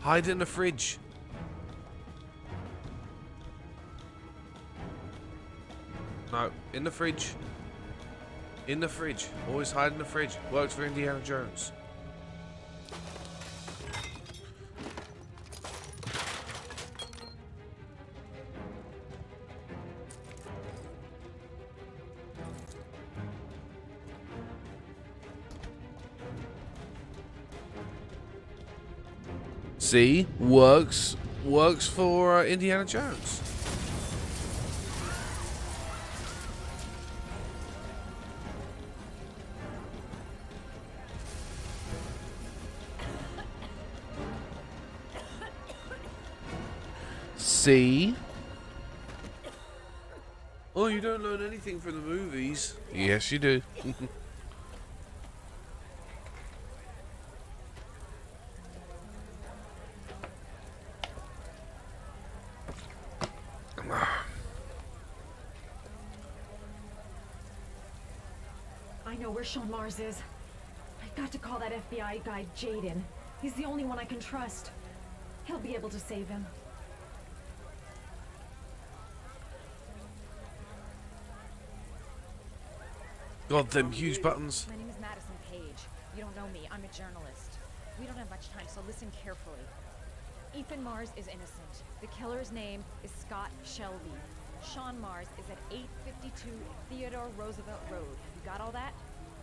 Hide in the fridge. No, in the fridge. In the fridge. Always hide in the fridge. Works for Indiana Jones. See, works for Indiana Jones. See? Oh, you don't learn anything from the movies. Yes, you do. I know where Sean Mars is. I've got to call that FBI guy, Jaden. He's the only one I can trust. He'll be able to save him. God, them huge buttons. My name is Madison Page. You don't know me. I'm a journalist. We don't have much time, so listen carefully. Ethan Mars is innocent. The killer's name is Scott Shelby. Sean Mars is at 852 Theodore Roosevelt Road. You got all that?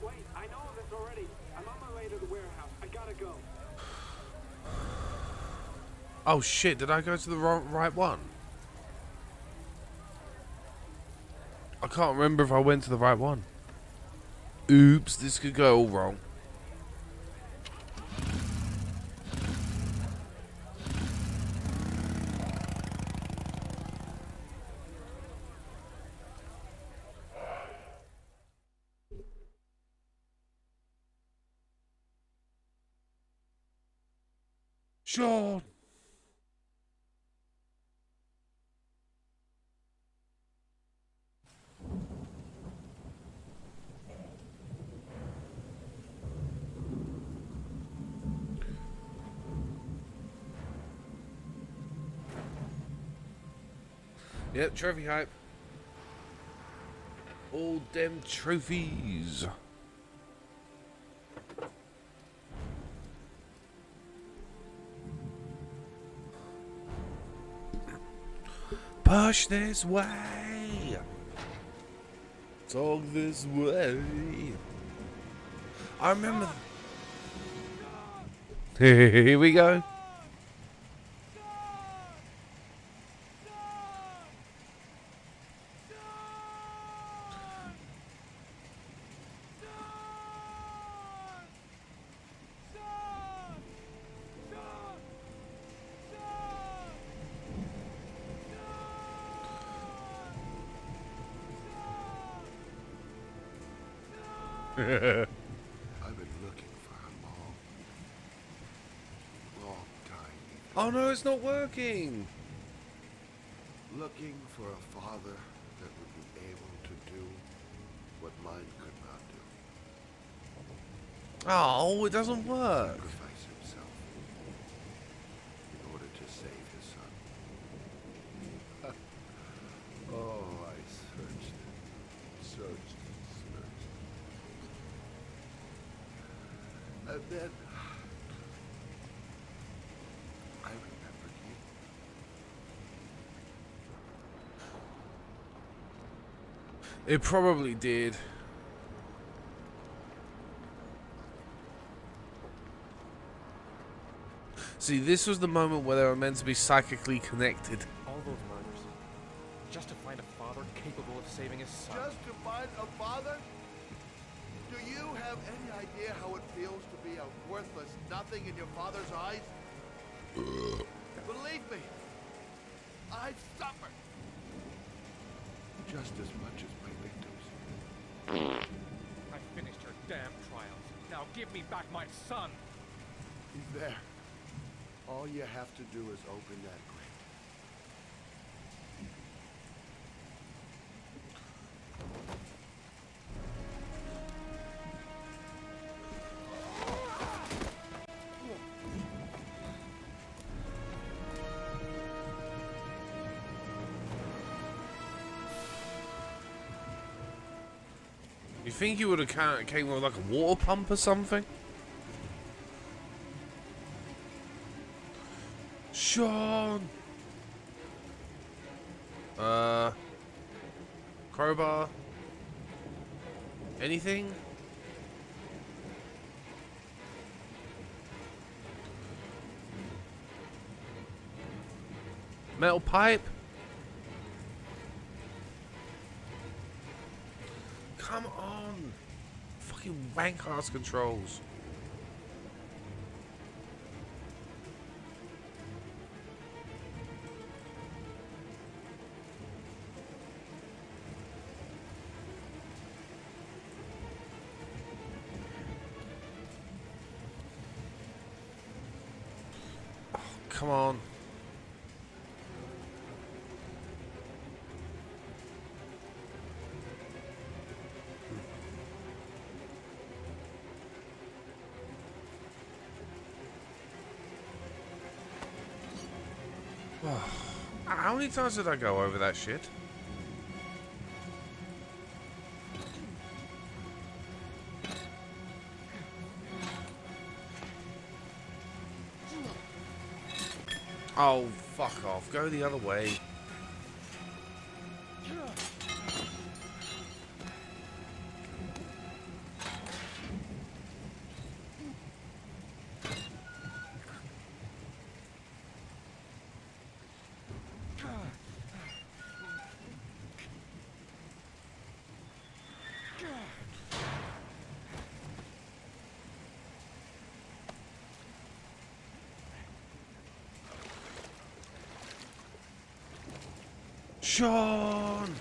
Wait, I know this already. I'm on my way to the warehouse. I gotta go. Oh shit, did I go to the right one? I can't remember if I went to the right one. Oops, this could go all wrong. Sean! Yep, trophy hype. All them trophies. Push this way. Talk this way. I remember. Here we go. I've been looking for a long time. Oh no, it's not working. Looking for a father that would be able to do what mine could not do. Oh, it doesn't work. Sacrifice himself in order to save his son. Oh, I searched. And then I remembered you. It probably did. See, this was the moment where they were meant to be psychically connected. All those murders. Just to find a father capable of saving his son. Just to find a father? Do you have any idea how it feels to be a worthless nothing in your father's eyes? Believe me, I've suffered just as much as my victims. I finished your damn trials. Now give me back my son. He's there. All you have to do is open that grave. You think you would have came with like a water pump or something? Sean! Crowbar? Anything? Metal pipe? Come on! Fucking wank ass controls. come on. How many times did I go over that shit? Oh, fuck off. Go the other way. Sean!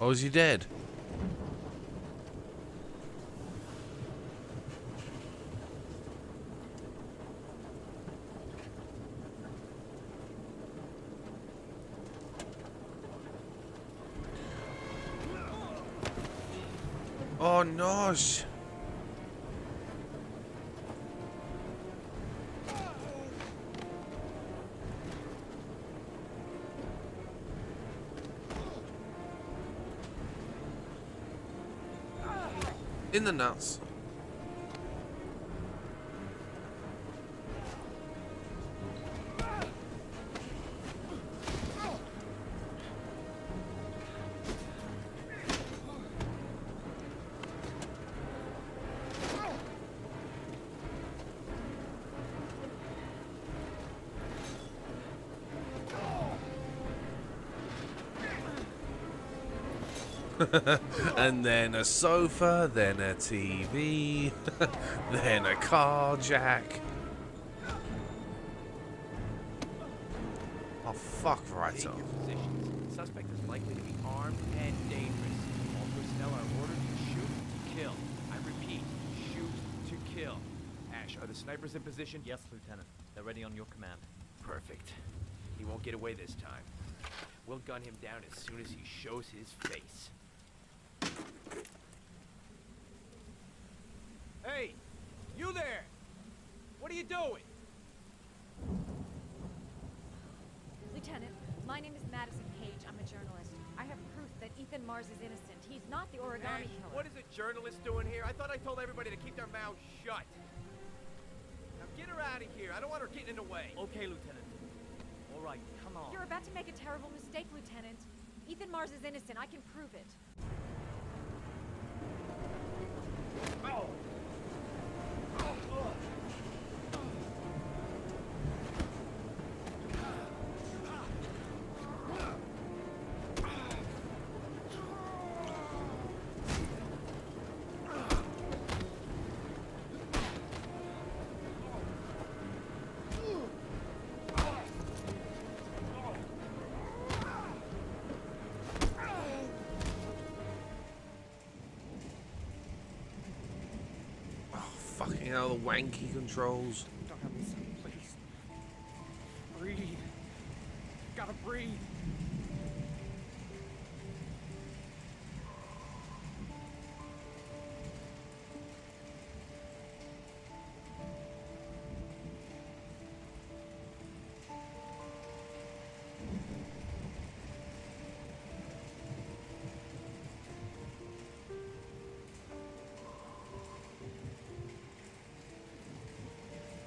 Oh, is he dead? Oh, no! In the nuts. And then a sofa, then a TV, then a car jack. Oh, fuck right Take on. your positions. Suspect is likely to be armed and dangerous. All personnel are ordered to shoot to kill. I repeat, shoot to kill. Ash, are the snipers in position? Yes, Lieutenant. They're ready on your command. Perfect. He won't get away this time. We'll gun him down as soon as he shows his face. Hey! You there! What are you doing? Lieutenant, my name is Madison Page. I'm a journalist. I have proof that Ethan Mars is innocent. He's not the origami Ash, killer. what is a journalist doing here? I thought I told everybody to keep their mouths shut. Now get her out of here. I don't want her getting in the way. Okay, Lieutenant. All right, come on. You're about to make a terrible mistake, Lieutenant. Ethan Mars is innocent. I can prove it. Oh. Fucking hell, the wanky controls. Darlings, please. Breathe. Gotta breathe.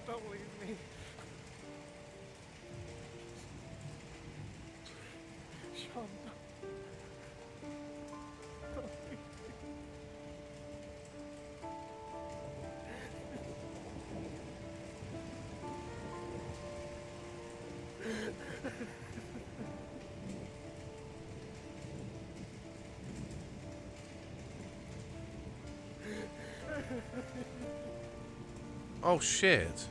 Don't leave me. Sean, don't leave me. Oh shit.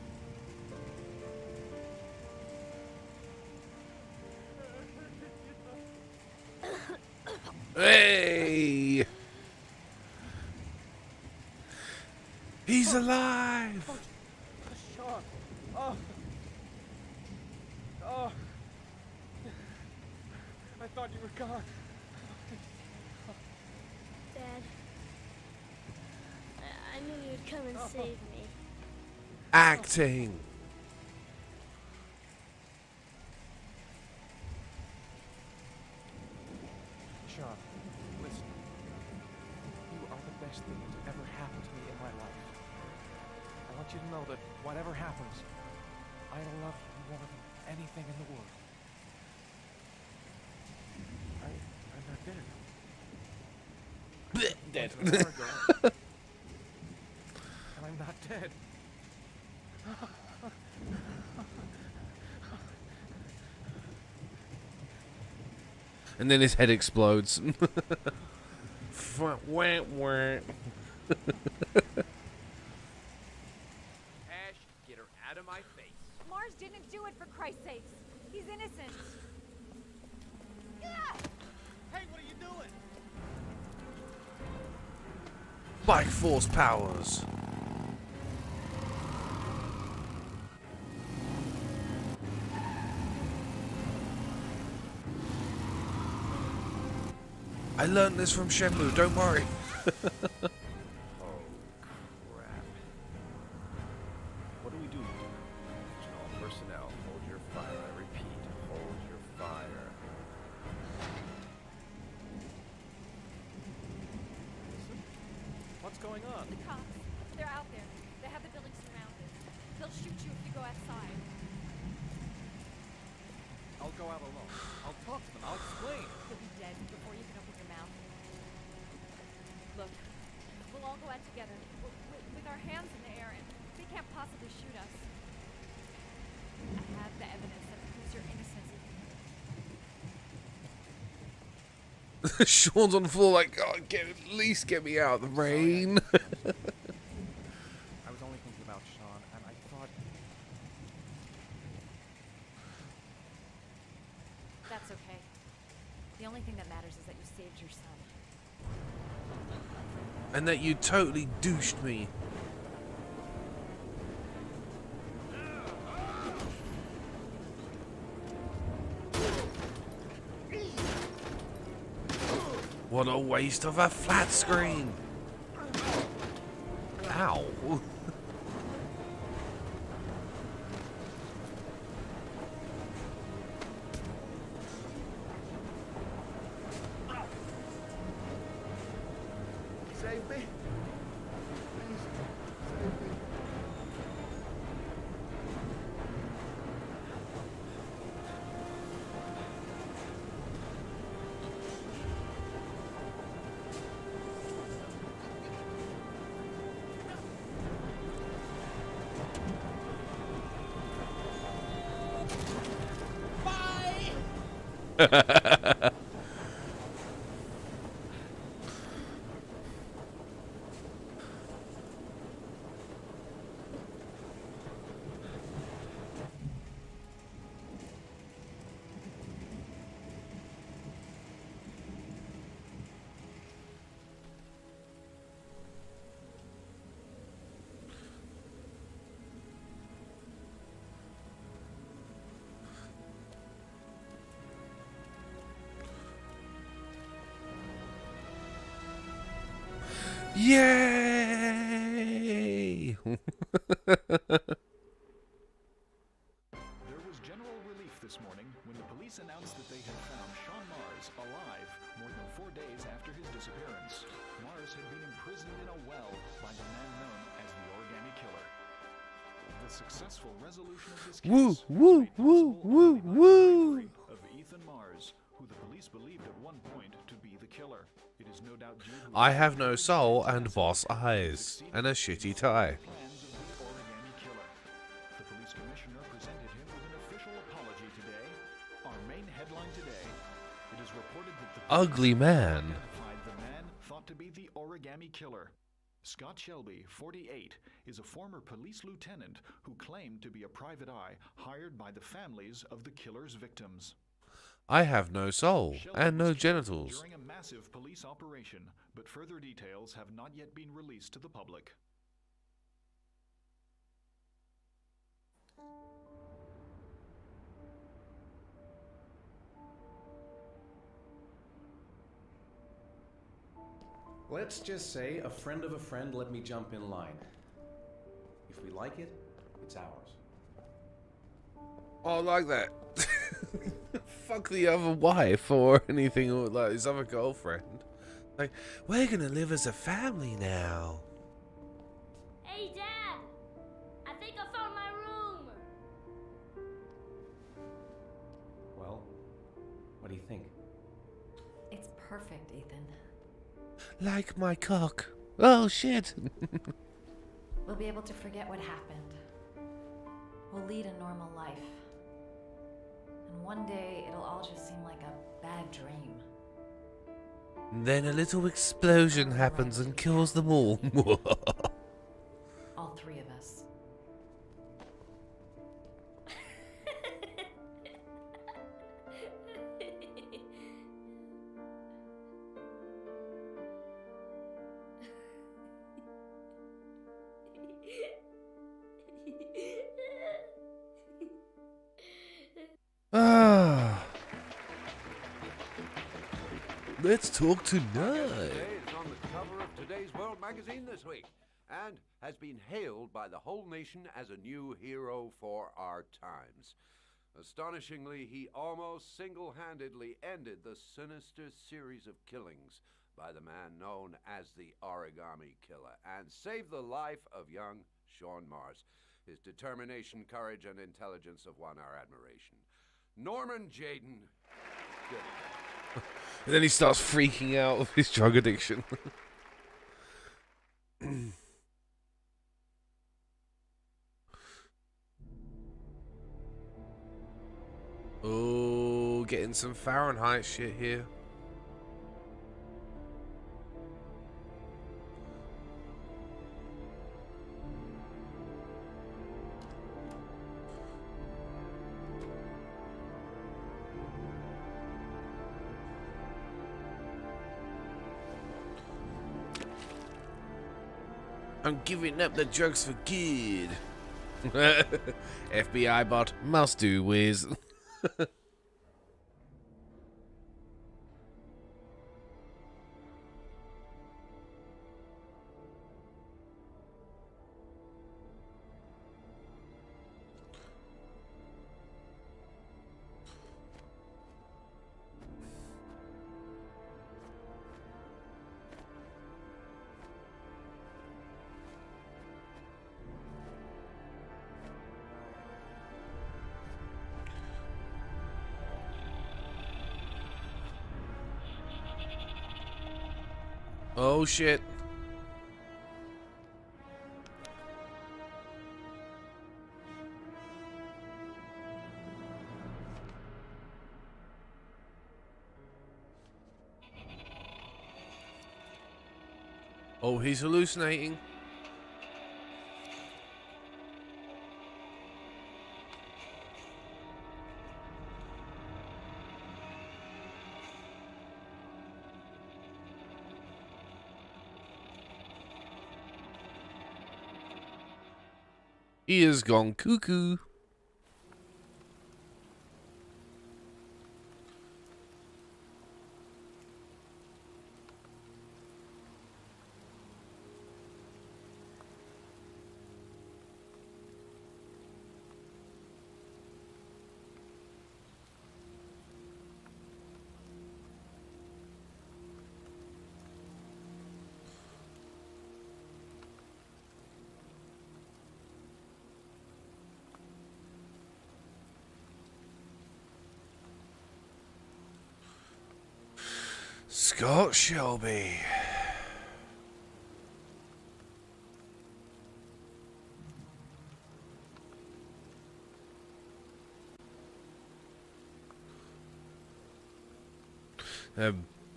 Hey! He's alive! Sean! Oh! Oh! I thought you were gone. Dad. I knew you'd come and save me. Acting! Sean, listen. You are the best thing that's ever happened to me in my life. I want you to know that whatever happens, I love you more than anything in the world. I'm not dead. Dead. And I'm not dead. And then his head explodes. Wah, wah. Ash, get her out of my face. Mars didn't do it, for Christ's sakes. He's innocent. Hey, what are you doing? Bike force powers. I learned this from Shenmue, don't worry. Oh, crap. What do we do? All personnel, hold your fire. I repeat, hold your fire. Listen. What's going on? The cops. They're out there. They have the building surrounded. They'll shoot you if you go outside. I'll go out alone. I'll talk to them. I'll explain. You'll be dead before you can open your mouth. Look, we'll all go out together, with our hands in the air, and they can't possibly shoot us. I have the evidence that proves your innocence. Sean's on the floor like, God, at least get me out of the rain. I was only thinking about Sean, and I thought... That's okay. The only thing that matters is that you saved your son. And that you totally douched me. What a waste of a flat screen. Ow. Save me. Please, save me. Yay! There was general relief this morning when the police announced that they had found Sean Mars alive more than 4 days after his disappearance. Mars had been imprisoned in a well by the man known as the Origami Killer. The successful resolution of this case Woo, was woo, made woo, possible woo, only by the woo. bravery of Ethan Mars, who the police believed at one point to be the killer. It is no doubt due to I have no soul and boss eyes and a shitty tie. plans of the Origami Killer. The police commissioner presented him with an official apology today. Our main headline today, it is reported that the Ugly man. identified the man thought to be the Origami Killer. Scott Shelby, 48, is a former police lieutenant who claimed to be a private eye hired by the families of the killer's victims. I have no soul Shelby and no was killed genitals. during a massive police operation, but further details have not yet been released to the public. Let's just say a friend of a friend let me jump in line. If we like it, it's ours. Oh, I like that. Fuck the other wife or anything, or like his other girlfriend. Like, we're gonna live as a family now. Hey, Dad! I think I found my room! Well, what do you think? It's perfect, Ethan. Like my cock. Oh, shit. We'll be able to forget what happened. We'll lead a normal life. And one day, it'll all just seem like a bad dream. Then a little explosion happens and kills them all. All three of us. Ah. Let's talk tonight. Today is on the cover of today's World magazine this week and has been hailed by the whole nation as a new hero for our times. Astonishingly, he almost single-handedly ended the sinister series of killings by the man known as the Origami Killer and saved the life of young Sean Mars. His determination, courage, and intelligence have won our admiration. Norman Jayden. Good. And then he starts freaking out of his drug addiction. Oh, getting some Fahrenheit shit here. I'm giving up the drugs for good. FBI bot must do whiz. Oh shit. Oh, he's hallucinating. He has gone cuckoo. Scott Shelby.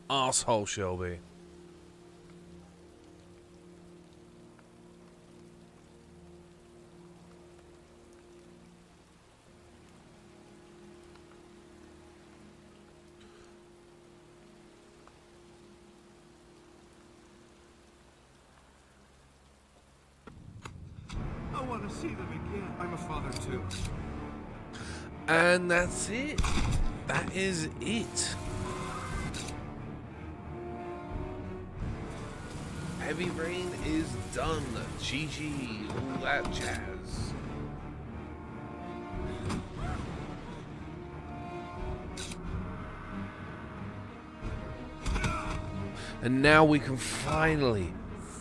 Arsehole Shelby. I want to see them again. I'm a father too. And that's it. That is it. Heavy Rain is done. GG, all that jazz. And now we can finally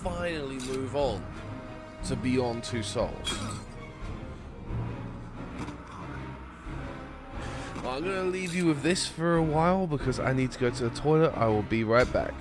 move on to Beyond Two Souls. Well, I'm going to leave you with this for a while because I need to go to the toilet. I will be right back.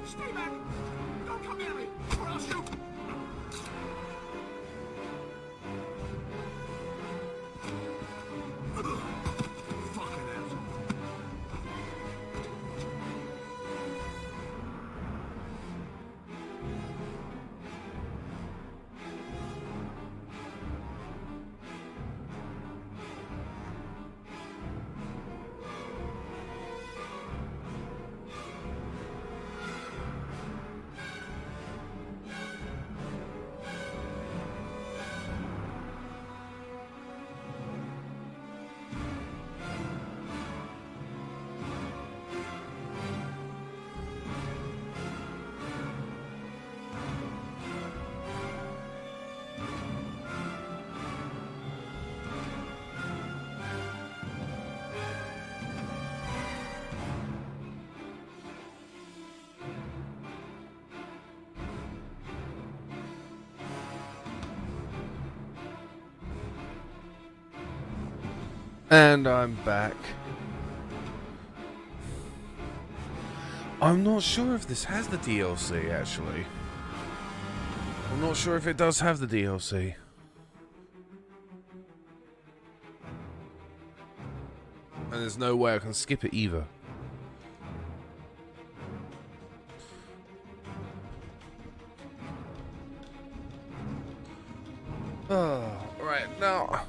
Stay back! Don't come near me, or I'll shoot! Fucking asshole. And I'm back. I'm not sure if this has the DLC, actually. I'm not sure if it does have the DLC. And there's no way I can skip it either. Oh, right, now...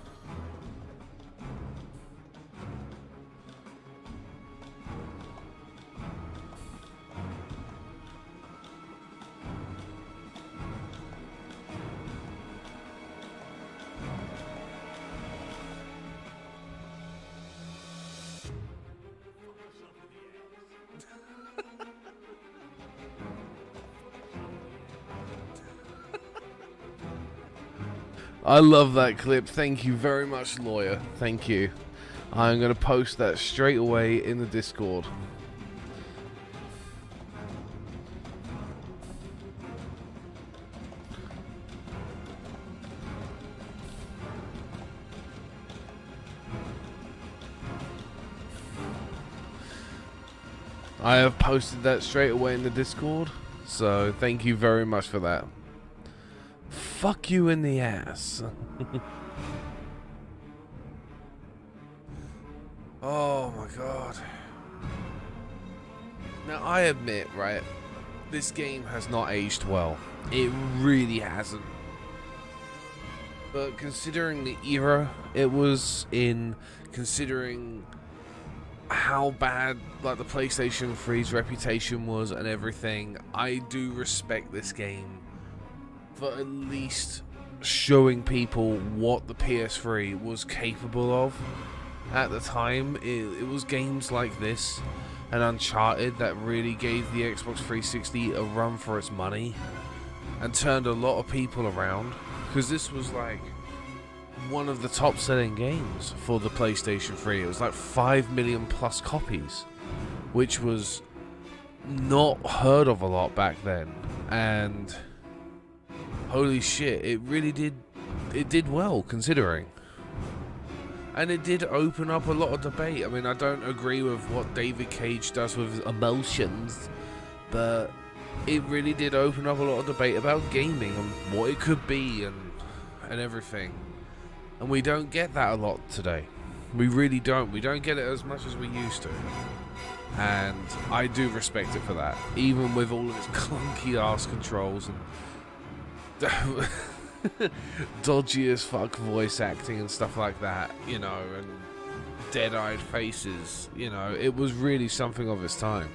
I love that clip. Thank you very much, lawyer. Thank you. I'm going to post that straight away in the Discord. I have posted that straight away in the Discord, so thank you very much for that. Fuck you in the ass. Oh my god. Now I admit, right, this game has not aged well. It really hasn't. But considering the era it was in, considering how bad like the PlayStation 3's reputation was and everything, I do respect this game for at least showing people what the PS3 was capable of. At the time, it was games like this and Uncharted that really gave the Xbox 360 a run for its money and turned a lot of people around, because this was like one of the top selling games for the PlayStation 3. It was like 5 million plus copies, which was not heard of a lot back then. And holy shit, it really did, it did well considering. And it did open up a lot of debate. I mean, I don't agree with what David Cage does with emotions, but it really did open up a lot of debate about gaming and what it could be and everything. And we don't get that a lot today. We really don't. We don't get it as much as we used to. And I do respect it for that. Even with all of its clunky ass controls and dodgy as fuck voice acting and stuff like that, you know, and dead-eyed faces, you know, it was really something of its time.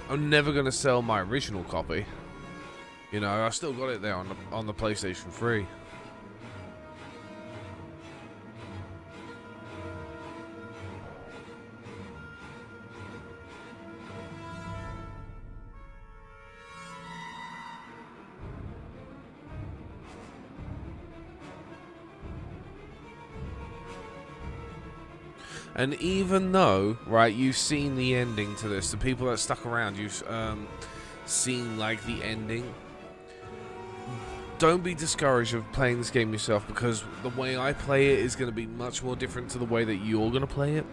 I'm never gonna sell my original copy. You know, I still got it there on the PlayStation 3. And even though, right, you've seen the ending to this, the people that stuck around, you've seen, like, the ending. Don't be discouraged of playing this game yourself, because the way I play it is going to be much more different to the way that you're going to play it.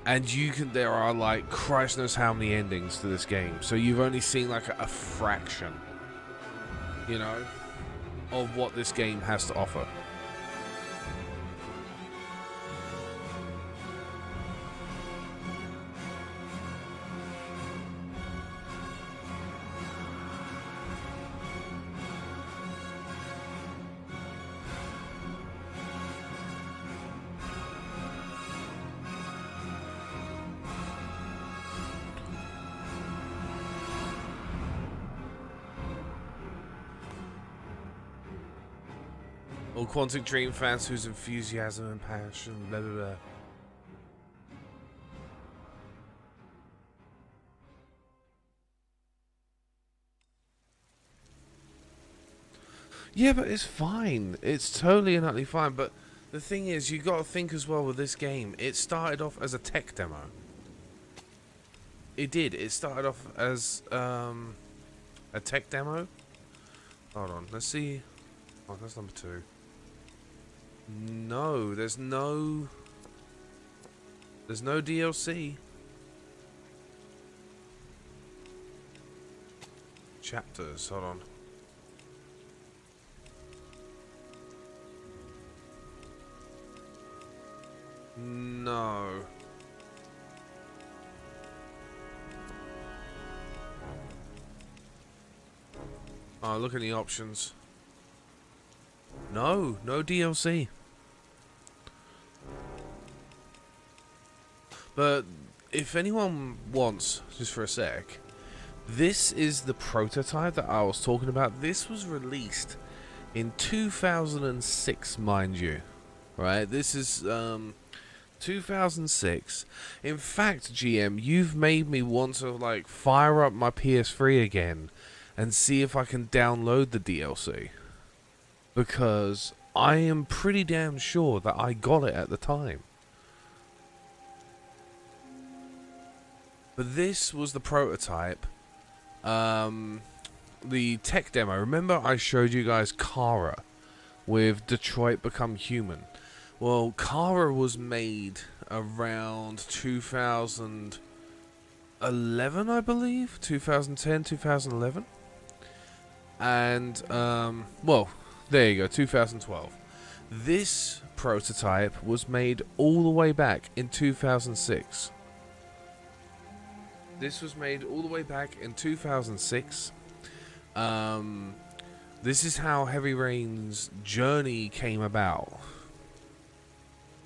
And there are, like, Christ knows how many endings to this game. So you've only seen, like, a fraction, you know, of what this game has to offer. All Quantic Dream fans whose enthusiasm and passion, blah blah blah. Yeah, but it's fine. It's totally and utterly fine. But the thing is, you got to think as well with this game. It started off as a tech demo. It did. It started off as a tech demo. Hold on. Let's see. Oh, that's number 2. No, there's no DLC. Chapters, hold on. No. Oh, look at the options. No DLC. But if anyone wants, just for a sec, this is the prototype that I was talking about. This was released in 2006, mind you. Right? This is 2006. In fact, GM, you've made me want to like fire up my PS3 again and see if I can download the DLC. Because I am pretty damn sure that I got it at the time. But this was the prototype. The tech demo. Remember I showed you guys Kara with Detroit Become Human? Well, Kara was made around 2011, I believe? 2010, 2011? And, well, there you go, 2012. This prototype was made all the way back in 2006. This was made all the way back in 2006. This is how Heavy Rain's journey came about.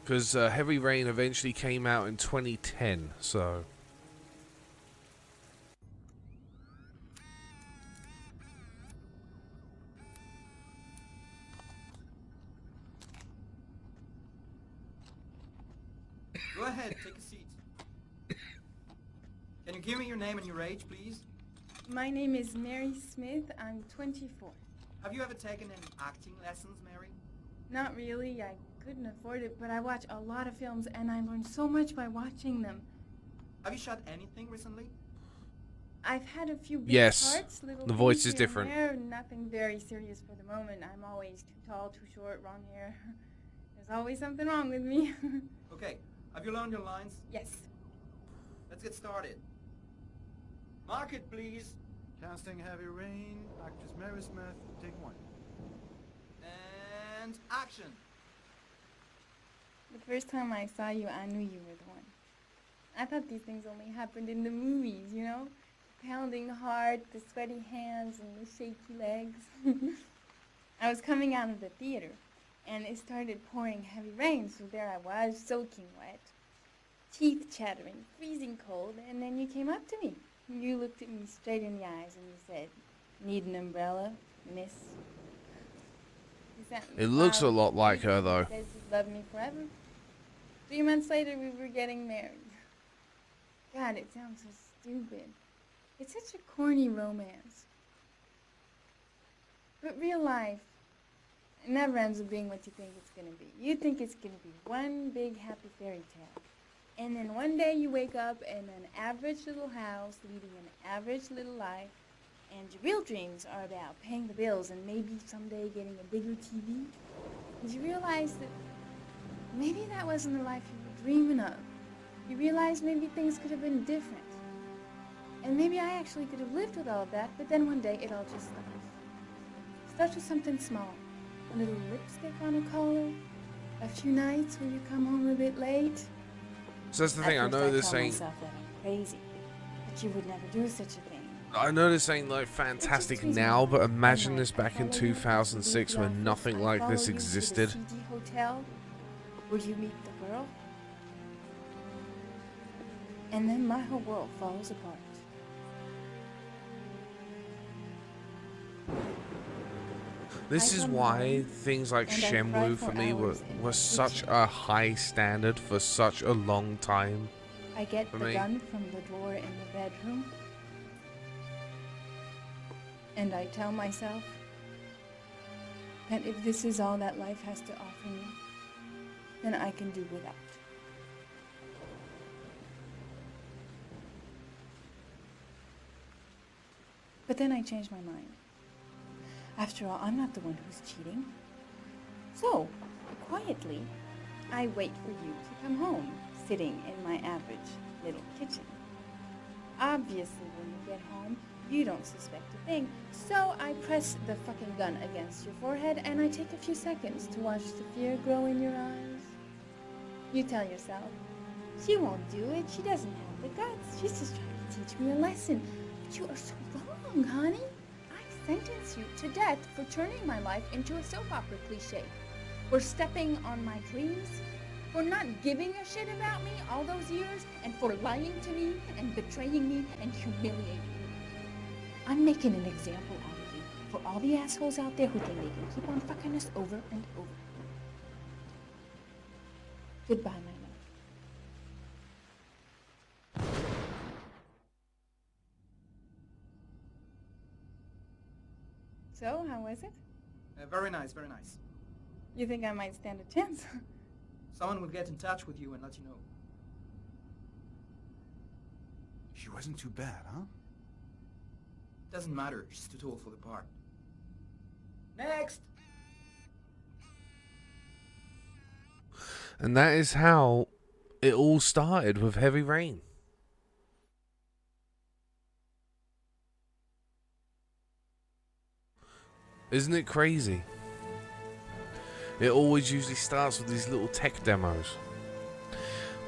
Because Heavy Rain eventually came out in 2010, so... Go ahead, take a seat. Can you give me your name and your age, please? My name is Mary Smith. I'm 24. Have you ever taken any acting lessons, Mary? Not really. I couldn't afford it, but I watch a lot of films and I learn so much by watching them. Have you shot anything recently? I've had a few big Yes, parts, little the voice things is here and different. there, nothing very serious for the moment. I'm always too tall, too short, wrong hair. There's always something wrong with me. Okay, have you learned your lines? Yes. Let's get started. Mark it, please. Casting Heavy Rain, actress Mary Smith, take 1. And action. The first time I saw you, I knew you were the one. I thought these things only happened in the movies, you know? Pounding heart, the sweaty hands, and the shaky legs. I was coming out of the theater, and it started pouring heavy rain, so there I was, soaking wet, teeth chattering, freezing cold, and then you came up to me. You looked at me straight in the eyes, and you said, "Need an umbrella, miss?" It looks a lot like her, though. Said you'd love me forever. 3 months later, we were getting married. God, it sounds so stupid. It's such a corny romance. But real life, it never ends up being what you think it's going to be. You think it's going to be one big happy fairy tale. And then one day you wake up in an average little house, leading an average little life, and your real dreams are about paying the bills and maybe someday getting a bigger TV. And you realize that maybe that wasn't the life you were dreaming of. You realize maybe things could have been different. And maybe I actually could have lived with all of that, but then one day it all just stops. Starts with something small. A little lipstick on a collar. A few nights when you come home a bit late. So that's the thing, I know this ain't... myself that I'm crazy. That you would never do such a thing. I know this ain't like fantastic now, but imagine this back in 2006 when nothing like this existed. CD hotel where you meet the girl. And then my whole world falls apart. This is why things like Shenmue for me were such a high standard for such a long time. I get for the me. gun from the drawer in the bedroom. And I tell myself that if this is all that life has to offer me, then I can do without. But then I change my mind. After all, I'm not the one who's cheating. So, quietly, I wait for you to come home, sitting in my average little kitchen. Obviously, when you get home, you don't suspect a thing, so I press the fucking gun against your forehead and I take a few seconds to watch the fear grow in your eyes. You tell yourself, she won't do it, she doesn't have the guts, she's just trying to teach me a lesson. But you are so wrong, honey. I sentence you to death for turning my life into a soap opera cliche, for stepping on my dreams, for not giving a shit about me all those years, and for lying to me and betraying me and humiliating me. I'm making an example out of you for all the assholes out there who think they can keep on fucking us over and over. Goodbye, my love. So, how was it? Very nice, very nice. You think I might stand a chance? Someone will get in touch with you and let you know. She wasn't too bad, huh? Doesn't matter, she's too tall for the part. Next! And that is how it all started with Heavy Rain. Isn't it crazy? It always usually starts with these little tech demos.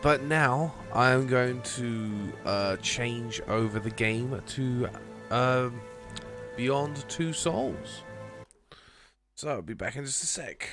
But now I am going to change over the game to Beyond Two Souls. So I'll be back in just a sec.